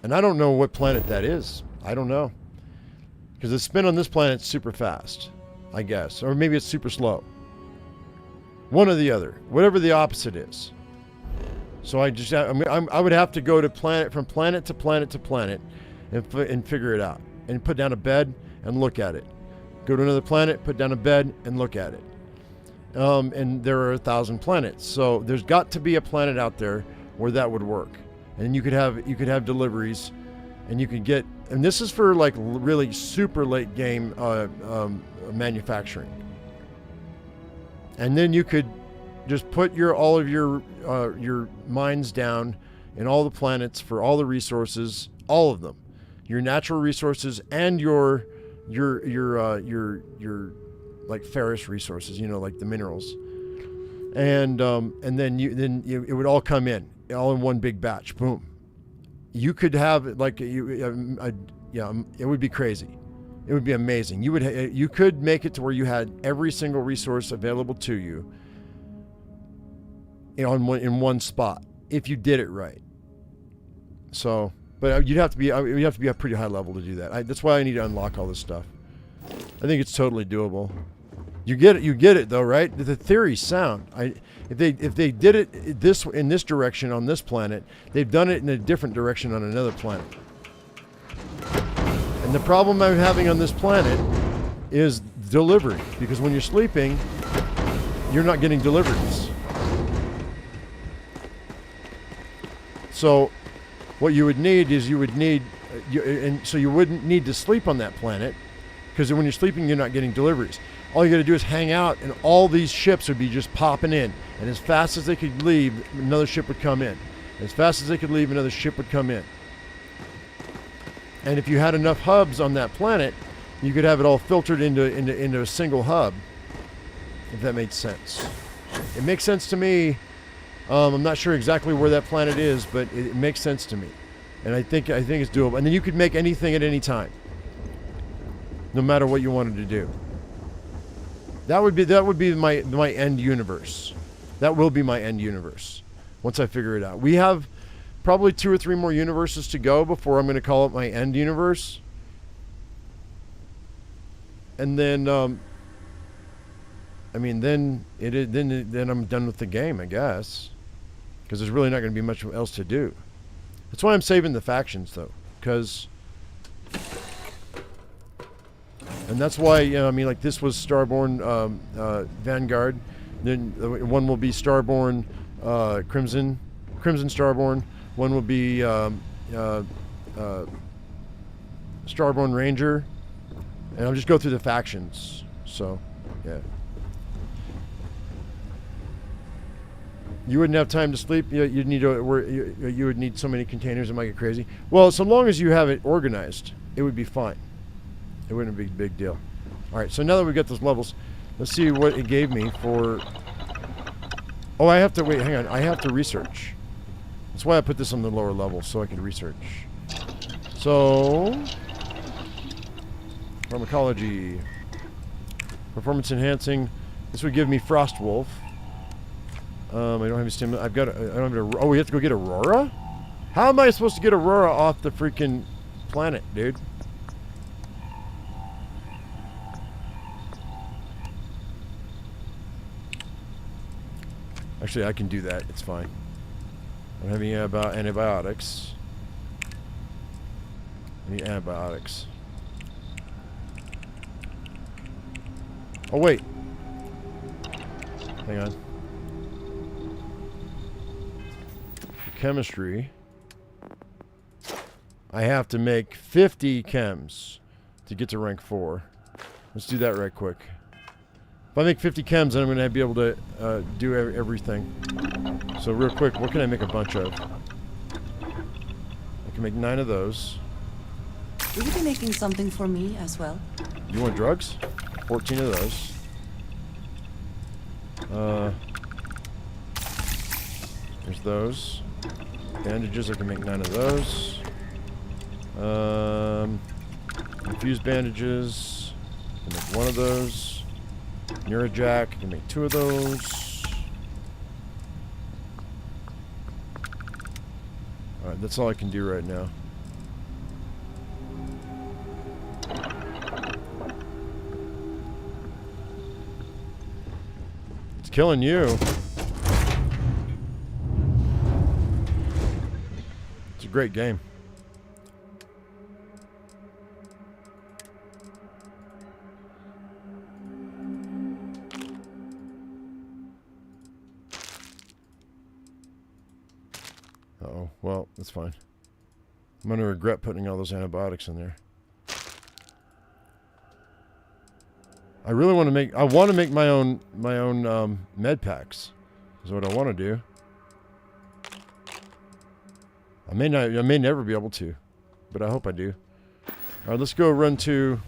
And I don't know what planet that is. I don't know. Because the spin on this planet is super fast, I guess. Or maybe it's super slow. One or the other. Whatever the opposite is. So I would have to go to from planet to planet to planet and figure it out. And put down a bed and look at it. Go to another planet, put down a bed and look at it. And there are 1,000 planets, so there's got to be a planet out there where that would work, and you could have deliveries, and you could get. And this is for like really super late game manufacturing. And then you could just put all of your mines down in all the planets for all the resources, all of them, your natural resources and your like ferrous resources, like the minerals, and then it would all come in all in one big batch. Boom. You could have like it would be crazy. It would be amazing. You could make it to where you had every single resource available to you in one spot if you did it right. So, but you'd have to be a pretty high level to do that. That's why I need to unlock all this stuff. I think it's totally doable. You get it though, right? The theory's sound. If they did it in this direction on this planet, they've done it in a different direction on another planet. And the problem I'm having on this planet is delivery, because when you're sleeping, you're not getting deliveries. So what you would need is you wouldn't need to sleep on that planet, because when you're sleeping, you're not getting deliveries. All you got to do is hang out, and all these ships would be just popping in. And as fast as they could leave, another ship would come in. As fast as they could leave, another ship would come in. And if you had enough hubs on that planet, you could have it all filtered into a single hub, if that makes sense. It makes sense to me I'm not sure exactly where that planet is, but it makes sense to me, and I think it's doable. And then you could make anything at any time, no matter what you wanted to do. That would be my end universe. That will be my end universe once I figure it out. We have probably 2 or 3 more universes to go before I'm going to call it my end universe. And then, I mean, then I'm done with the game, I guess, because there's really not going to be much else to do. That's why I'm saving the factions, though, because, and that's why, you know, I mean, like this was Starborn Vanguard. Then one will be Starborn Crimson Starborn. One will be Starborn Ranger. And I'll just go through the factions. So, yeah. You wouldn't have time to sleep. You'd need you would need so many containers. It might get crazy. Well, so long as you have it organized, it would be fine. It wouldn't be a big deal. All right. So now that we got those levels, let's see what it gave me for. Oh, I have to wait. Hang on. I have to research. That's why I put this on the lower level so I can research. So, pharmacology, performance enhancing. This would give me Frostwolf. I don't have any stimulus. I don't have oh, we have to go get Aurora? How am I supposed to get Aurora off the freaking planet, dude? Actually, I can do that. It's fine. I don't have any antibiotics. Any antibiotics. Oh, wait. Hang on. Chemistry. I have to make 50 chems to get to rank 4. Let's do that right quick. If I make 50 chems, then I'm going to be able to do everything. So real quick, what can I make a bunch of? I can make 9 of those. Will you be making something for me as well? You want drugs? 14 of those. There's those. Bandages, I can make 9 of those. Infused bandages, I can make 1 of those. Neurojack, I can make 2 of those. Alright, that's all I can do right now. It's killing you. It's a great game. Uh-oh. Well, that's fine. I'm going to regret putting all those antibiotics in there. I really want to make... I want to make my own med packs. Is what I want to do. I may never be able to, but I hope I do. All right, let's go run to...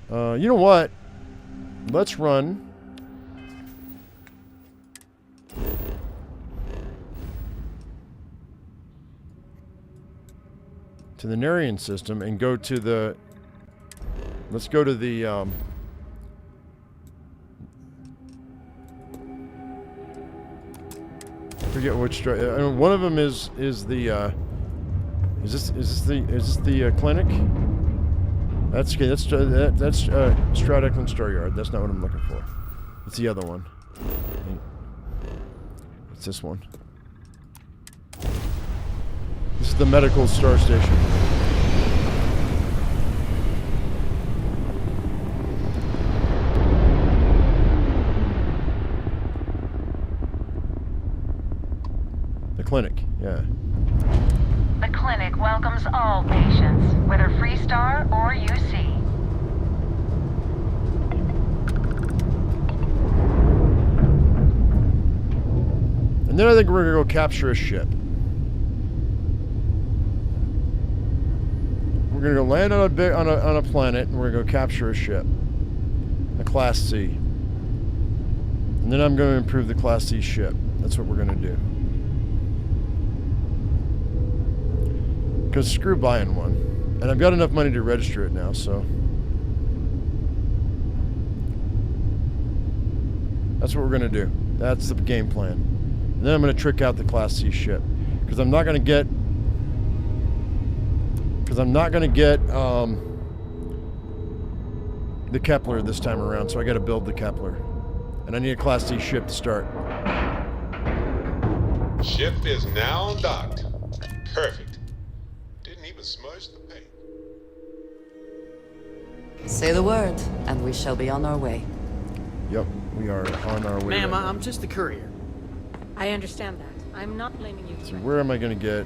you know what? Let's run... to the Narian system and go to the... Let's go to the... I forget which... one of them is the... Is this the clinic? That's okay. That's Stradeclan Staryard. That's not what I'm looking for. It's the other one. It's this one. This is the medical star station. The clinic, yeah. The clinic welcomes all patients, whether Freestar or UC. And then I think we're gonna go capture a ship. We're gonna go land on a planet, and we're gonna go capture a ship, a Class C. And And then I'm going to improve the Class C ship. That's what we're going to do. Because screw buying one. And I've got enough money to register it now, so. That's what we're going to do. That's the game plan. And then I'm going to trick out the Class C ship. Because I'm not going to get... the Kepler this time around, so I got to build the Kepler. And I need a Class C ship to start. Ship is now docked. Perfect. Didn't even smudge the paint. Say the word, and we shall be on our way. Yep, we are on our way. Ma'am, right I'm just the courier. I understand that. I'm not blaming you. So where am I going to get...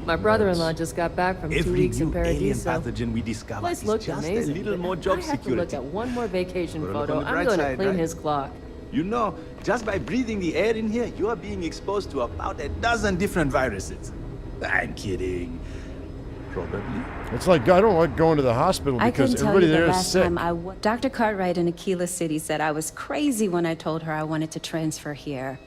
My brother-in-law just got back from 2 weeks in Paradiso. Every pathogen we discover Place is looked just amazing, a little but more job I have security. to look at one more vacation Gotta look photo. on the I'm bright going to side, clean right? his clock. You know, just by breathing the air in here, you are being exposed to about a dozen different viruses. I'm kidding. Probably. It's like, I don't like going to the hospital because everybody there is sick. Dr. Cartwright in Aquila City said I was crazy when I told her I wanted to transfer here.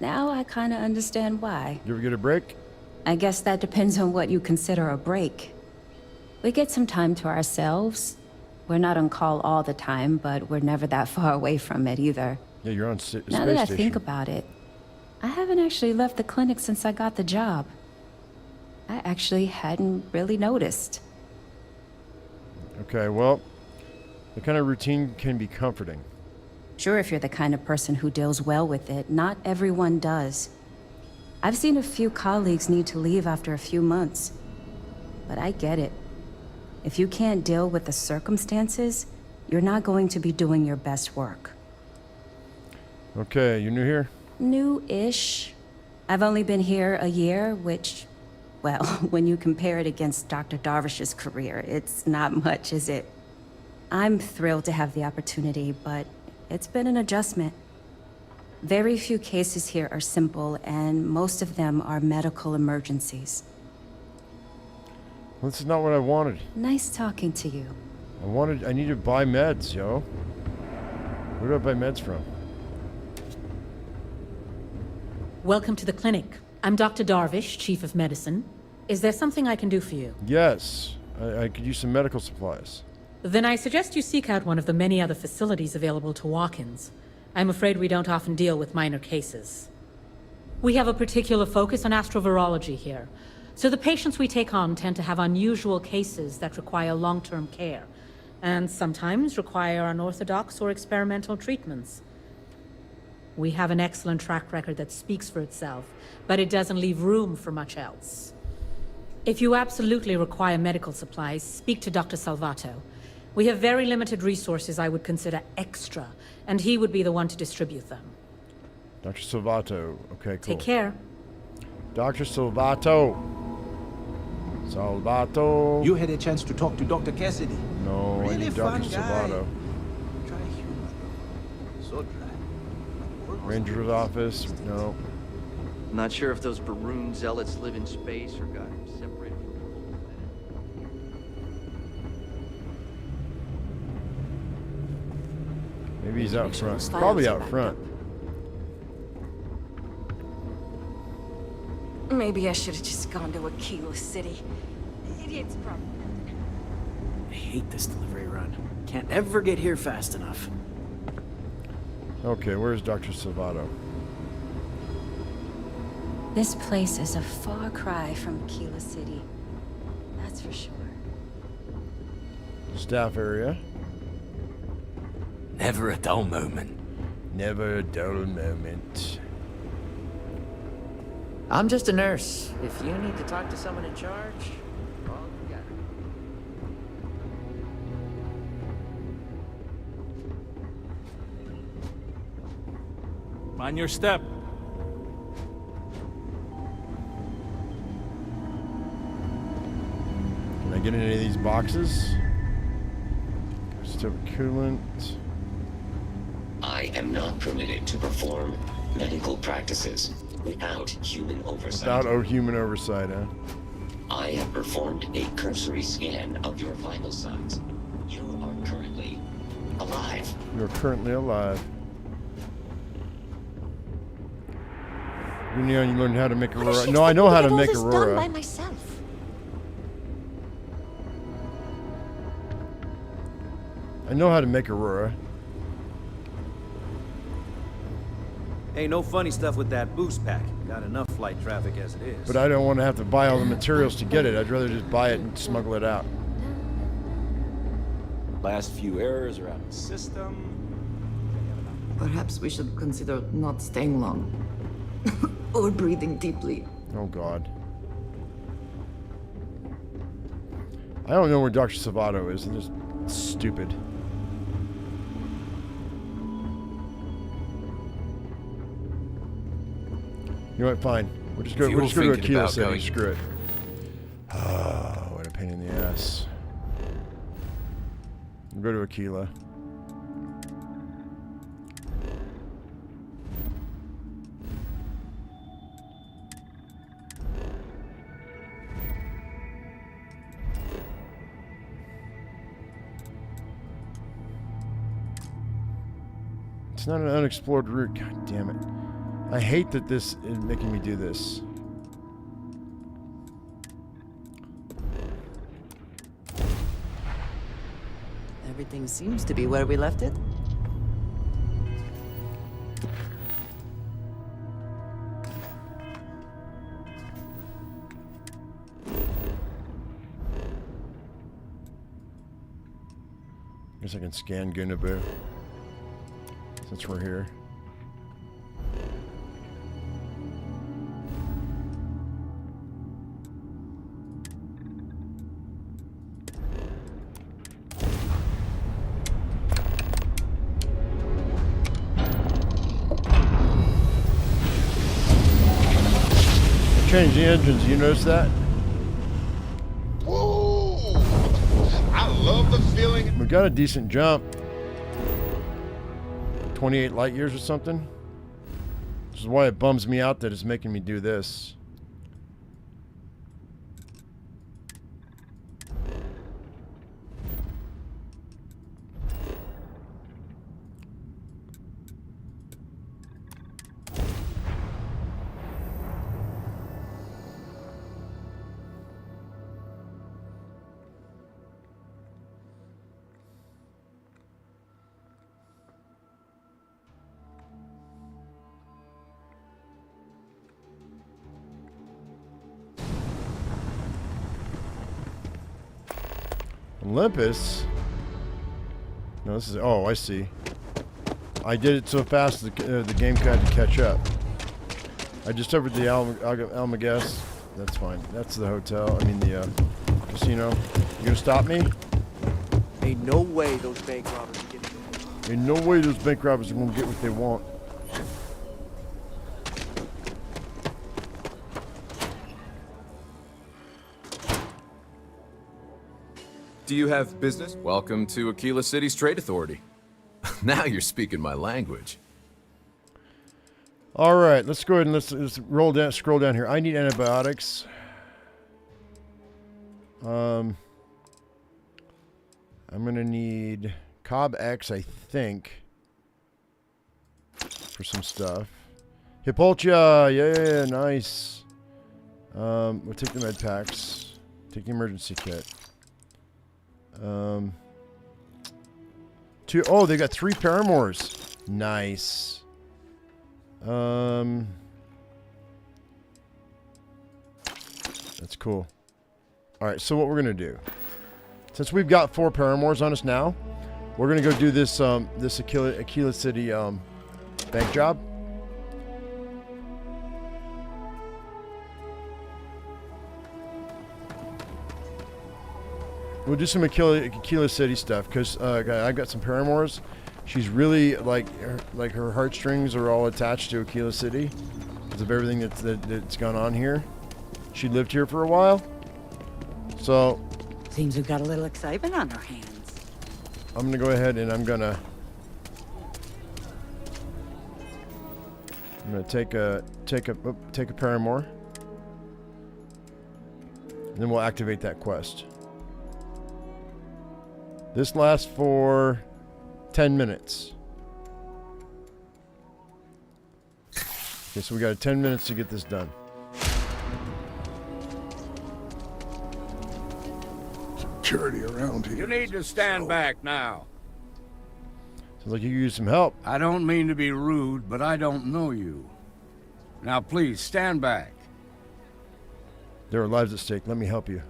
Now I kind of understand why. You ever get a break? I guess that depends on what you consider a break. We get some time to ourselves. We're not on call all the time, but we're never that far away from it either. Yeah, you're on space Now that I station. think about it, I haven't actually left the clinic since I got the job. I actually hadn't really noticed. Okay, well, the kind of routine can be comforting. Sure, if you're the kind of person who deals well with it, not everyone does. I've seen a few colleagues need to leave after a few months. But I get it. If you can't deal with the circumstances, you're not going to be doing your best work. Okay, you new here? New-ish. I've only been here a year, which, well, when you compare it against Dr. Darvish's career, it's not much, is it? I'm thrilled to have the opportunity, but it's been an adjustment. Very few cases here are simple, and most of them are medical emergencies. Well, this is not what I wanted. Nice talking to you. I need to buy meds, yo. Where do I buy meds from? Welcome to the clinic. I'm Dr. Darvish, Chief of Medicine. Is there something I can do for you? Yes, I could use some medical supplies. Then I suggest you seek out one of the many other facilities available to walk-ins. I'm afraid we don't often deal with minor cases. We have a particular focus on astrovirology here, so the patients we take on tend to have unusual cases that require long-term care, and sometimes require unorthodox or experimental treatments. We have an excellent track record that speaks for itself, but it doesn't leave room for much else. If you absolutely require medical supplies, speak to Dr. Salvato. We have very limited resources I would consider extra, and he would be the one to distribute them. Dr. Salvato. Okay, cool. Take care. Dr. Salvato. Salvato. You had a chance to talk to Dr. Cassidy. No, I Really need fun Dr. guy. Salvato. Try humor, though. So dry. Ranger's office. No. Not sure if those Baroon zealots live in space or got separated from Maybe he's out front. Probably out front. Maybe I should have just gone to Aquila City. Idiots probably. I hate this delivery run. Can't ever get here fast enough. Okay, where's Dr. Salvato? This place is a far cry from Aquila City. That's for sure. Staff area. Never a dull moment. Never a dull moment. I'm just a nurse. If you need to talk to someone in charge, well, you got it. Mind your step. Can I get in any of these boxes? Step coolant. I am not permitted to perform medical practices without human oversight. Without human oversight, huh? I have performed a cursory scan of your vital signs. You are currently alive. You're currently alive. You learned how to make Aurora. No, I know how to make Aurora. Done by myself. I know how to make Aurora. Ain't no funny stuff with that boost pack. Got enough flight traffic as it is. But I don't want to have to buy all the materials to get it. I'd rather just buy it and smuggle it out. Last few errors are out of the system. Perhaps we should consider not staying long. Or breathing deeply. Oh, God. I don't know where Dr. Savato is. It's just stupid. You know what? Fine. We'll just go to Aquila City. Screw it. Oh, what a pain in the ass. We'll go to Aquila. It's not an unexplored route. God damn it. I hate that this is making me do this. Everything seems to be where we left it. Guess I can scan Gunabu since we're here. Change the engines, you notice that? Whoa! I love the feeling. We got a decent jump. 28 light years or something. Which is why it bums me out that it's making me do this. Olympus? No, this is... Oh, I see. I did it so fast the game had to catch up. I just covered the Almagues. That's fine. That's the hotel. I mean the casino. You gonna stop me? Ain't no way those bank robbers are getting away. Ain't no way those bank robbers are gonna get what they want. Do you have business? Welcome to Aquila City's Trade Authority. Now you're speaking my language. All right, let's go ahead and let's roll down, scroll down here. I need antibiotics. I'm gonna need Cobb X, I think, for some stuff. Hippolchia, yeah, nice. We'll take the med packs. Take the emergency kit. Oh, they got 3 paramours. Nice. That's cool. All right, so what we're gonna do, since we've got 4 paramours on us now, we're gonna go do this this Aquila City bank job. We'll do some Aquila City stuff because I've got some paramours. She's really like her heartstrings are all attached to Aquila City because of everything that's gone on here. She lived here for a while, so seems we've got a little excitement on our hands. I'm gonna go ahead and I'm gonna take a paramour, and then we'll activate that quest. This lasts for 10 minutes. Okay, so we got 10 minutes to get this done. Security around here. You need to stand back now. Sounds like you could use some help. I don't mean to be rude, but I don't know you. Now please, stand back. There are lives at stake. Let me help you.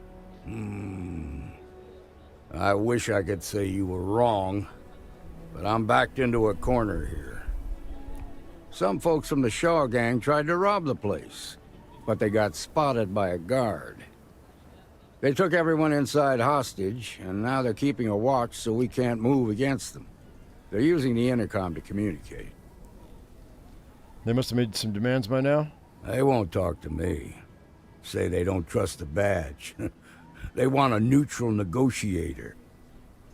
I wish I could say you were wrong, but I'm backed into a corner here. Some folks from the Shaw gang tried to rob the place, but they got spotted by a guard. They took everyone inside hostage, and now they're keeping a watch so we can't move against them. They're using the intercom to communicate. They must have made some demands by now. They won't talk to me. Say they don't trust the badge. They want a neutral negotiator.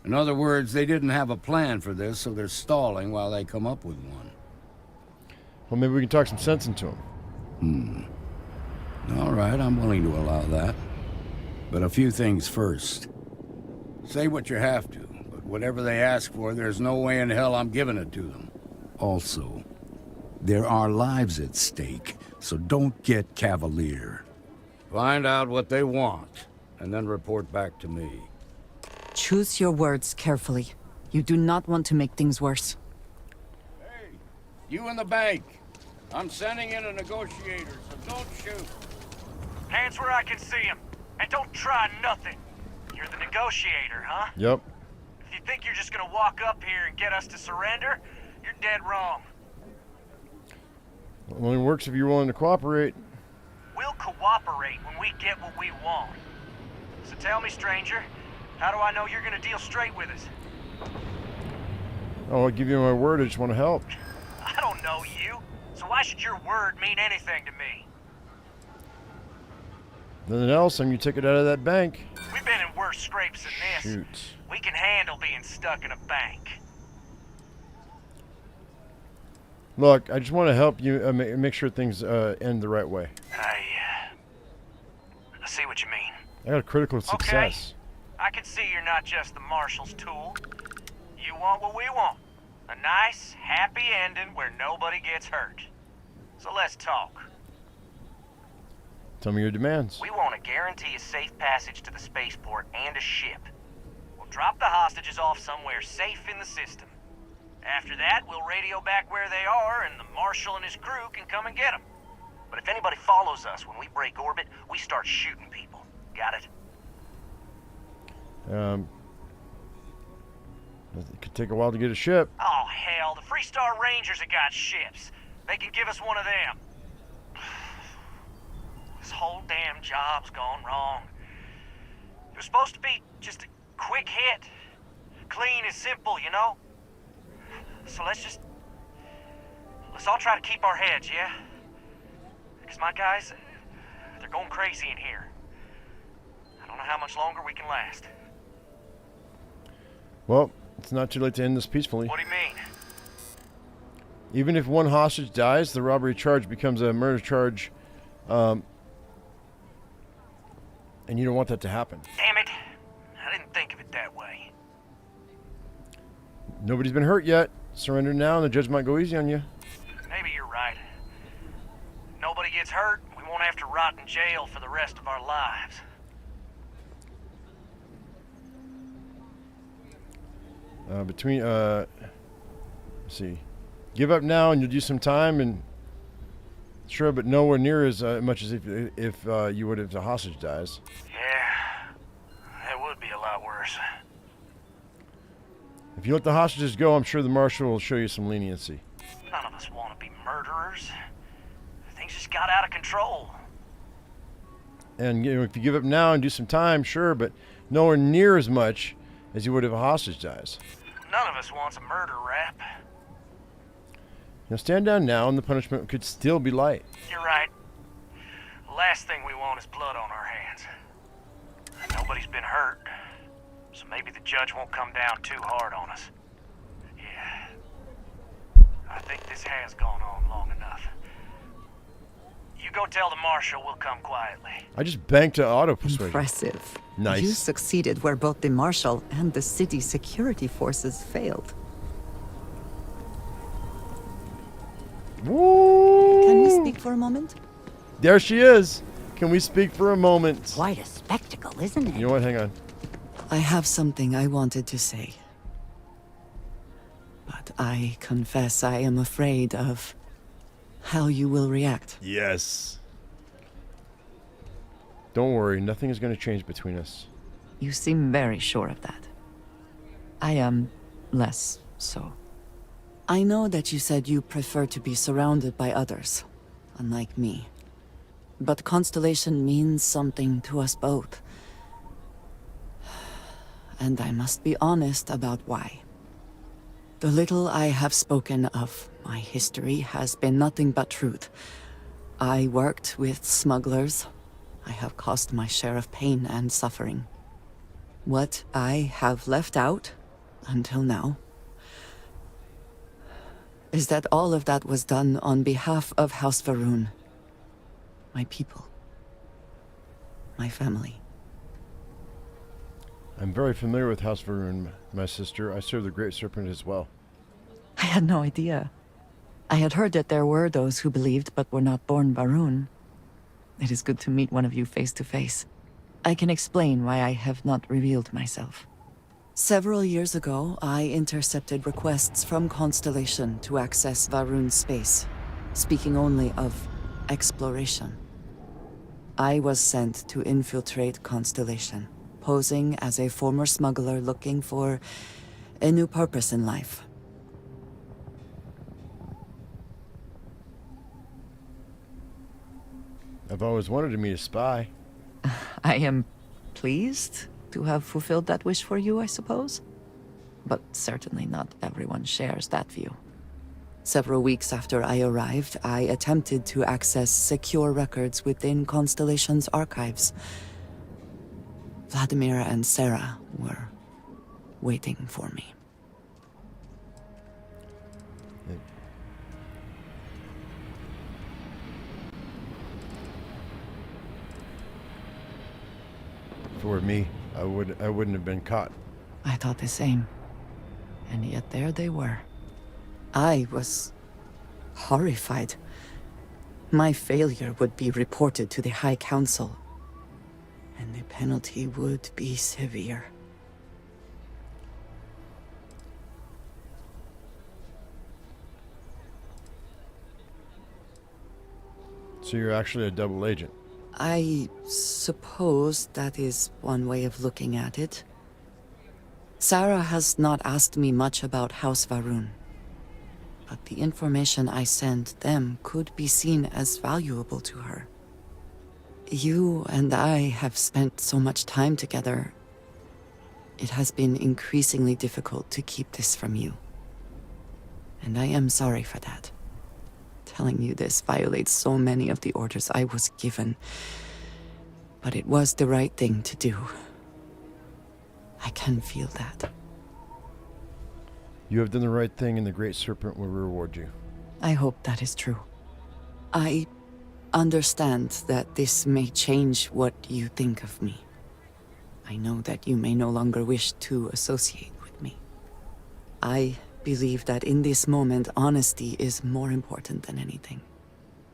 In other words, they didn't have a plan for this, so they're stalling while they come up with one. Well, maybe we can talk some sense into them. All right, I'm willing to allow that. But a few things first. Say what you have to, but whatever they ask for, there's no way in hell I'm giving it to them. Also, there are lives at stake, so don't get cavalier. Find out what they want, and then report back to me. Choose your words carefully. You do not want to make things worse. Hey, you in the bank. I'm sending in a negotiator, so don't shoot. Hands where I can see him, and don't try nothing. You're the negotiator, huh? Yep. If you think you're just gonna walk up here and get us to surrender, you're dead wrong. It only works if you're willing to cooperate. We'll cooperate when we get what we want. So tell me, stranger, how do I know you're gonna deal straight with us? Oh, I'll give you my word. I just want to help. I don't know you, so why should your word mean anything to me? Nothing else, I'm your ticket out of that bank. We've been in worse scrapes than this. Shoot. We can handle being stuck in a bank. Look, I just want to help you make sure things end the right way. I see what you mean. I got a critical success. Okay. I can see you're not just the marshal's tool. You want what we want. A nice, happy ending where nobody gets hurt. So let's talk. Tell me your demands. We want to guarantee a safe passage to the spaceport and a ship. We'll drop the hostages off somewhere safe in the system. After that, we'll radio back where they are, and the Marshal and his crew can come and get them. But if anybody follows us when we break orbit, we start shooting people. Got it? It could take a while to get a ship. Oh, hell, the Freestar Rangers have got ships. They can give us one of them. This whole damn job's gone wrong. It was supposed to be just a quick hit. Clean and simple, you know? So let's all try to keep our heads, yeah? Because my guys, they're going crazy in here. I don't know how much longer we can last. Well, it's not too late to end this peacefully. What do you mean? Even if one hostage dies, the robbery charge becomes a murder charge, and you don't want that to happen. Damn it. I didn't think of it that way. Nobody's been hurt yet. Surrender now and the judge might go easy on you. Maybe you're right. Nobody gets hurt, we won't have to rot in jail for the rest of our lives. Let's see. Give up now and you'll do some time, and sure, but nowhere near as much as if you would if the hostage dies. Yeah, that would be a lot worse. If you let the hostages go, I'm sure the Marshal will show you some leniency. None of us want to be murderers. Things just got out of control. And you know, if you give up now and do some time, sure, but nowhere near as much as you would if a hostage dies. None of us wants a murder rap. Now stand down now and the punishment could still be light. You're right. The last thing we want is blood on our hands. Nobody's been hurt, so maybe the judge won't come down too hard on us. Yeah. I think this has gone on long enough. You go tell the Marshal we'll come quietly. I just banked to auto persuasion. Impressive. Nice. You succeeded where both the Marshal and the city security forces failed. Woo! Can we speak for a moment? There she is. Can we speak for a moment? Quite a spectacle, isn't it? You know what? Hang on. I have something I wanted to say. But I confess I am afraid of how you will react. Yes. Don't worry, nothing is going to change between us. You seem very sure of that. I am less so. I know that you said you prefer to be surrounded by others, unlike me. But Constellation means something to us both. And I must be honest about why. The little I have spoken of my history has been nothing but truth. I worked with smugglers. I have caused my share of pain and suffering. What I have left out, until now, is that all of that was done on behalf of House Va'ruun. My people. My family. I'm very familiar with House Va'ruun, my sister. I serve the Great Serpent as well. I had no idea. I had heard that there were those who believed but were not born Va'ruun. It is good to meet one of you face to face. I can explain why I have not revealed myself. Several years ago, I intercepted requests from Constellation to access Va'ruun's space, speaking only of exploration. I was sent to infiltrate Constellation, posing as a former smuggler looking for a new purpose in life. I've always wanted to meet a spy. I am pleased to have fulfilled that wish for you, I suppose. But certainly not everyone shares that view. Several weeks after I arrived, I attempted to access secure records within Constellation's archives. Vladimir and Sarah were waiting for me. If it were me, I wouldn't have been caught. I thought the same. And yet there they were. I was horrified. My failure would be reported to the High Council, and the penalty would be severe. So you're actually a double agent? I suppose that is one way of looking at it. Sarah has not asked me much about House Va'ruun, but the information I sent them could be seen as valuable to her. You and I have spent so much time together. It has been increasingly difficult to keep this from you. And I am sorry for that. Telling you this violates so many of the orders I was given. But it was the right thing to do. I can feel that. You have done the right thing, and the Great Serpent will reward you. I hope that is true. I understand that this may change what you think of me. I know that you may no longer wish to associate with me. I believe that in this moment, honesty is more important than anything.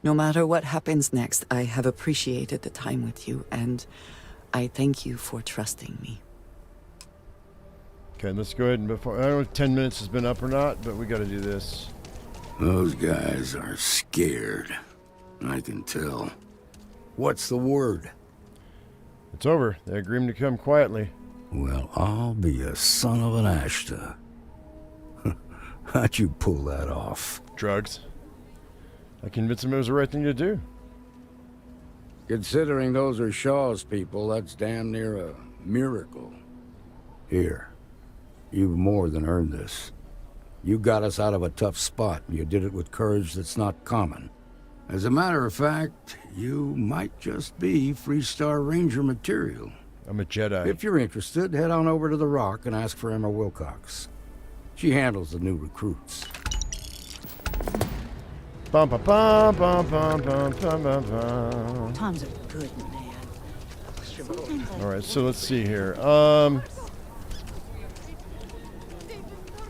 No matter what happens next, I have appreciated the time with you, and I thank you for trusting me. Okay, let's go ahead and before... I don't know if 10 minutes has been up or not, but we gotta do this. Those guys are scared. I can tell. What's the word? It's over. They agreed to come quietly. Well, I'll be a son of an Ashta. How'd you pull that off? Drugs. I convinced him it was the right thing to do. Considering those are Shaw's people, that's damn near a miracle. Here, you've more than earned this. You got us out of a tough spot, and you did it with courage that's not common. As a matter of fact, you might just be Freestar Ranger material. I'm a Jedi. If you're interested, head on over to the Rock and ask for Emma Wilcox. She handles the new recruits. Bum ba bum bum bum bum bum bum bum. Tom's a good man. All right, so let's see here.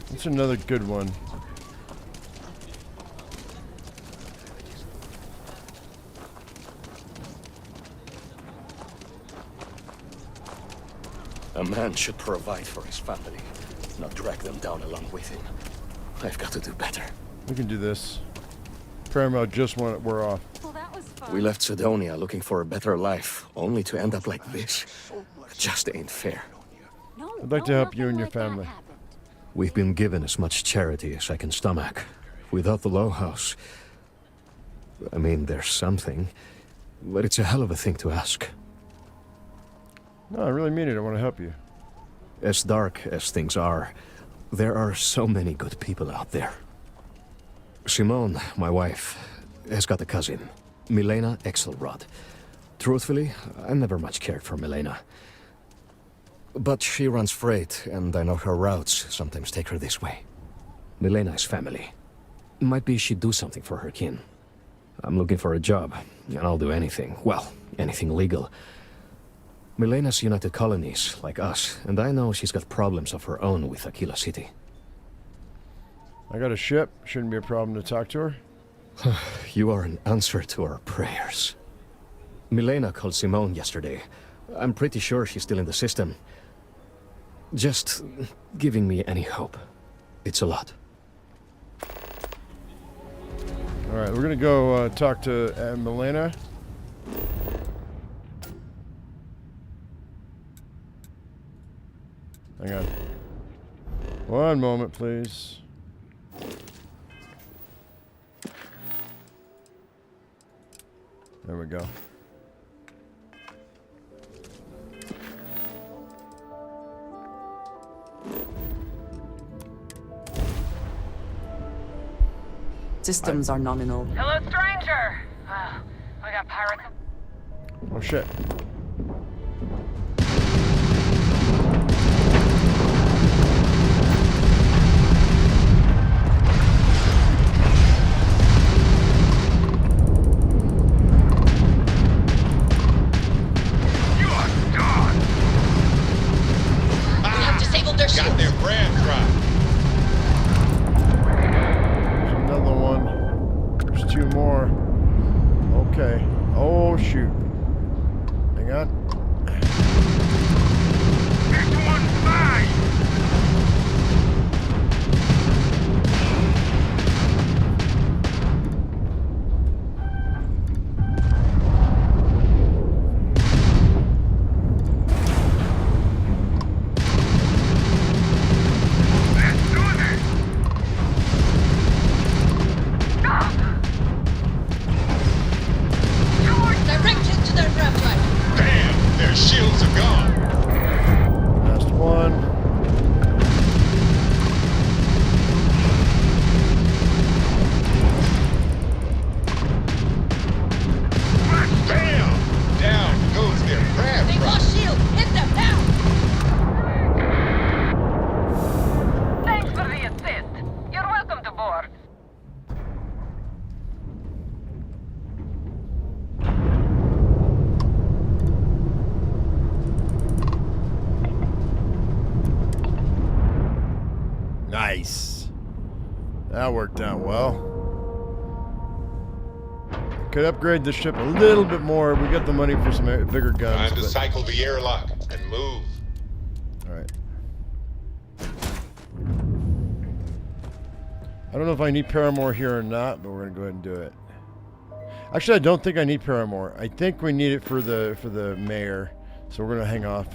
What's another good one? A man should provide for his family, not drag them down along with him. I've got to do better. We can do this. Paramount just when we're off. We left Sidonia looking for a better life, only to end up like this. It just ain't fair. I'd like to help you and your family. We've been given as much charity as I can stomach. Without the Low House, I mean, there's something, but it's a hell of a thing to ask. No, I really mean it. I want to help you. As dark as things are, there are so many good people out there. Simone, my wife, has got a cousin, Milena Exelrod. Truthfully, I never much cared for Milena. But she runs freight, and I know her routes sometimes take her this way. Milena is family. Might be she'd do something for her kin. I'm looking for a job, and I'll do anything. Well, anything legal. Milena's United Colonies, like us, and I know she's got problems of her own with Aquila City. I got a ship. Shouldn't be a problem to talk to her. You are an answer to our prayers. Milena called Simone yesterday. I'm pretty sure she's still in the system. Just giving me any hope. It's a lot. Alright, we're gonna go talk to Milena. Hang on. One moment, please. There we go. Systems are nominal. Hello, stranger. We got pirates. Oh shit. Got their brand dropped. There's another one. There's two more. Okay. Oh shoot. Hang on. This one's mine. Shields are gone. Last one. Bam! Down goes their crab. They lost shield. Hit them now. Thanks for the assist. You're welcome to board. Nice. That worked out well. Could upgrade the ship a little bit more. We got the money for some bigger guns. Time to cycle the airlock and move. Alright. I don't know if I need Paramore here or not, but we're gonna go ahead and do it. Actually, I don't think I need Paramore. I think we need it for the mayor. So we're gonna hang off.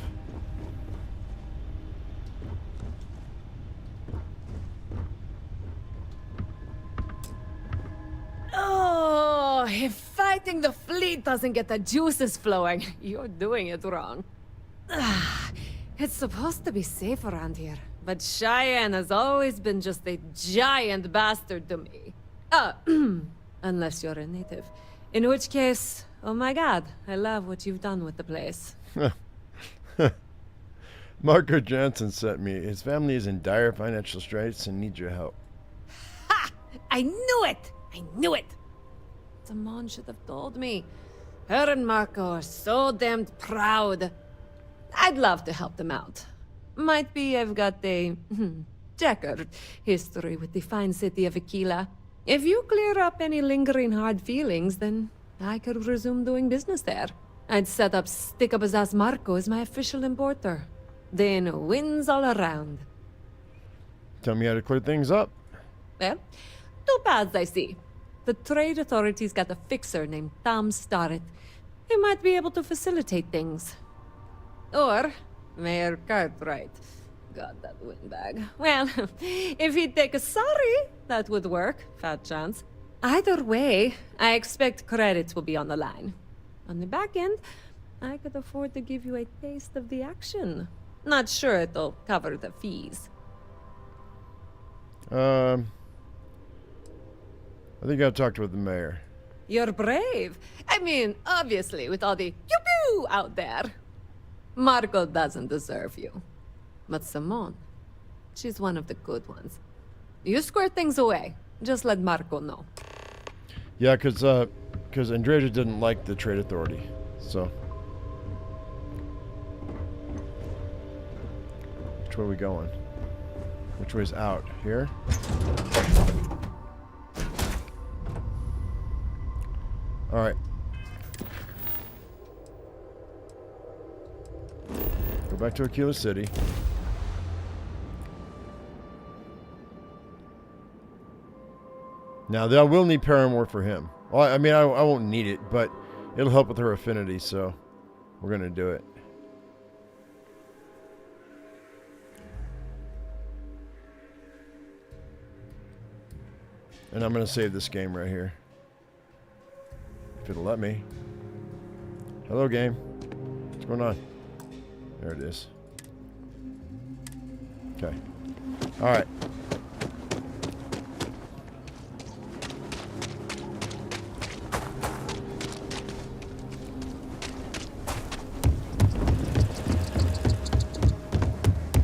Oh, if fighting the fleet doesn't get the juices flowing, you're doing it wrong. It's supposed to be safe around here, but Cheyenne has always been just a giant bastard to me. Unless you're a native. In which case, oh my god, I love what you've done with the place. Marco Jansen sent me. His family is in dire financial straits and needs your help. Ha! I knew it! I knew it! Simone should have told me. Her and Marco are so damned proud. I'd love to help them out. Might be I've got a checkered history with the fine city of Aquila. If you clear up any lingering hard feelings, then I could resume doing business there. I'd set up Stick-Up-His-Ass Marco as my official importer. then wins all around. Tell me how to clear things up. Well, two paths I see. The trade authorities got a fixer named Tom Starrett. He might be able to facilitate things. Or Mayor Cartwright. God, that windbag. Well, if he'd take a sorry, that would work. Fat chance. Either way, I expect credits will be on the line. On the back end, I could afford to give you a taste of the action. Not sure it'll cover the fees. I think I'll talk to the mayor. You're brave. I mean, obviously, with all the pew-pew out there. Marco doesn't deserve you. But Simone, she's one of the good ones. You square things away. Just let Marco know. Yeah, because Andrea didn't like the trade authority, so. Which way are we going? Which way's out? Here? Alright. Go back to Aquila City. Now, I will need Paramore for him. Well, I mean, I won't need it, but it'll help with her affinity, so we're going to do it. And I'm going to save this game right here. If it'll let me. Hello, game. What's going on? There it is. Okay. All right.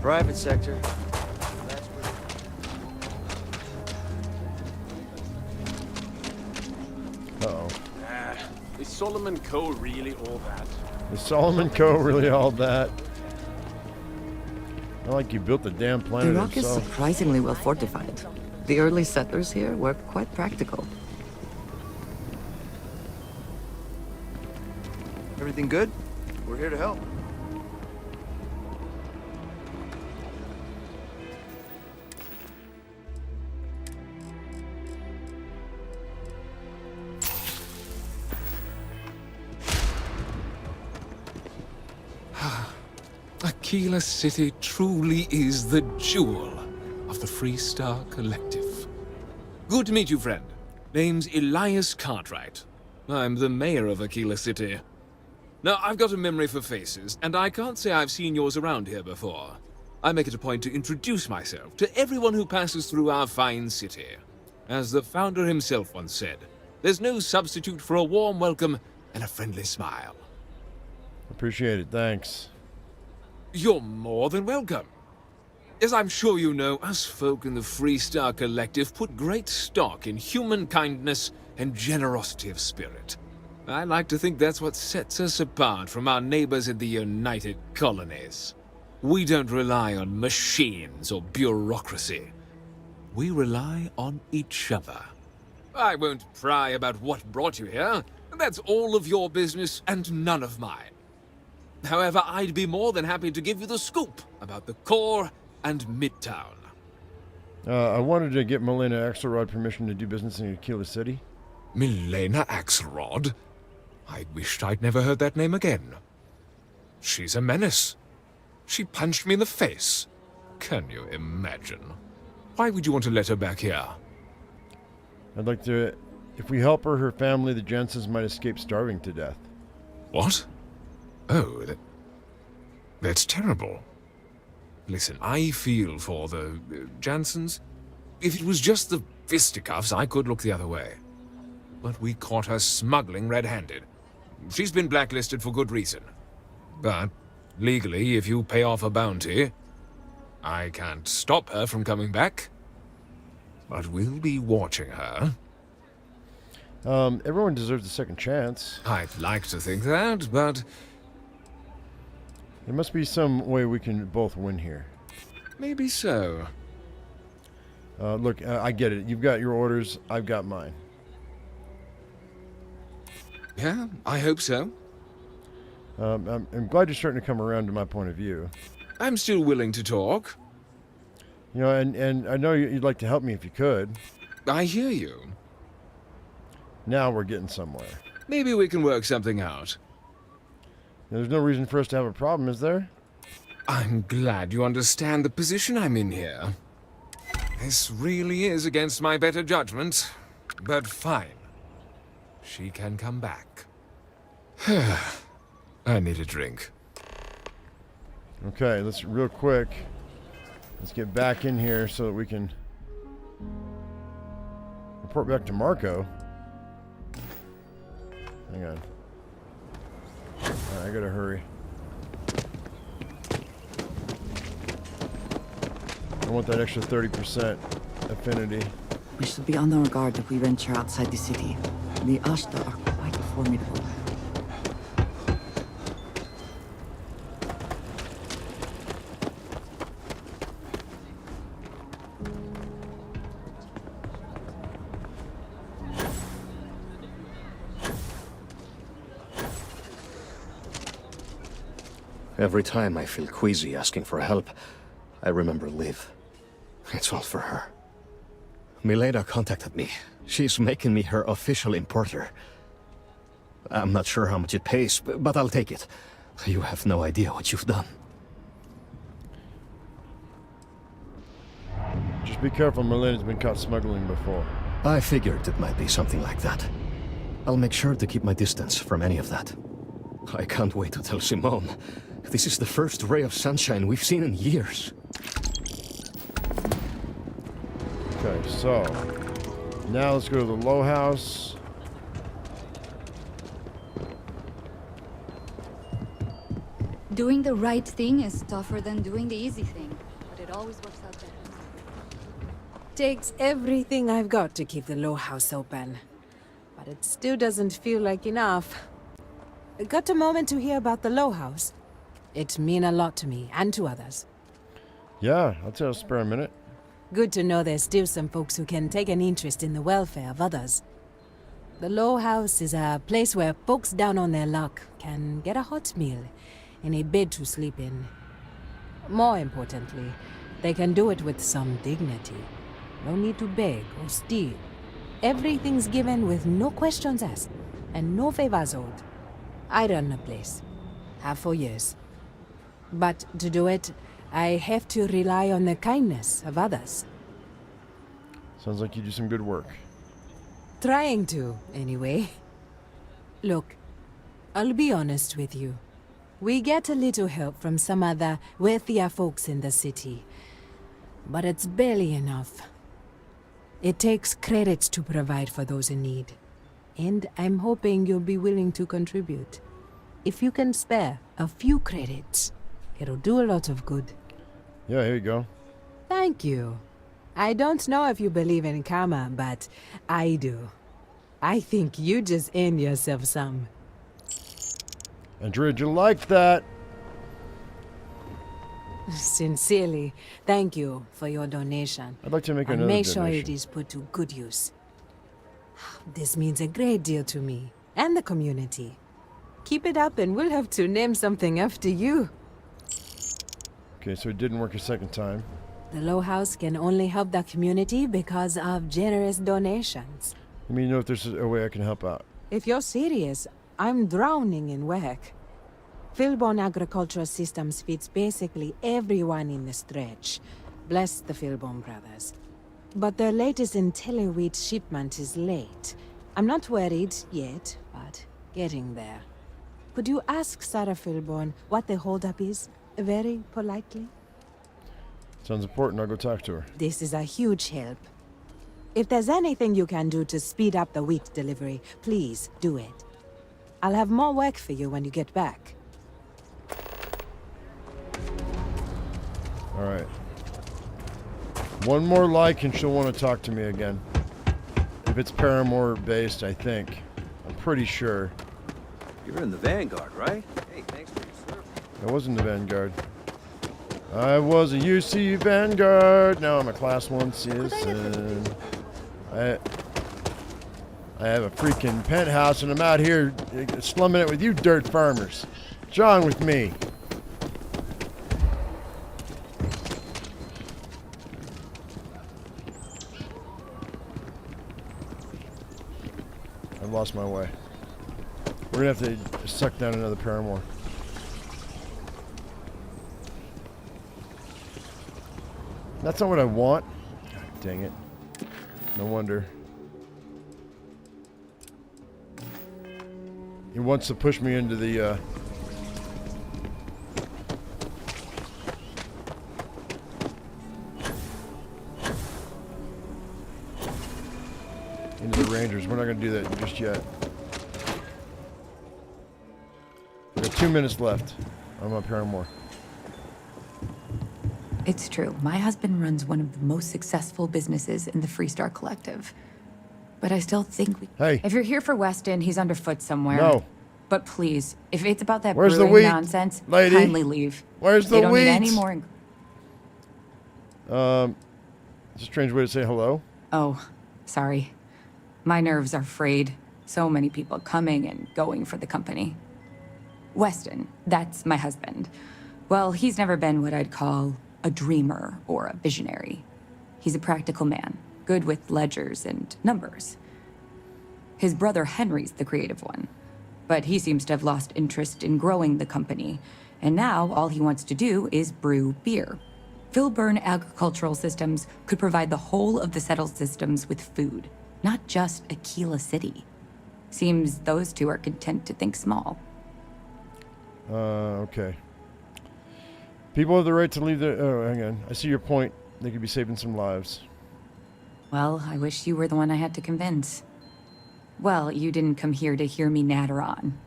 Private sector. Uh-oh. Is Solomon Co. really all that? Is Solomon Co. really all that? Not like you built the damn planet The rock is itself. surprisingly well fortified. The early settlers here were quite practical. Everything good? We're here to help. Aquila City truly is the jewel of the Freestar Collective. Good to meet you, friend. Name's Elias Cartwright. I'm the mayor of Aquila City. Now, I've got a memory for faces, and I can't say I've seen yours around here before. I make it a point to introduce myself to everyone who passes through our fine city. As the founder himself once said, there's no substitute for a warm welcome and a friendly smile. Appreciate it, thanks. You're more than welcome. As I'm sure you know, us folk in the Freestar Collective put great stock in human kindness and generosity of spirit. I like to think that's what sets us apart from our neighbors in the United Colonies. We don't rely on machines or bureaucracy. We rely on each other. I won't pry about what brought you here. That's all of your business and none of mine. However, I'd be more than happy to give you the scoop about the core and Midtown. I wanted to get Milena Axelrod permission to do business in Aquila City. Milena Axelrod? I wished I'd never heard that name again. She's a menace. She punched me in the face. Can you imagine? Why would you want to let her back here? I'd like to... If we help her family, the Jensens might escape starving to death. What? Oh, that's terrible. Listen, I feel for the Jansens. If it was just the fisticuffs, I could look the other way. But we caught her smuggling red-handed. She's been blacklisted for good reason. But, legally, if you pay off a bounty, I can't stop her from coming back. But we'll be watching her. Everyone deserves a second chance. I'd like to think that, but... There must be some way we can both win here. Maybe so. Look, I get it. You've got your orders. I've got mine. Yeah, I hope so. I'm glad you're starting to come around to my point of view. I'm still willing to talk. You know, and I know you'd like to help me if you could. I hear you. Now we're getting somewhere. Maybe we can work something out. There's no reason for us to have a problem, is there? I'm glad you understand the position I'm in here. This really is against my better judgment, but fine. She can come back. I need a drink. Okay, let's real quick. Let's get back in here so that we can report back to Marco. Hang on. Alright, I gotta hurry. I want that extra 30% affinity. We should be on our guard if we venture outside the city. The Ashta are quite formidable. Every time I feel queasy asking for help, I remember Liv. It's all for her. Milena contacted me. She's making me her official importer. I'm not sure how much it pays, but I'll take it. You have no idea what you've done. Just be careful, Milena's been caught smuggling before. I figured it might be something like that. I'll make sure to keep my distance from any of that. I can't wait to tell Simone. This is the first ray of sunshine we've seen in years. Okay, so now let's go to the low house. Doing the right thing is tougher than doing the easy thing, but it always works out better. Takes everything I've got to keep the low house open. But it still doesn't feel like enough. Got a moment to hear about the low house? It mean a lot to me, and to others. Yeah, I'll spare a minute. Good to know there's still some folks who can take an interest in the welfare of others. The low house is a place where folks down on their luck can get a hot meal and a bed to sleep in. More importantly, they can do it with some dignity. No need to beg or steal. Everything's given with no questions asked, and no favors owed. I run the place. Have for years. But to do it, I have to rely on the kindness of others. Sounds like you do some good work. Trying to, anyway. Look, I'll be honest with you. We get a little help from some other wealthier folks in the city. But it's barely enough. It takes credits to provide for those in need. And I'm hoping you'll be willing to contribute. If you can spare a few credits, it'll do a lot of good. Yeah, here you go. Thank you. I don't know if you believe in karma, but I do. I think you just earned yourself some. Andrea, you like that? Sincerely, thank you for your donation. I'd like to make and another make sure donation. it is put to good use. This means a great deal to me and the community. Keep it up and we'll have to name something after you. Okay, so it didn't work a second time. The Low House can only help the community because of generous donations. Let me know if there's a way I can help out. If you're serious, I'm drowning in work. Philborn agricultural systems feeds basically everyone in the stretch. Bless the Philborn brothers. But their latest IntelliWheat shipment is late. I'm not worried yet, but getting there. Could you ask Sarah Philborn what the holdup is, very politely? Sounds important. I'll go talk to her. This is a huge help. If there's anything you can do to speed up the wheat delivery, please do it. I'll have more work for you when you get back. All right. One more like and she'll want to talk to me again. If it's Paramore based, I think. I'm pretty sure. You're in the Vanguard, right? Hey, thanks for your service. I was in the Vanguard. I was a UC Vanguard. Now I'm a Class 1 citizen. I have a freaking penthouse and I'm out here slumming it with you dirt farmers. What's wrong with me? I lost my way. We're gonna have to suck down another paramour. That's not what I want. God dang it. No wonder. He wants to push me into the, into the Rangers. We're not going to do that just yet. We got 2 minutes left on my paramour. It's true. My husband runs one of the most successful businesses in the Freestar Collective. But I still think we... Hey. If you're here for Weston, he's underfoot somewhere. No. But please, if it's about that Where's brewing the wheat, nonsense, lady? kindly leave. Where's the they don't wheat? Need any more... It's a strange way to say hello. Oh, sorry. My nerves are frayed. So many people coming and going for the company. Weston, that's my husband. Well, he's never been what I'd call a dreamer or a visionary. He's a practical man, good with ledgers and numbers. His brother Henry's the creative one, but he seems to have lost interest in growing the company, and now all he wants to do is brew beer. Filburn Agricultural Systems could provide the whole of the settled systems with food, not just Aquila City. Seems those two are content to think small. Okay. People have the right to leave their... Oh, hang on. I see your point. They could be saving some lives. Well, I wish you were the one I had to convince. Well, you didn't come here to hear me natter on.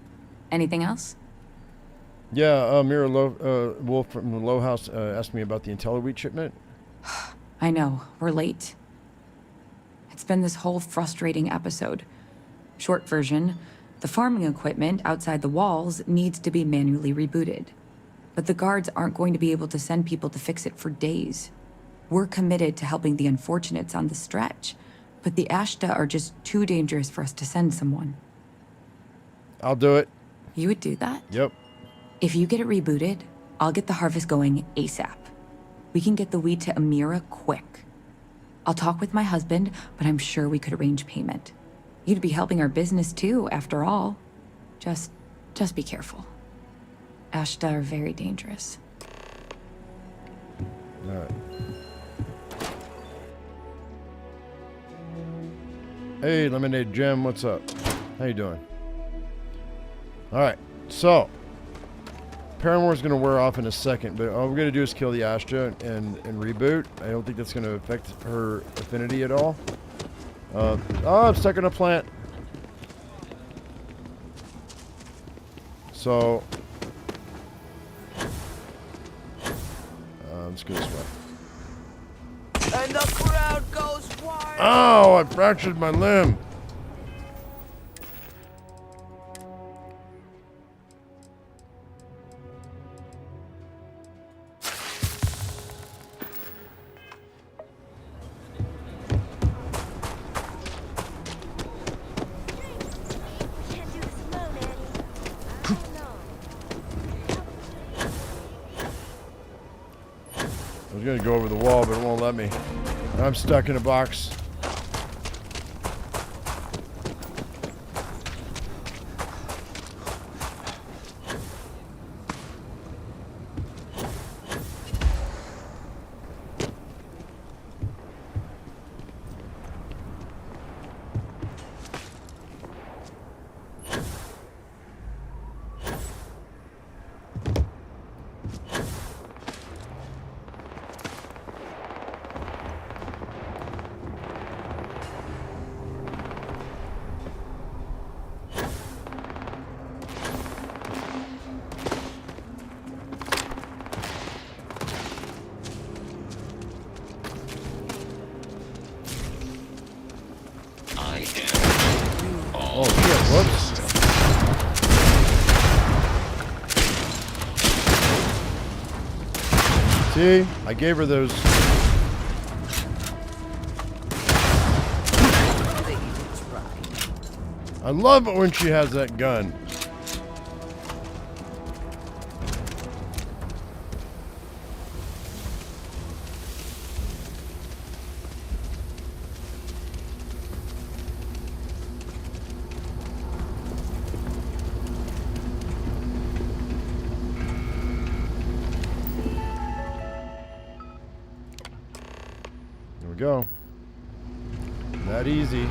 Anything else? Yeah, Mira Wolf from the Low House asked me about the IntelliWheat shipment. I know. We're late. It's been this whole frustrating episode. Short version, the farming equipment outside the walls needs to be manually rebooted. But the guards aren't going to be able to send people to fix it for days. We're committed to helping the unfortunates on the stretch, but the Ashta are just too dangerous for us to send someone. I'll do it. You would do that? Yep. If you get it rebooted, I'll get the harvest going ASAP. We can get the wheat to Amira quick. I'll talk with my husband, but I'm sure we could arrange payment. You'd be helping our business too, after all. Just be careful. Ashta are very dangerous. All right. Hey, Lemonade Gem, what's up? How you doing? All right, so Paramour's gonna wear off in a second, but all we're gonna do is kill the Ashta and reboot. I don't think that's gonna affect her affinity at all. Oh, I'm stuck in a plant. So let's go this way. And the crowd goes wild. Oh, I fractured my limb. I was gonna go over the wall, but it won't let me. I'm stuck in a box. Oh shit, whoops. See? I gave her those. I love it when she has that gun. go. That easy.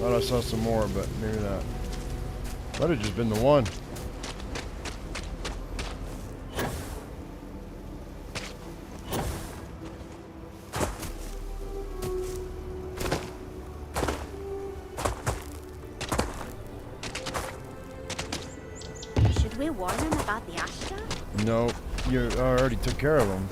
Thought I saw some more, but maybe not. Might have just been the one. Should we warn him about the Ashta? No, you already took care of them.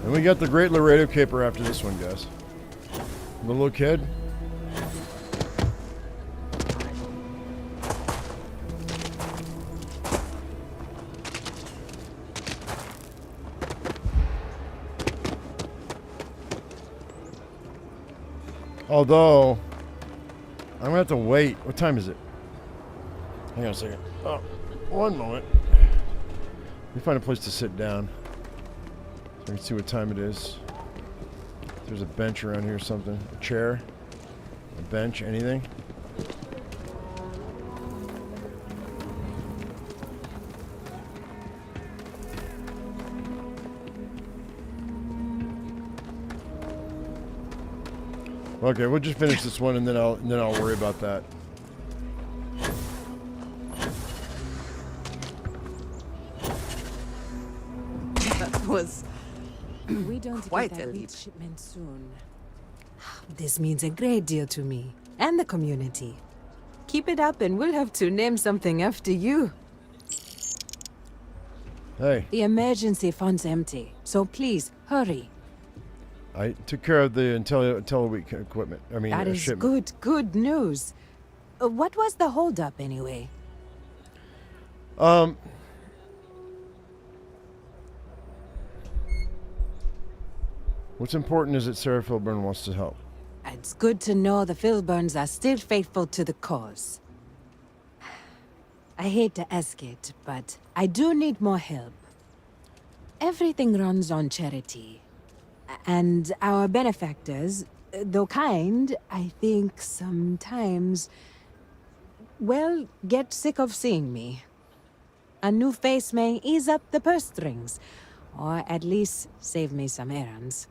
And we got the Great Laredo Caper after this one, guys. The little kid. Although, I'm gonna have to wait. What time is it? Hang on a second. Oh, one moment. Let me find a place to sit down. So I can see what time it is. If there's a bench around here or something. A chair. A bench, anything. Okay, we'll just finish this one and then I'll worry about that. That was We don't quite get a that leap. wheat shipment soon. This means a great deal to me and the community. Keep it up and we'll have to name something after you. Hey, The emergency fund's empty, so please hurry. I took care of the IntelliWeek equipment. I mean, That is shipment. good news. What was the holdup anyway? What's important is that Sarah Filburn wants to help. It's good to know the Filburns are still faithful to the cause. I hate to ask it, but I do need more help. Everything runs on charity. And our benefactors, though kind, I think sometimes, well, get sick of seeing me. A new face may ease up the purse strings, or at least save me some errands.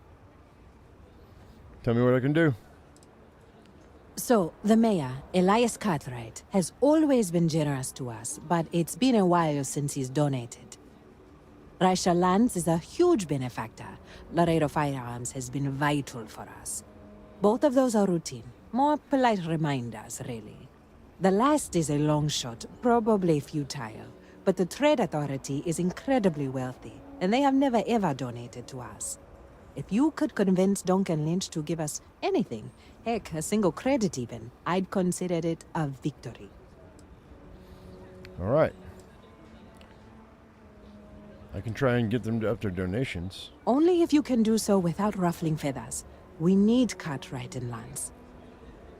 Tell me what I can do. So, the mayor, Elias Cartwright, has always been generous to us, but it's been a while since he's donated. Raisha Lance is a huge benefactor. Laredo Firearms has been vital for us. Both of those are routine, more polite reminders, really. The last is a long shot, probably futile, but the Trade Authority is incredibly wealthy, and they have never ever donated to us. If you could convince Duncan Lynch to give us anything, heck, a single credit even, I'd consider it a victory. All right. I can try and get them to up their donations. Only if you can do so without ruffling feathers. We need Cartwright and Lance.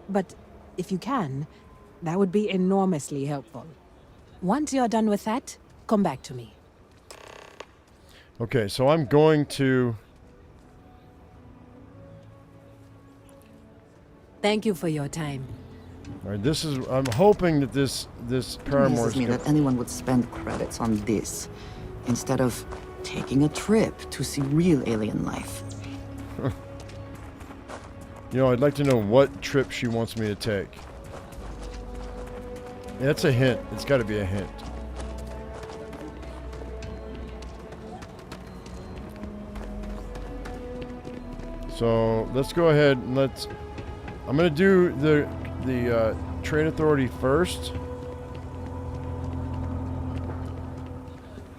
But if you can, that would be enormously helpful. Once you're done with that, come back to me. Okay, so I'm going to... Thank you for your time. All right, this is... I'm hoping that this Paramour's... Amazes me that anyone would spend credits on this, instead of taking a trip to see real alien life. You know, I'd like to know what trip she wants me to take. Yeah, that's a hint. It's got to be a hint. So let's go ahead and let's... I'm going to do the Trade Authority first.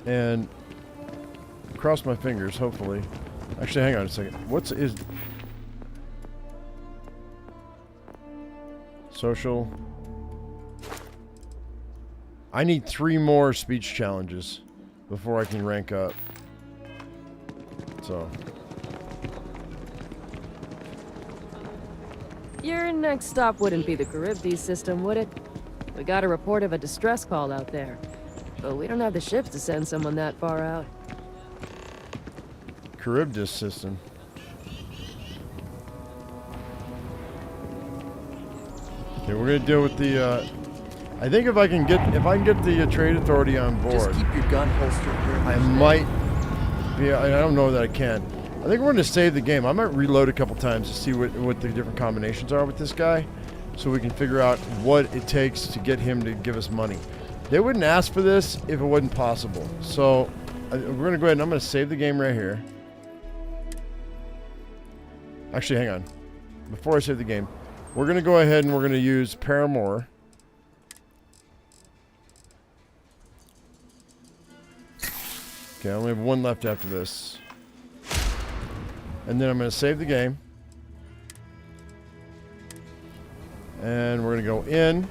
And cross my fingers, hopefully. Actually, hang on a second. Is social? I need 3 more speech challenges before I can rank up. So. Your next stop wouldn't be the Charybdis system, would it? We got a report of a distress call out there. But we don't have the ships to send someone that far out. Charybdis system. Okay, we're gonna deal with the. I think if I can get the trade authority on board, Just keep your gun holstered here. I might be. I don't know that I can. I think we're gonna save the game. I might reload a couple times to see what the different combinations are with this guy, so we can figure out what it takes to get him to give us money. They wouldn't ask for this if it wasn't possible. So we're gonna go ahead and I'm gonna save the game right here. Actually, hang on. Before I save the game, we're gonna go ahead and we're gonna use Paramore. Okay, I only have one left after this. And then I'm going to save the game. And we're going to go in.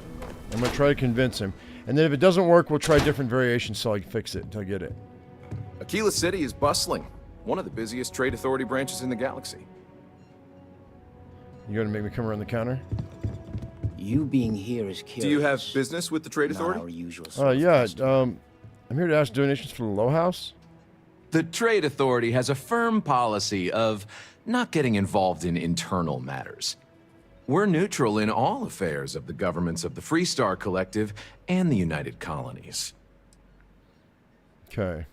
I'm going to try to convince him. And then if it doesn't work, we'll try different variations so I can fix it until I get it. Aquila City is bustling. One of the busiest trade authority branches in the galaxy. You going to make me come around the counter? You being here is curious. Do you have business with the trade authority? Our usual Yeah. I'm here to ask donations for the Low House. The trade authority has a firm policy of not getting involved in internal matters. We're neutral in all affairs of the governments of the Freestar Collective and the United Colonies. Okay.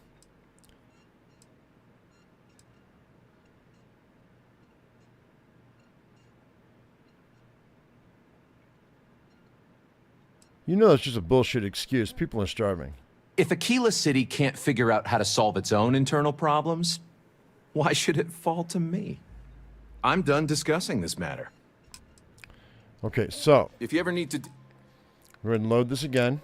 You know that's just a bullshit excuse. People are starving. If Aquila City can't figure out how to solve its own internal problems, why should it fall to me? I'm done discussing this matter. Okay, so if you ever need to... Go ahead and load this again.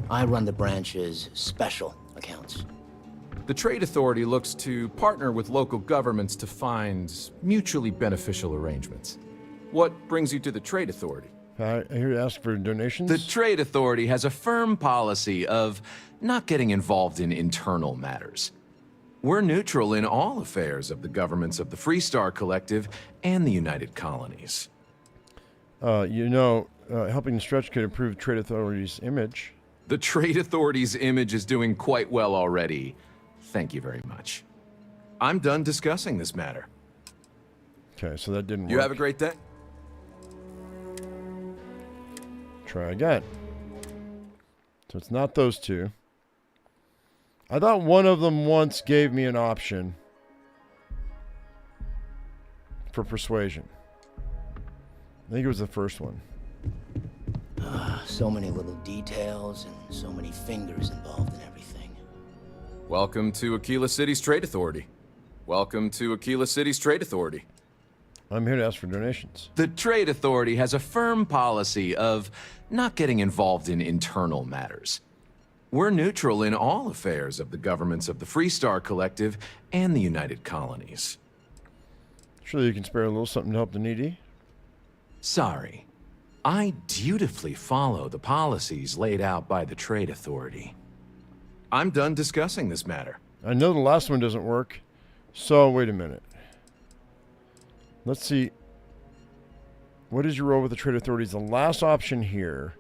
I run the branch's special accounts. The Trade Authority looks to partner with local governments to find mutually beneficial arrangements. What brings you to the Trade Authority? I'm here to ask for donations. The Trade Authority has a firm policy of not getting involved in internal matters. We're neutral in all affairs of the governments of the Freestar Collective and the United Colonies. Helping the stretch could improve the Trade Authority's image. The Trade Authority's image is doing quite well already. Thank you very much. I'm done discussing this matter. Okay, so that didn't work. You have a great day. Try again. So it's not those two. I thought one of them once gave me an option for persuasion. I think it was the first one. So many little details and so many fingers involved in everything. Welcome to Aquila City's Trade Authority. Welcome to Aquila City's Trade Authority. I'm here to ask for donations. The Trade Authority has a firm policy of not getting involved in internal matters. We're neutral in all affairs of the governments of the Freestar Collective and the United Colonies. Surely you can spare a little something to help the needy? Sorry. I dutifully follow the policies laid out by the Trade Authority. I'm done discussing this matter. I know the last one doesn't work. So, wait a minute. Let's see. What is your role with the Trade Authority? Is the last option here.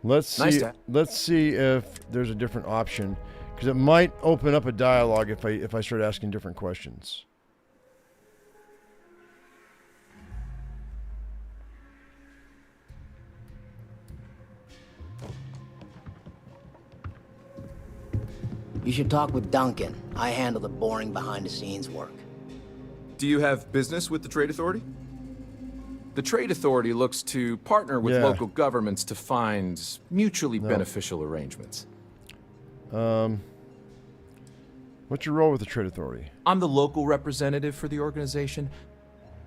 Let's see. Let's see if there's a different option, because it might open up a dialogue if I start asking different questions. You should talk with Duncan. I handle the boring behind-the-scenes work. Do you have business with the Trade Authority? The Trade Authority looks to partner with local governments to find mutually beneficial arrangements. What's your role with the Trade Authority? I'm the local representative for the organization.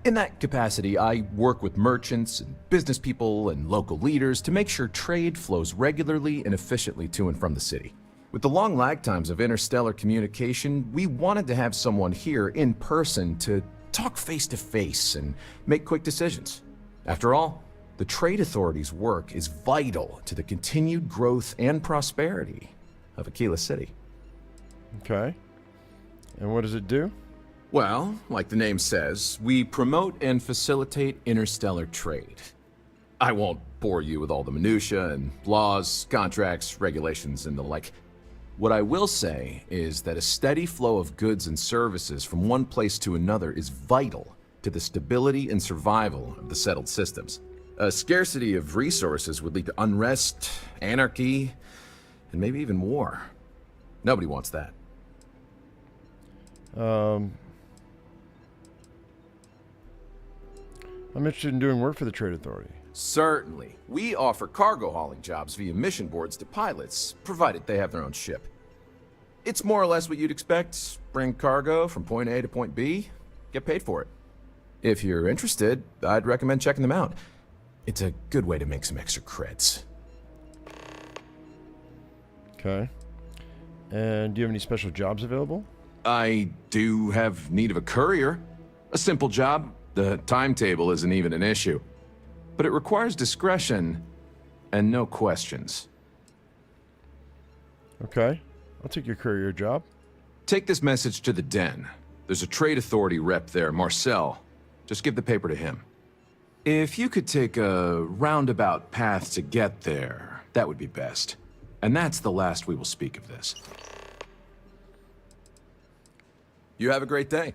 In that capacity, I work with merchants and business people and local leaders to make sure trade flows regularly and efficiently to and from the city. With the long lag times of interstellar communication, we wanted to have someone here in person to talk face to face and make quick decisions. After all, the Trade Authority's work is vital to the continued growth and prosperity of Aquila City. Okay. And what does it do? Well, like the name says, we promote and facilitate interstellar trade. I won't bore you with all the minutiae and laws, contracts, regulations, and the like. What I will say is that a steady flow of goods and services from one place to another is vital to the stability and survival of the settled systems. A scarcity of resources would lead to unrest, anarchy, and maybe even war. Nobody wants that. I'm interested in doing work for the Trade Authority. Certainly. We offer cargo hauling jobs via mission boards to pilots, provided they have their own ship. It's more or less what you'd expect. Bring cargo from point A to point B, get paid for it. If you're interested, I'd recommend checking them out. It's a good way to make some extra creds. Okay. And do you have any special jobs available? I do have need of a courier. A simple job. The timetable isn't even an issue. But it requires discretion and no questions. Okay. I'll take your courier job. Take this message to the Den. There's a trade authority rep there, Marcel. Just give the paper to him. If you could take a roundabout path to get there, that would be best. And that's the last we will speak of this. You have a great day.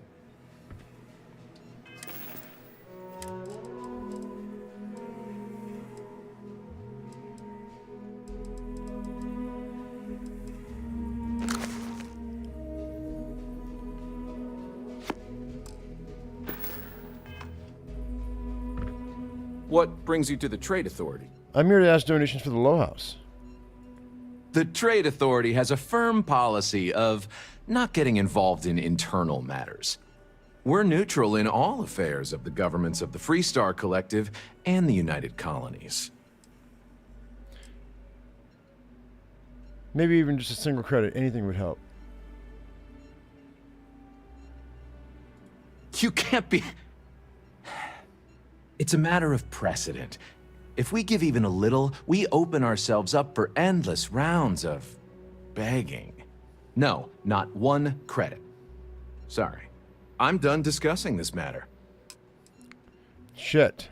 What brings you to the Trade Authority? I'm here to ask donations for the Low House. The Trade Authority has a firm policy of not getting involved in internal matters. We're neutral in all affairs of the governments of the Freestar Collective and the United Colonies. Maybe even just a single credit. Anything would help. You can't be... It's a matter of precedent. If we give even a little, we open ourselves up for endless rounds of begging. No, not one credit. Sorry. I'm done discussing this matter. Shit.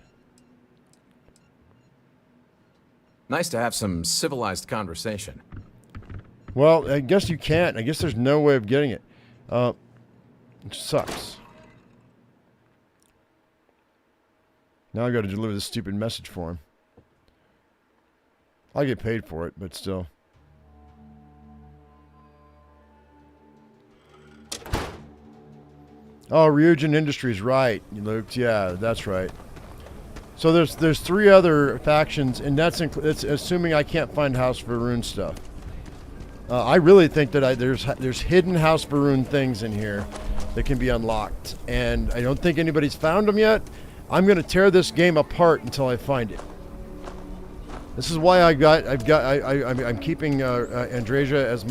Nice to have some civilized conversation. Well, I guess you can't. I guess there's no way of getting it. Which sucks. Now I got to deliver this stupid message for him. I'll get paid for it, but still. Oh, Ryujin Industries, right, Luke. Yeah, that's right. So there's 3 other factions, and that's assuming I can't find House Varun stuff. I really think that there's hidden House Varun things in here that can be unlocked, and I don't think anybody's found them yet. I'm going to tear this game apart until I find it. This is why I'm keeping Andreja as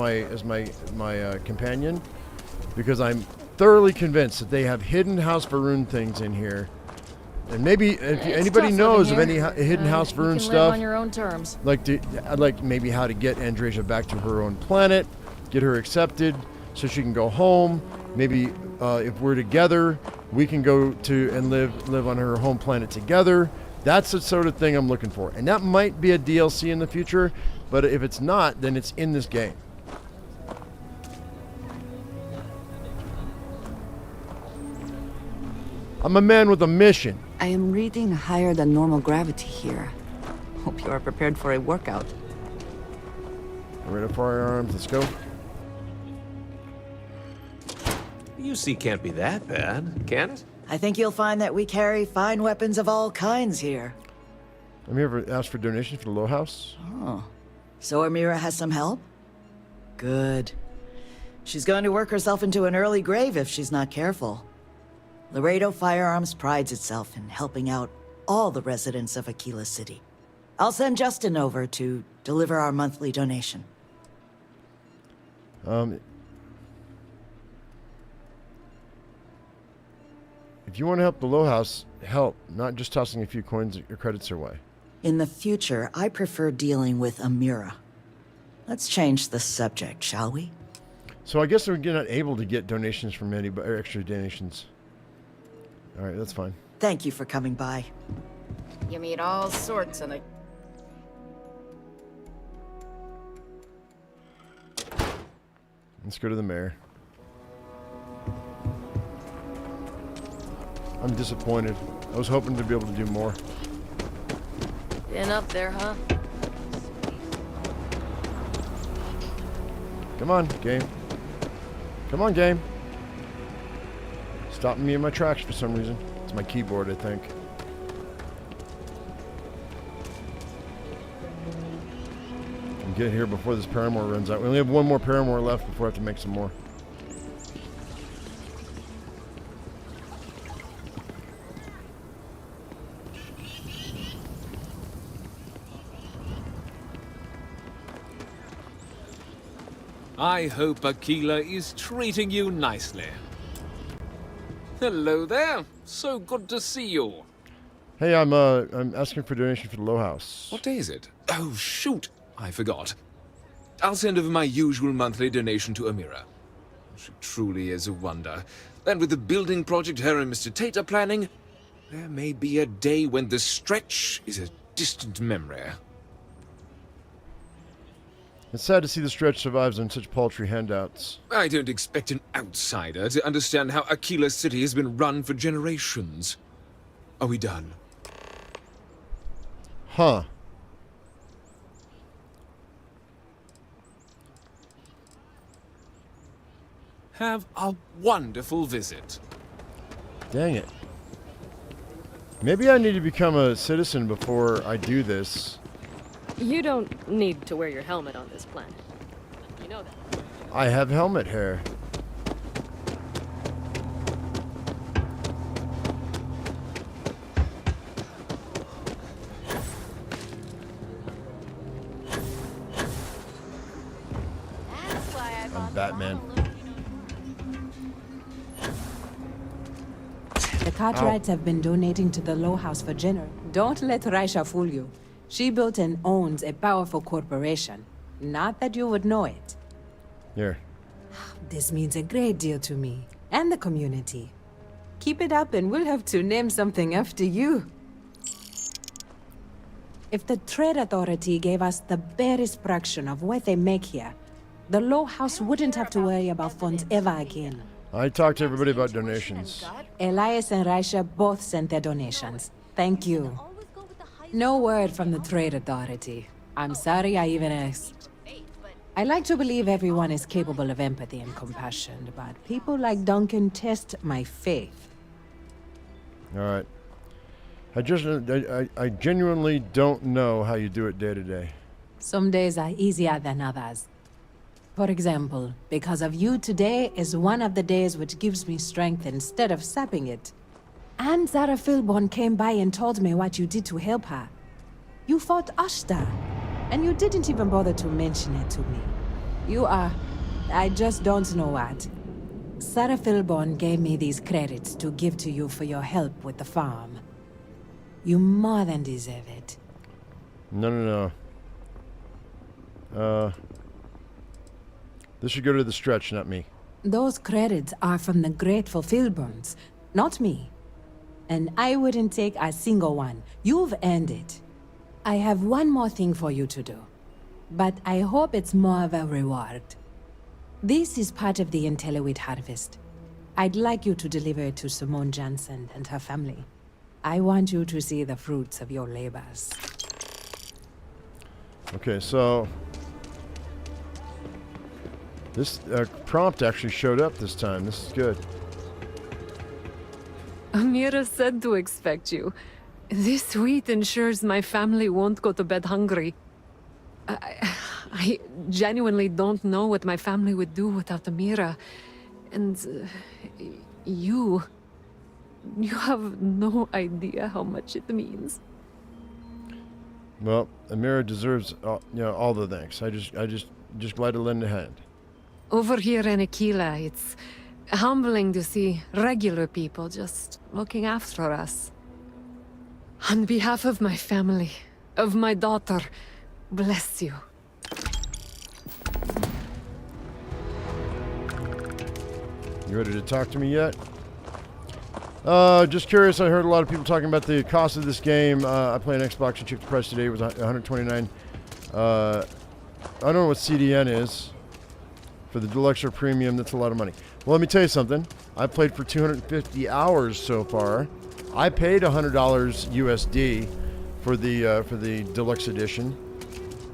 my companion, because I'm thoroughly convinced that they have hidden House Varun things in here, and maybe if anybody knows of any hidden House Varun you can stuff, live on your own terms. like maybe how to get Andreja back to her own planet, get her accepted so she can go home. Maybe if we're together, we can go to and live on her home planet together. That's the sort of thing I'm looking for. And that might be a DLC in the future, but if it's not, then it's in this game. I'm a man with a mission. I am reading higher than normal gravity here. Hope you are prepared for a workout. Ready to firearms, let's go. UC can't be that bad, can it? I think you'll find that we carry fine weapons of all kinds here. I'm here to ask for donations for the Low House. Oh. So Amira has some help? Good. She's going to work herself into an early grave if she's not careful. Laredo Firearms prides itself in helping out all the residents of Aquila City. I'll send Justin over to deliver our monthly donation. If you want to help the Low House, help, not just tossing a few coins or credits her way. In the future, I prefer dealing with Amira. Let's change the subject, shall we? So I guess we're not able to get donations from anybody, or extra donations. All right, that's fine. Thank you for coming by. You meet all sorts of... Let's go to the mayor. I'm disappointed. I was hoping to be able to do more. Been up there, huh? Come on, game. Come on, game. Stopping me in my tracks for some reason. It's my keyboard, I think. And get here before this Paramore runs out. We only have one more Paramore left before I have to make some more. I hope Aquila is treating you nicely. Hello there. So good to see you. Hey, I'm asking for donation for the Low House. What day is it? Oh, shoot. I forgot. I'll send over my usual monthly donation to Amira. She truly is a wonder. And with the building project her and Mr. Tate are planning, there may be a day when the stretch is a distant memory. It's sad to see the stretch survives on such paltry handouts. I don't expect an outsider to understand how Aquila City has been run for generations. Are we done? Huh. Have a wonderful visit. Dang it. Maybe I need to become a citizen before I do this. You don't need to wear your helmet on this planet. You know that. I have helmet hair. I'm Batman. The Cartwrights have been donating to the Low House for generations. Don't let Raisha fool you. She built and owns a powerful corporation. Not that you would know it. Here. This means a great deal to me and the community. Keep it up and we'll have to name something after you. If the Trade Authority gave us the barest fraction of what they make here, the Low House wouldn't have to worry about funds ever again. I talked to everybody about donations. Elias and Raisha both sent their donations. Thank you. No word from the Trade Authority. I'm sorry I even asked. I like to believe everyone is capable of empathy and compassion, but people like Duncan test my faith. All right. I genuinely don't know how you do it day to day. Some days are easier than others. For example, because of you, today is one of the days which gives me strength instead of sapping it. And Zara Philborn came by and told me what you did to help her. You fought Ashta, and you didn't even bother to mention it to me. You are... I just don't know what. Sarah Philborn gave me these credits to give to you for your help with the farm. You more than deserve it. No. This should go to the stretch, not me. Those credits are from the grateful Philborns, not me. And I wouldn't take a single one. You've earned it. I have one more thing for you to do. But I hope it's more of a reward. This is part of the Intelliwit harvest. I'd like you to deliver it to Simone Jansen and her family. I want you to see the fruits of your labors. Okay, so... This prompt actually showed up this time. This is good. Amira said to expect you. This wheat ensures my family won't go to bed hungry. I genuinely don't know what my family would do without Amira. And you have no idea how much it means. Well, Amira deserves all the thanks. I just glad to lend a hand. Over here in Aquila, it's humbling to see regular people just looking after us. On behalf of my family, of my daughter, bless you. You ready to talk to me yet? Just curious, I heard a lot of people talking about the cost of this game. I play an Xbox and checked the price today. It was $129. I don't know what CDN is. For the deluxe or premium, that's a lot of money. Well, let me tell you something. I played for 250 hours so far. I paid $100 USD for the deluxe edition,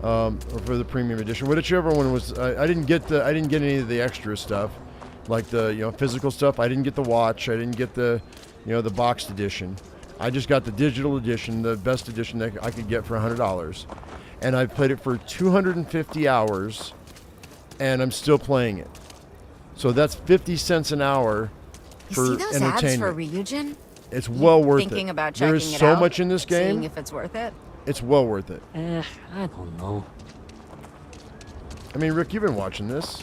or for the premium edition. Whichever one was. I didn't get any of the extra stuff, like the physical stuff. I didn't get the watch. I didn't get the the boxed edition. I just got the digital edition, the best edition that I could get for $100, and I've played it for 250 hours. And I'm still playing it. So that's 50 cents an hour for you see those entertainment. ads for Ryujin? It's well worth it. Thinking about checking there it is out? so much in this game. Seeing if it's worth it? It's well worth it. I don't know. I mean, Rick, you've been watching this.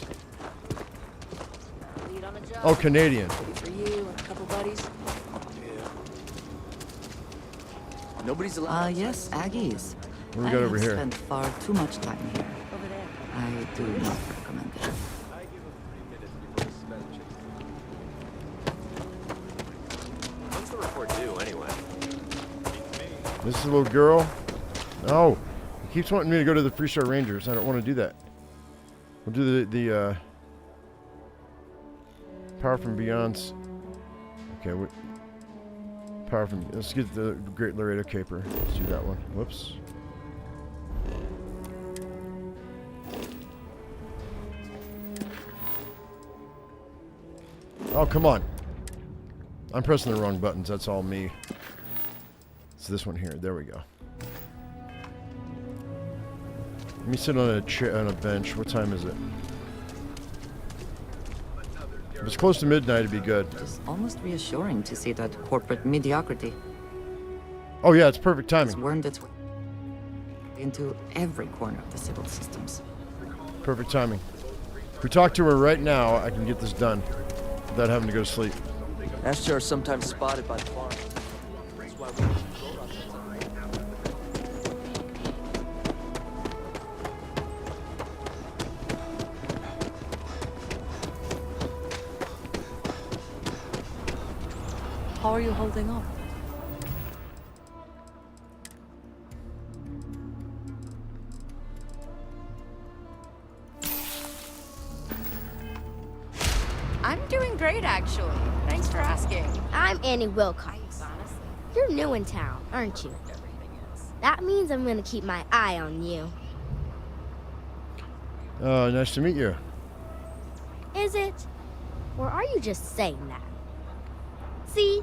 Oh, Canadian. For you and a couple buddies. Nobody's allowed. Yes, Aggies. What do we got over here? I have spent far too much time here. I do not recommend it. What's the report do, anyway? This is a little girl. Oh, he keeps wanting me to go to the Freestar Rangers. I don't want to do that. We'll do the Power from Beyond's. Okay, Power from. Let's get the Great Laredo Caper. Let's do that one. Whoops. Oh, come on. I'm pressing the wrong buttons. That's all me. It's this one here. There we go. Let me sit on a chair, on a bench. What time is it? If it's close to midnight, it'd be good. It's almost reassuring to see that corporate mediocrity Oh, yeah, it's perfect has timing. wormed its way into every corner of the civil systems. Perfect timing. If we talk to her right now, I can get this done without having to go to sleep. Astro are sometimes spotted by the farm. That's why we use control options on the How are you holding up? I'm doing great, actually. Thanks for asking. I'm Annie Wilcox. You're new in town, aren't you? That means I'm gonna keep my eye on you. Nice to meet you. Is it? Or are you just saying that? See,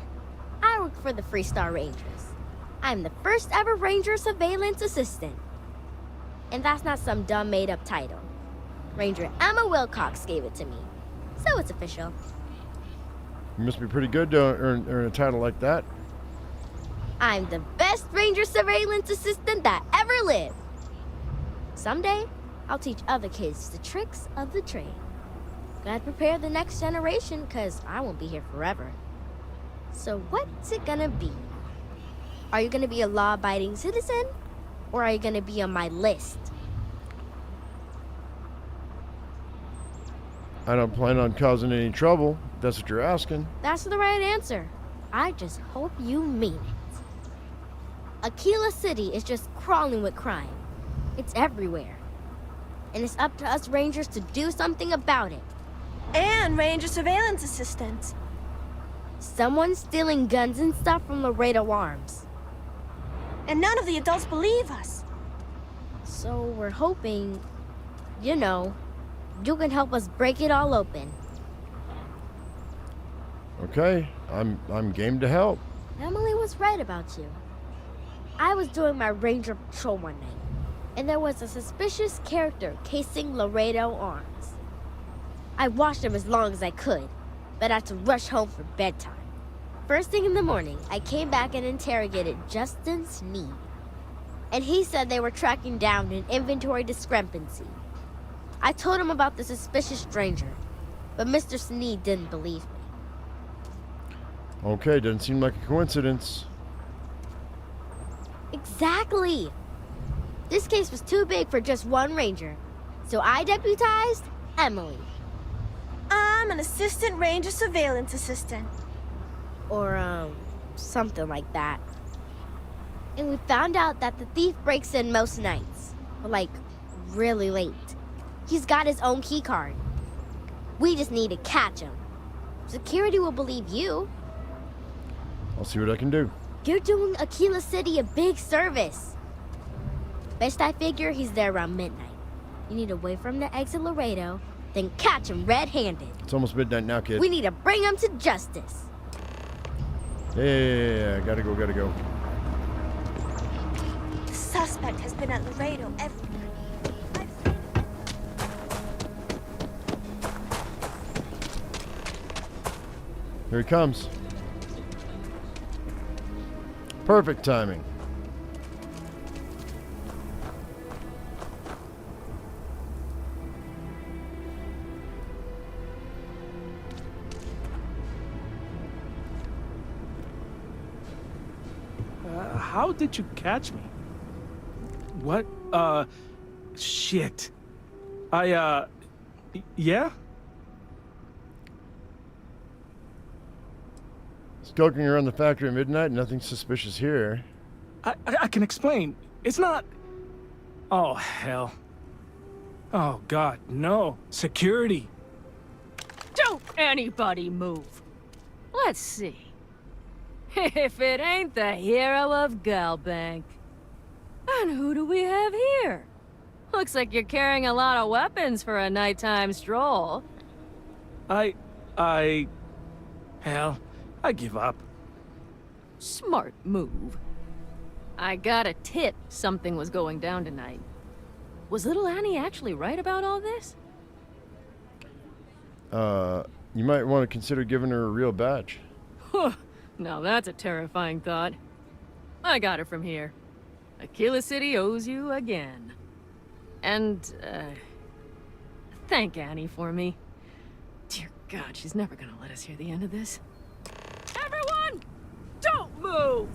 I work for the Freestar Rangers. I'm the first ever Ranger Surveillance Assistant. And that's not some dumb made-up title. Ranger Emma Wilcox gave it to me. So it's official. You must be pretty good to earn a title like that. I'm the best Ranger Surveillance Assistant that ever lived. Someday, I'll teach other kids the tricks of the trade. Gotta prepare the next generation, cause I won't be here forever. So what's it gonna be? Are you gonna be a law-abiding citizen? Or are you gonna be on my list? I don't plan on causing any trouble, if that's what you're asking. That's the right answer. I just hope you mean it. Aquila City is just crawling with crime. It's everywhere. And it's up to us Rangers to do something about it. And Ranger Surveillance Assistants. Someone's stealing guns and stuff from Laredo Arms. And none of the adults believe us. So we're hoping, you know, you can help us break it all open. Okay, I'm game to help. Emily was right about you. I was doing my ranger patrol one night, and there was a suspicious character casing Laredo Arms. I watched him as long as I could, but I had to rush home for bedtime. First thing in the morning, I came back and interrogated Justin Sneed. And he said they were tracking down an inventory discrepancy. I told him about the suspicious stranger, but Mr. Sneed didn't believe me. Okay, doesn't seem like a coincidence. Exactly! This case was too big for just one ranger, so I deputized Emily. I'm an assistant ranger surveillance assistant. Or, something like that. And we found out that the thief breaks in most nights. Like, really late. He's got his own key card. We just need to catch him. Security will believe you. I'll see what I can do. You're doing Aquila City a big service. Best I figure he's there around midnight. You need to wait for him to exit Laredo, then catch him red-handed. It's almost midnight now, kid. We need to bring him to justice. Yeah. Gotta go. The suspect has been at Laredo every night. Here he comes. Perfect timing. How did you catch me? What? Shit. Yeah? Skulking around the factory at midnight, nothing suspicious here. I can explain. It's not... Oh, hell. Oh, God, no. Security. Don't anybody move. Let's see. If it ain't the hero of Galbank. And who do we have here? Looks like you're carrying a lot of weapons for a nighttime stroll. Hell, I give up. Smart move. I got a tip something was going down tonight. Was little Annie actually right about all this? You might want to consider giving her a real badge. Now that's a terrifying thought. I got it from here. Aquila City owes you again. And, thank Annie for me. Dear God, she's never gonna let us hear the end of this. Everyone! Don't move!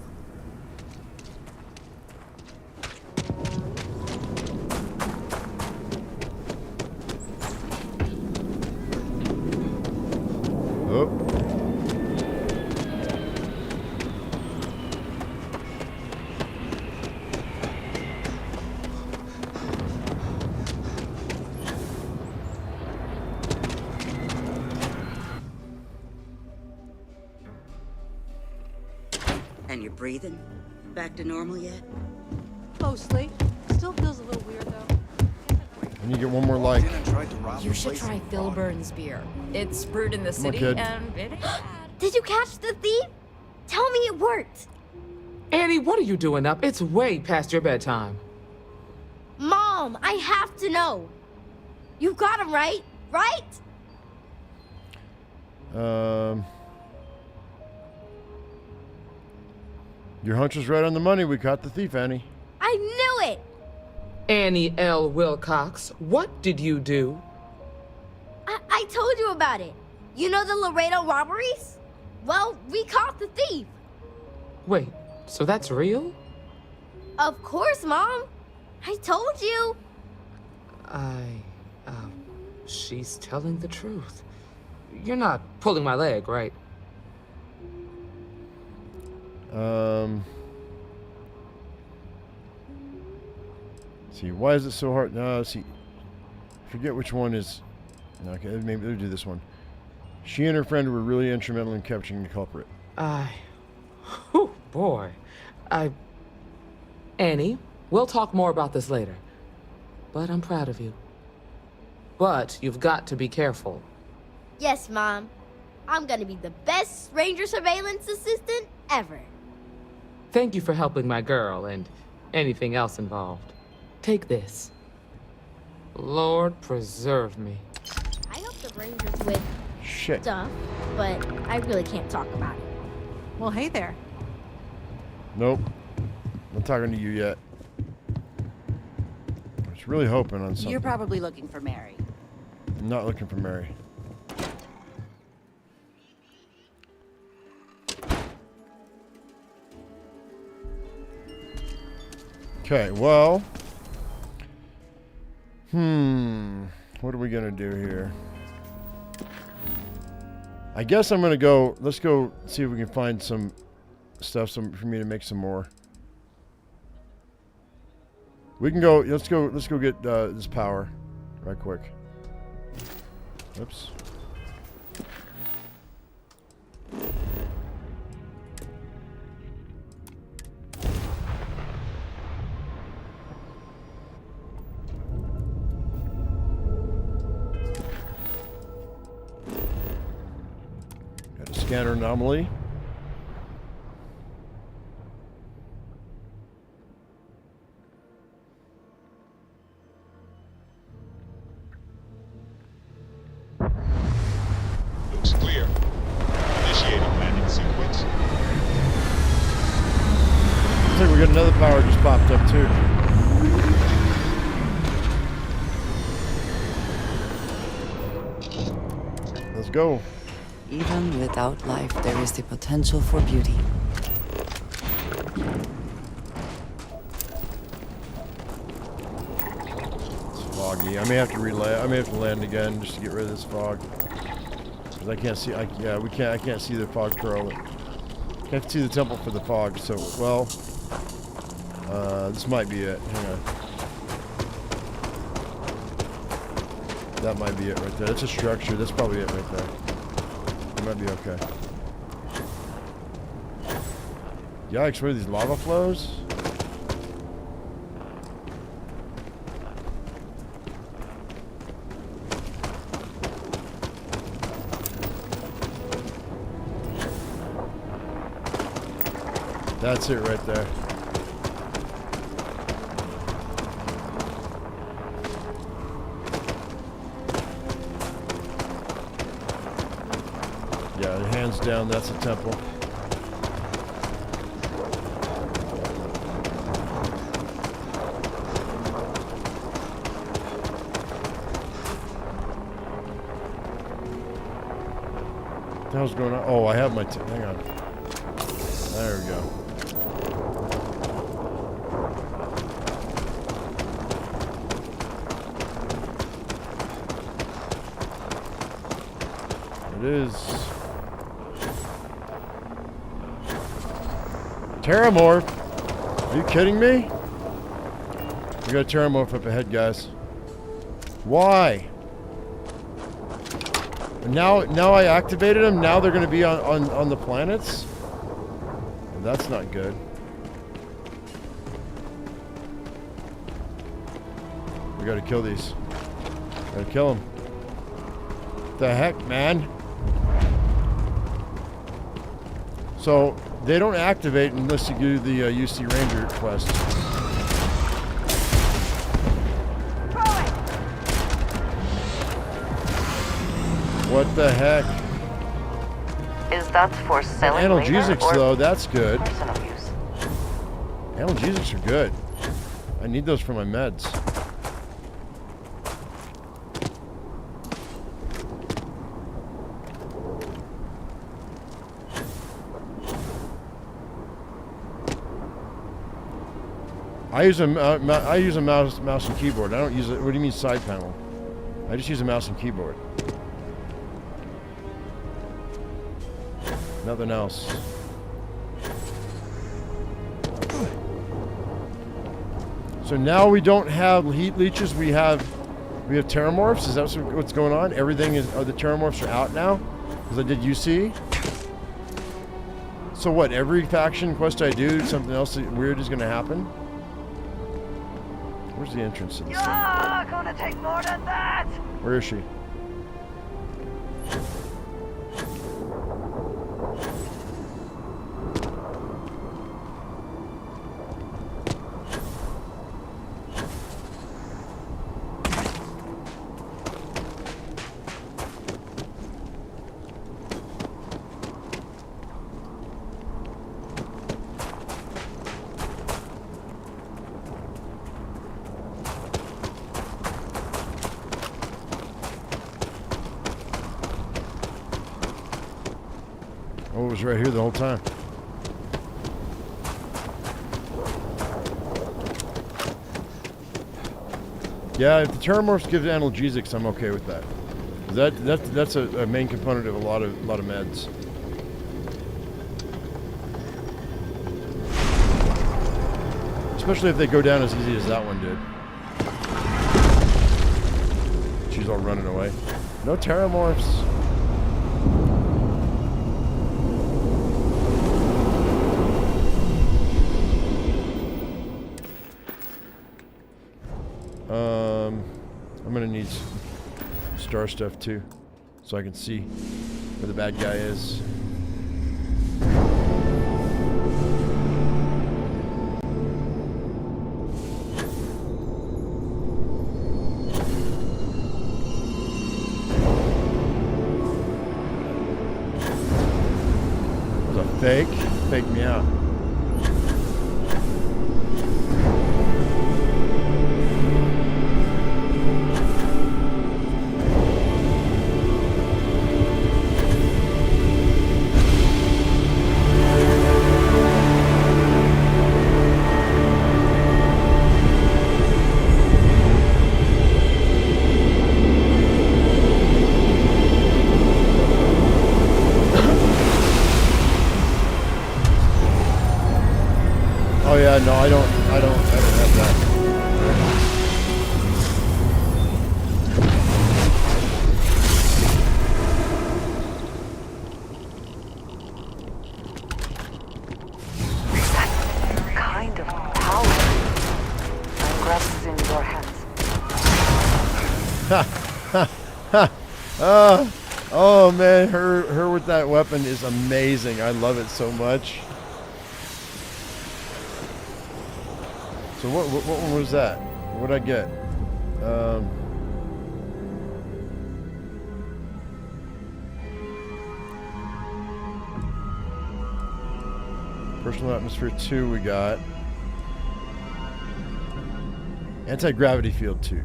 Oh. And you're breathing? Back to normal yet? Mostly. Still feels a little weird, though. And you get one more like. You should try Filburn's beer. It's brewed in the Come on, city, kid. and it ain't bad. Did you catch the thief? Tell me it worked. Annie, what are you doing up? It's way past your bedtime. Mom, I have to know. You got him right? Right? Your hunch was right on the money. We caught the thief, Annie. I knew it. Annie L. Wilcox, what did you do? I told you about it. You know the Laredo robberies? Well, we caught the thief. Wait, so that's real? Of course, Mom. I told you. She's telling the truth. You're not pulling my leg, right? See, why is it so hard? No, see, forget which one is. Okay, maybe they'll do this one. She and her friend were really instrumental in capturing the culprit. Whew, boy. Annie, we'll talk more about this later. But I'm proud of you. But you've got to be careful. Yes, Mom. I'm gonna be the best ranger surveillance assistant ever. Thank you for helping my girl and anything else involved. Take this. Lord preserve me. I help the rangers with Shit. stuff, but I really can't talk about it. Well, hey there. Nope. I'm talking to you yet. I was really hoping on something. You're probably looking for Mary. I'm not looking for Mary. Okay, well. What are we gonna do here? I guess I'm gonna go. Let's go see if we can find some stuff for me to make some more. We can go. Let's go get this power, right quick. Oops. Got a scanner anomaly. Looks clear. Initiating landing sequence. Looks like we got another power just popped up too. Let's go. Even without life, there is the potential for beauty. It's foggy. I may have to relay. I may have to land again just to get rid of this fog. Because I can't see. Yeah, we can't. I can't see the fog curl. Can't see the temple for the fog. So, well, this might be it. Hang on. That might be it right there. That's a structure. That's probably it right there. It might be okay. Yikes, what are these lava flows? That's it right there. Yeah, hands down, that's a temple. What the hell's going on? Oh, I have my... hang on. There we go. It is... Terramorph? Are you kidding me? We got a Terramorph up ahead, guys. Why? Now I activated them. Now they're going to be on the planets. Well, that's not good. We got to kill these. Got to kill them. What the heck, man? So they don't activate unless you do the UC Ranger quest. What the heck? Is that for selling Analgesics, later, or though, that's good. personal use? Analgesics are good. I need those for my meds. I use a mouse and keyboard. I don't use it. What do you mean side panel? I just use a mouse and keyboard. Nothing else. So now we don't have heat leeches. We have terramorphs. Is that what's going on? Everything is. The terramorphs are out now because I did UC. So what? Every faction quest I do, something else weird is going to happen. Where's the entrance to this thing? Gonna take more than that! Where is she? Oh, it was right here the whole time. Yeah, if the terramorphs give analgesics, I'm okay with that. That's a main component of a lot of meds. Especially if they go down as easy as that one did. She's all running away. No terramorphs. I'm gonna need star stuff too, so I can see where the bad guy is. Was a fake? Fake me out. Oh yeah, no, I don't have that. Kind of power. Vanguard is in your hands. Oh man, her with that weapon is amazing. I love it so much. So what one was that? What did I get? Personal atmosphere 2 we got. Anti-gravity field 2.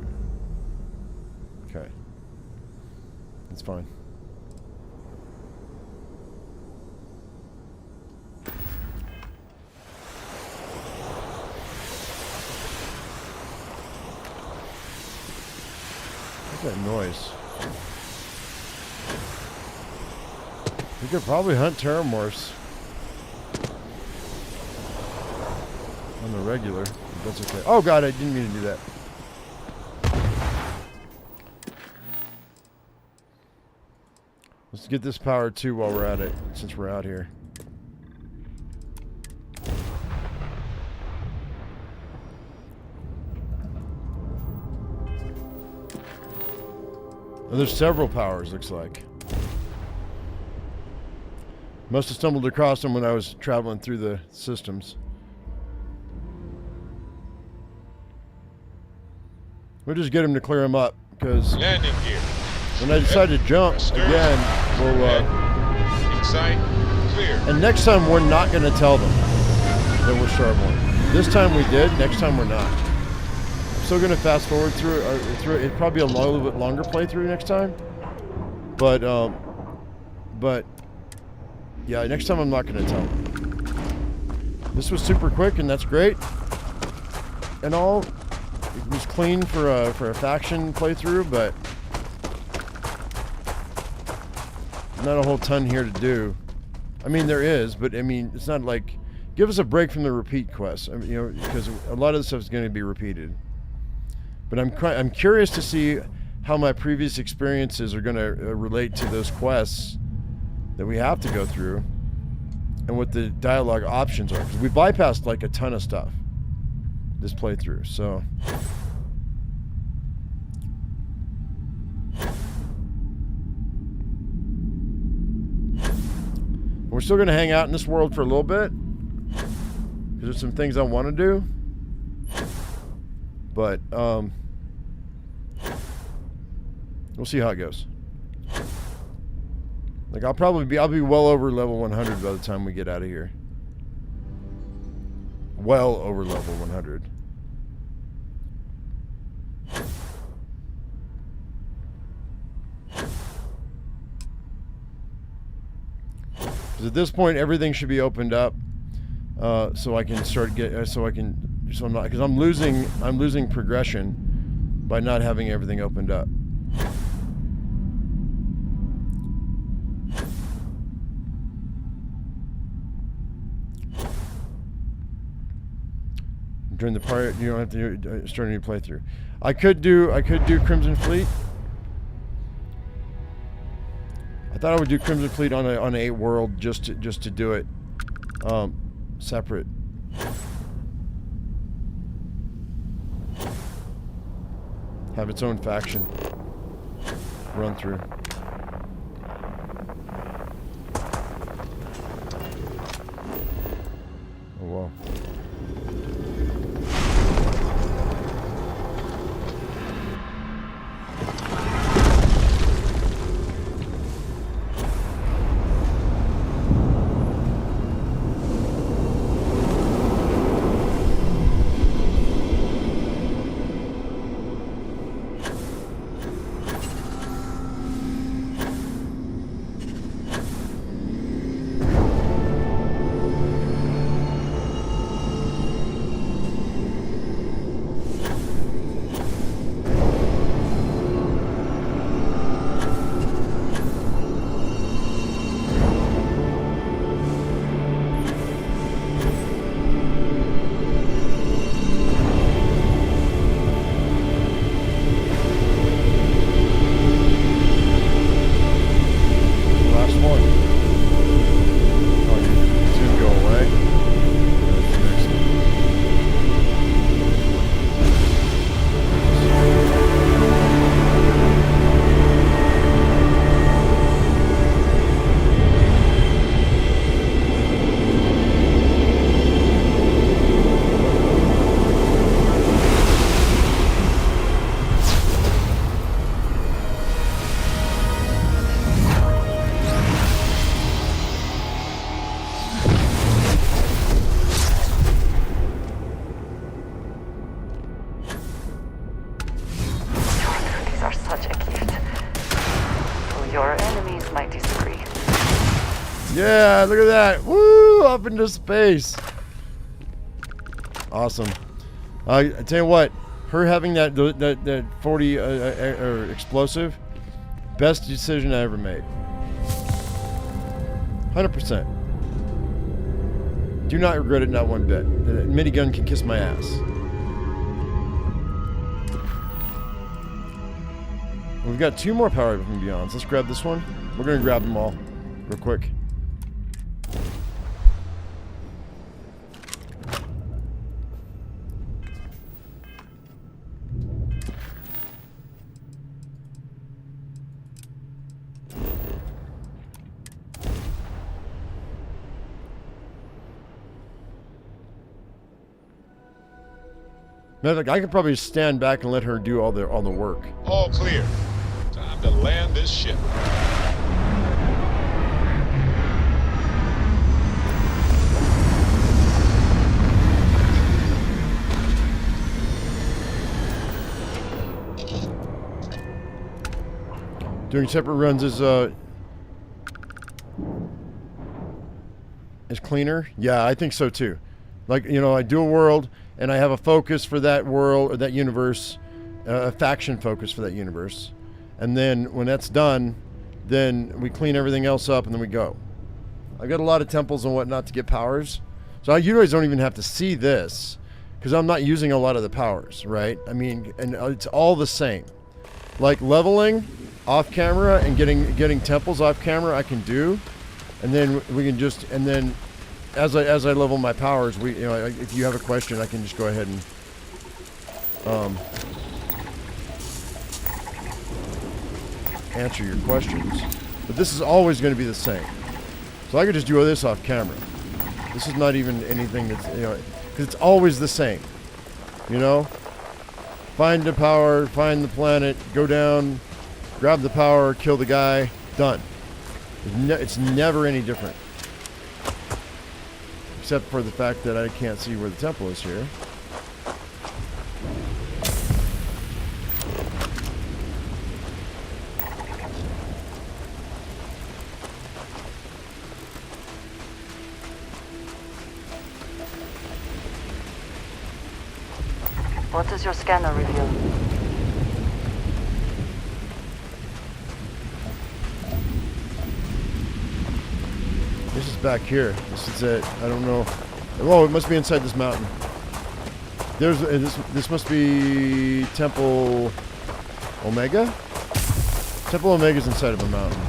Okay. That's fine. What's that noise? We could probably hunt terramorphs on the regular. That's okay. Oh god, I didn't mean to do that. Let's get this power too while we're at it, since we're out here. Well, there's several powers, looks like. Must have stumbled across them when I was traveling through the systems. We'll just get him to clear them up, because Landing gear. when I decide to jump again, we'll Inside, clear. and next time we're not going to tell them that we're Starborn. This time we did, next time we're not. I'm still going to fast forward through it. It'd probably be a little bit longer playthrough next time. But yeah, next time I'm not going to tell them. This was super quick, and that's great. And all, it was clean for a faction playthrough, but not a whole ton here to do. I mean, there is, but I mean, it's not like, give us a break from the repeat quests. I mean, you know, because a lot of the stuff is going to be repeated. But I'm curious to see how my previous experiences are going to relate to those quests that we have to go through, and what the dialogue options are. Because we bypassed like a ton of stuff this playthrough, so. We're still going to hang out in this world for a little bit, because there's some things I want to do. But we'll see how it goes. Like I'll be well over level 100 by the time we get out of here. Well over level 100. Because at this point everything should be opened up, so I can start because I'm losing, I'm losing progression by not having everything opened up. during the part. You don't have to start a new playthrough. I could do Crimson Fleet. I thought I would do Crimson Fleet on a world just to do it separate. Have its own faction run through. Oh wow. Yeah, look at that. Woo! Up into space. Awesome. I tell you what, her having that 40 explosive, best decision I ever made. 100%. Do not regret it, not one bit. The minigun can kiss my ass. We've got 2 more power from Beyonds. Let's grab this one. We're gonna grab them all real quick. I could probably stand back and let her do all the work. All clear. Time to land this ship. Doing separate runs is cleaner. Yeah, I think so too. Like, you know, I do a world and I have a focus for that world or that universe, a faction focus for that universe. And then when that's done, then we clean everything else up and then we go. I got a lot of temples and whatnot to get powers. So you guys don't even have to see this because I'm not using a lot of the powers, right? I mean, and it's all the same. Like leveling off camera and getting temples off camera I can do. And then we can just, and then as I level my powers, you know, if you have a question, I can just go ahead and answer your questions. But this is always going to be the same. So I could just do this off camera. This is not even anything that's, you know, because it's always the same. You know, find the power, find the planet, go down, grab the power, kill the guy, done. It's never any different. Except for the fact that I can't see where the temple is here. What does your scanner reveal? This is back here. This is it. I don't know. Oh, it must be inside this mountain. There's this must be Temple Omega? Temple Omega's inside of a mountain.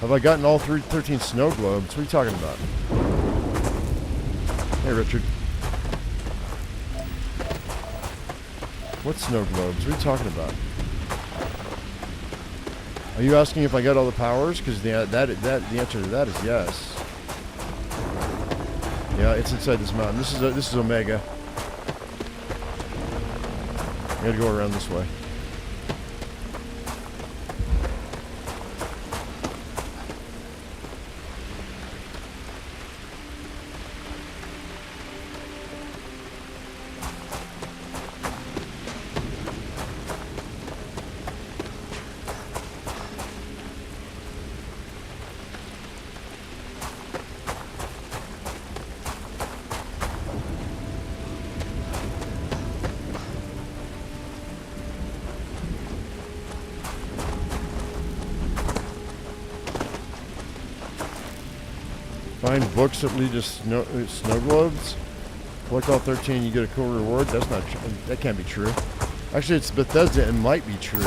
Have I gotten all 13 snow globes? What are you talking about? Hey, Richard. What snow globes? What are you talking about? Are you asking if I got all the powers? Because the answer to that is yes. Yeah, it's inside this mountain. This is Omega. I gotta go around this way. Find books that lead to snow globes. Collect all 13, you get a cool reward. That's not true. That can't be true. Actually, it's Bethesda. It might be true.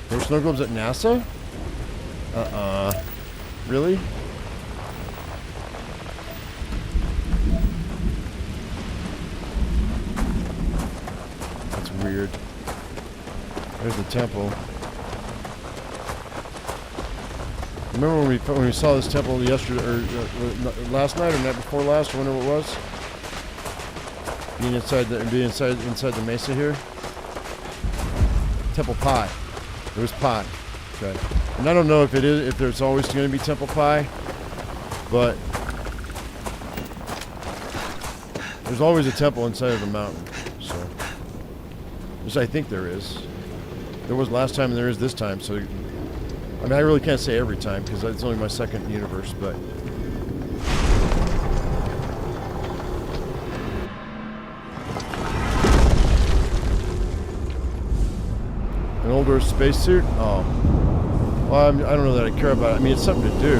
There were snow globes at NASA? Really? That's weird. There's the temple. Remember when we saw this temple yesterday, or last night, or night before last, or whenever it was? Being inside the mesa here. Temple Pie. It was pie. Okay. And I don't know if there's always going to be Temple Pie, but there's always a temple inside of the mountain. So, which I think there is. There was last time and there is this time, so I mean I really can't say every time because it's only my second universe, but an older spacesuit? Oh. Well, I don't know that I care about it. I mean, it's something to do.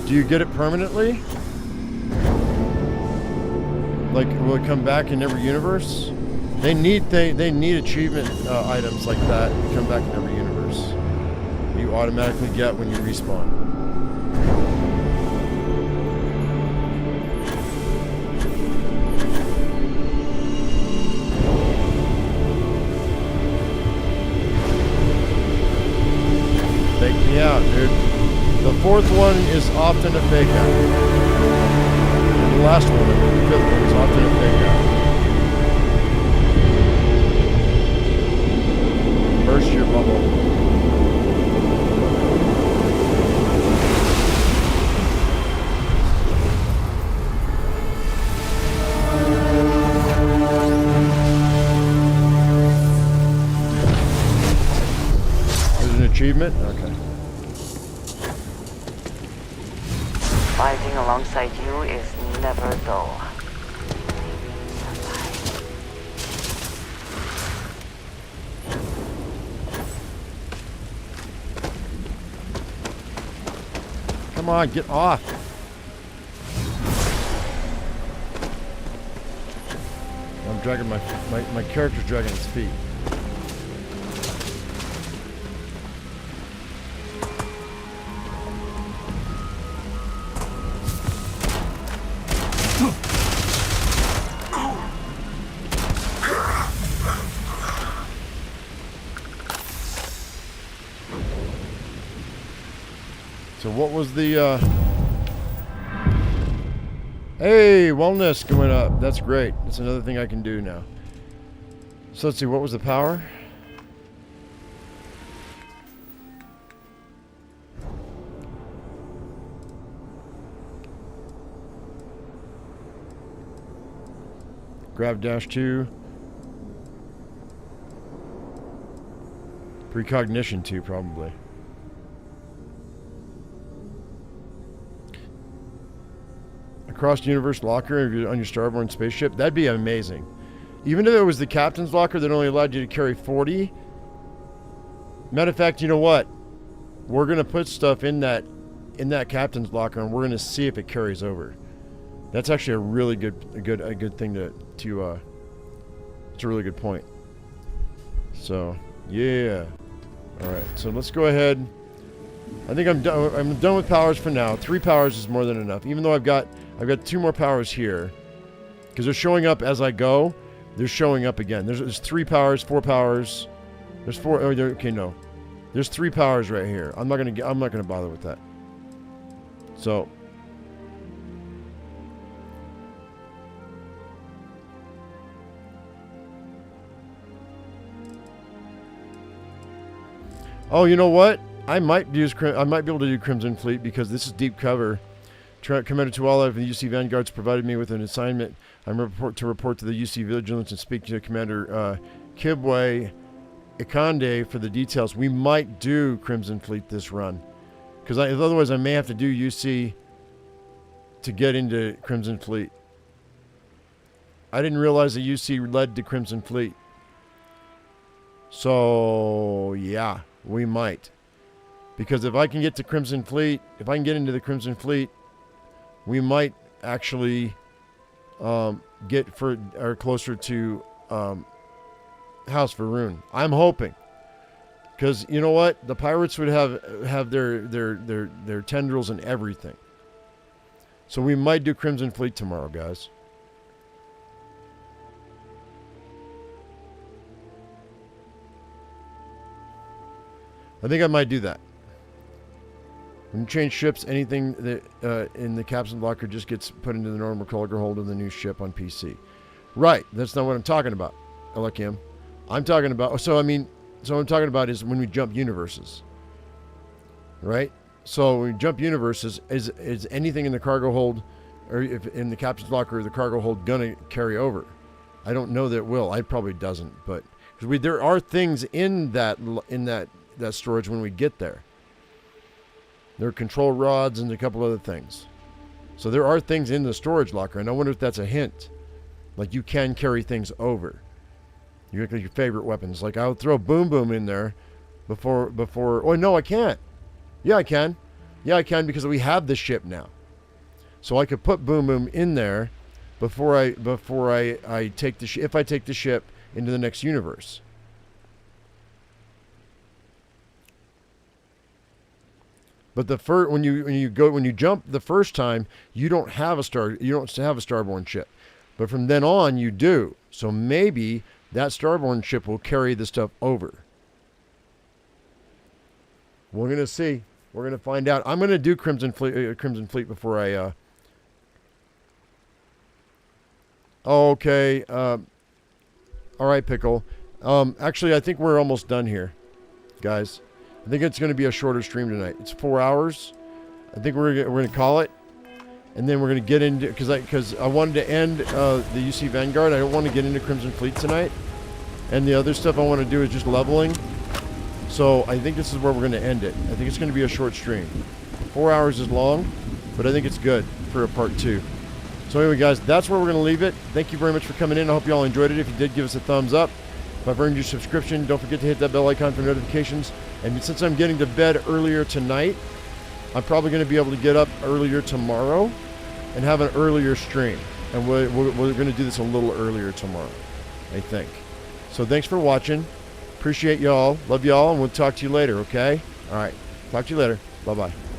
Do you get it permanently? Like, will it come back in every universe? They need achievement items like that to come back in every universe. You automatically get when you respawn. Fake me out, dude. The fourth one is often a fake out. The last one, the fifth one, is often a fake out. Burst your bubble. There's an achievement? Okay. Fighting alongside you is never dull. Come on, get off. I'm dragging my character's dragging his feet. So what was the, hey, wellness going up. That's great. That's another thing I can do now. So let's see, what was the power? Grab dash 2. Precognition 2, probably. cross-universe locker on your Starborn spaceship. That'd be amazing. Even if it was the captain's locker that only allowed you to carry 40. Matter of fact, you know what? We're gonna put stuff in that captain's locker, and we're gonna see if it carries over. That's actually a really good thing to it's a really good point. So yeah. All right. So let's go ahead. I think I'm done with powers for now. 3 powers is more than enough. Even though I've got 2 more powers here, because they're showing up as I go. They're showing up again. There's 3 powers, 4 powers. There's 4. Oh, okay, no. There's 3 powers right here. I'm not gonna bother with that. So. Oh, you know what? I might be able to do Crimson Fleet because this is deep cover. Commander Tuala of the UC Vanguards provided me with an assignment. I'm to report to the UC Vigilance and speak to Commander Kibwe Ikande for the details. We might do Crimson Fleet this run, because otherwise I may have to do UC to get into Crimson Fleet. I didn't realize that UC led to Crimson Fleet. So yeah, we might. Because if I can get to Crimson Fleet, if I can get into the Crimson Fleet, we might actually get closer to House Varun. I'm hoping, because you know what, the pirates would have their tendrils and everything. So we might do Crimson Fleet tomorrow, guys. I think I might do that. When you change ships, anything that in the captain's locker just gets put into the normal cargo hold of the new ship on PC. Right. That's not what I'm talking about, Alekim. I'm talking about... So, I mean... So, what I'm talking about is when we jump universes. Right? So, when we jump universes, is anything in the cargo hold, or if in the captain's locker or the cargo hold, going to carry over? I don't know that it will. It probably doesn't. But because there are things in that storage when we get there. There are control rods and a couple other things. So there are things in the storage locker, and I wonder if that's a hint. Like you can carry things over. Your favorite weapons. Like I would throw Boom Boom in there before. Oh no, I can't. Yeah, I can. Yeah, I can because we have the ship now. So I could put Boom Boom in there before I take the if I take the ship into the next universe. But when you jump the first time, you don't have a Starborn ship. But from then on you do. So maybe that Starborn ship will carry the stuff over. We're gonna see. We're gonna find out. I'm gonna do Crimson Fleet before I okay. All right, Pickle. Actually I think we're almost done here, guys. I think it's going to be a shorter stream tonight. It's 4 hours. I think we're going to call it, and then we're going to get into because I wanted to end the UC Vanguard. I don't want to get into Crimson Fleet tonight, and the other stuff I want to do is just leveling. So I think this is where we're going to end it. I think it's going to be a short stream. 4 hours is long, but I think it's good for a part 2. So anyway, guys, that's where we're going to leave it. Thank you very much for coming in. I hope you all enjoyed it. If you did, give us a thumbs up. If I've earned your subscription, don't forget to hit that bell icon for notifications. And since I'm getting to bed earlier tonight, I'm probably going to be able to get up earlier tomorrow and have an earlier stream. And we're going to do this a little earlier tomorrow, I think. So thanks for watching. Appreciate y'all. Love y'all, and we'll talk to you later, okay? All right. Talk to you later. Bye-bye.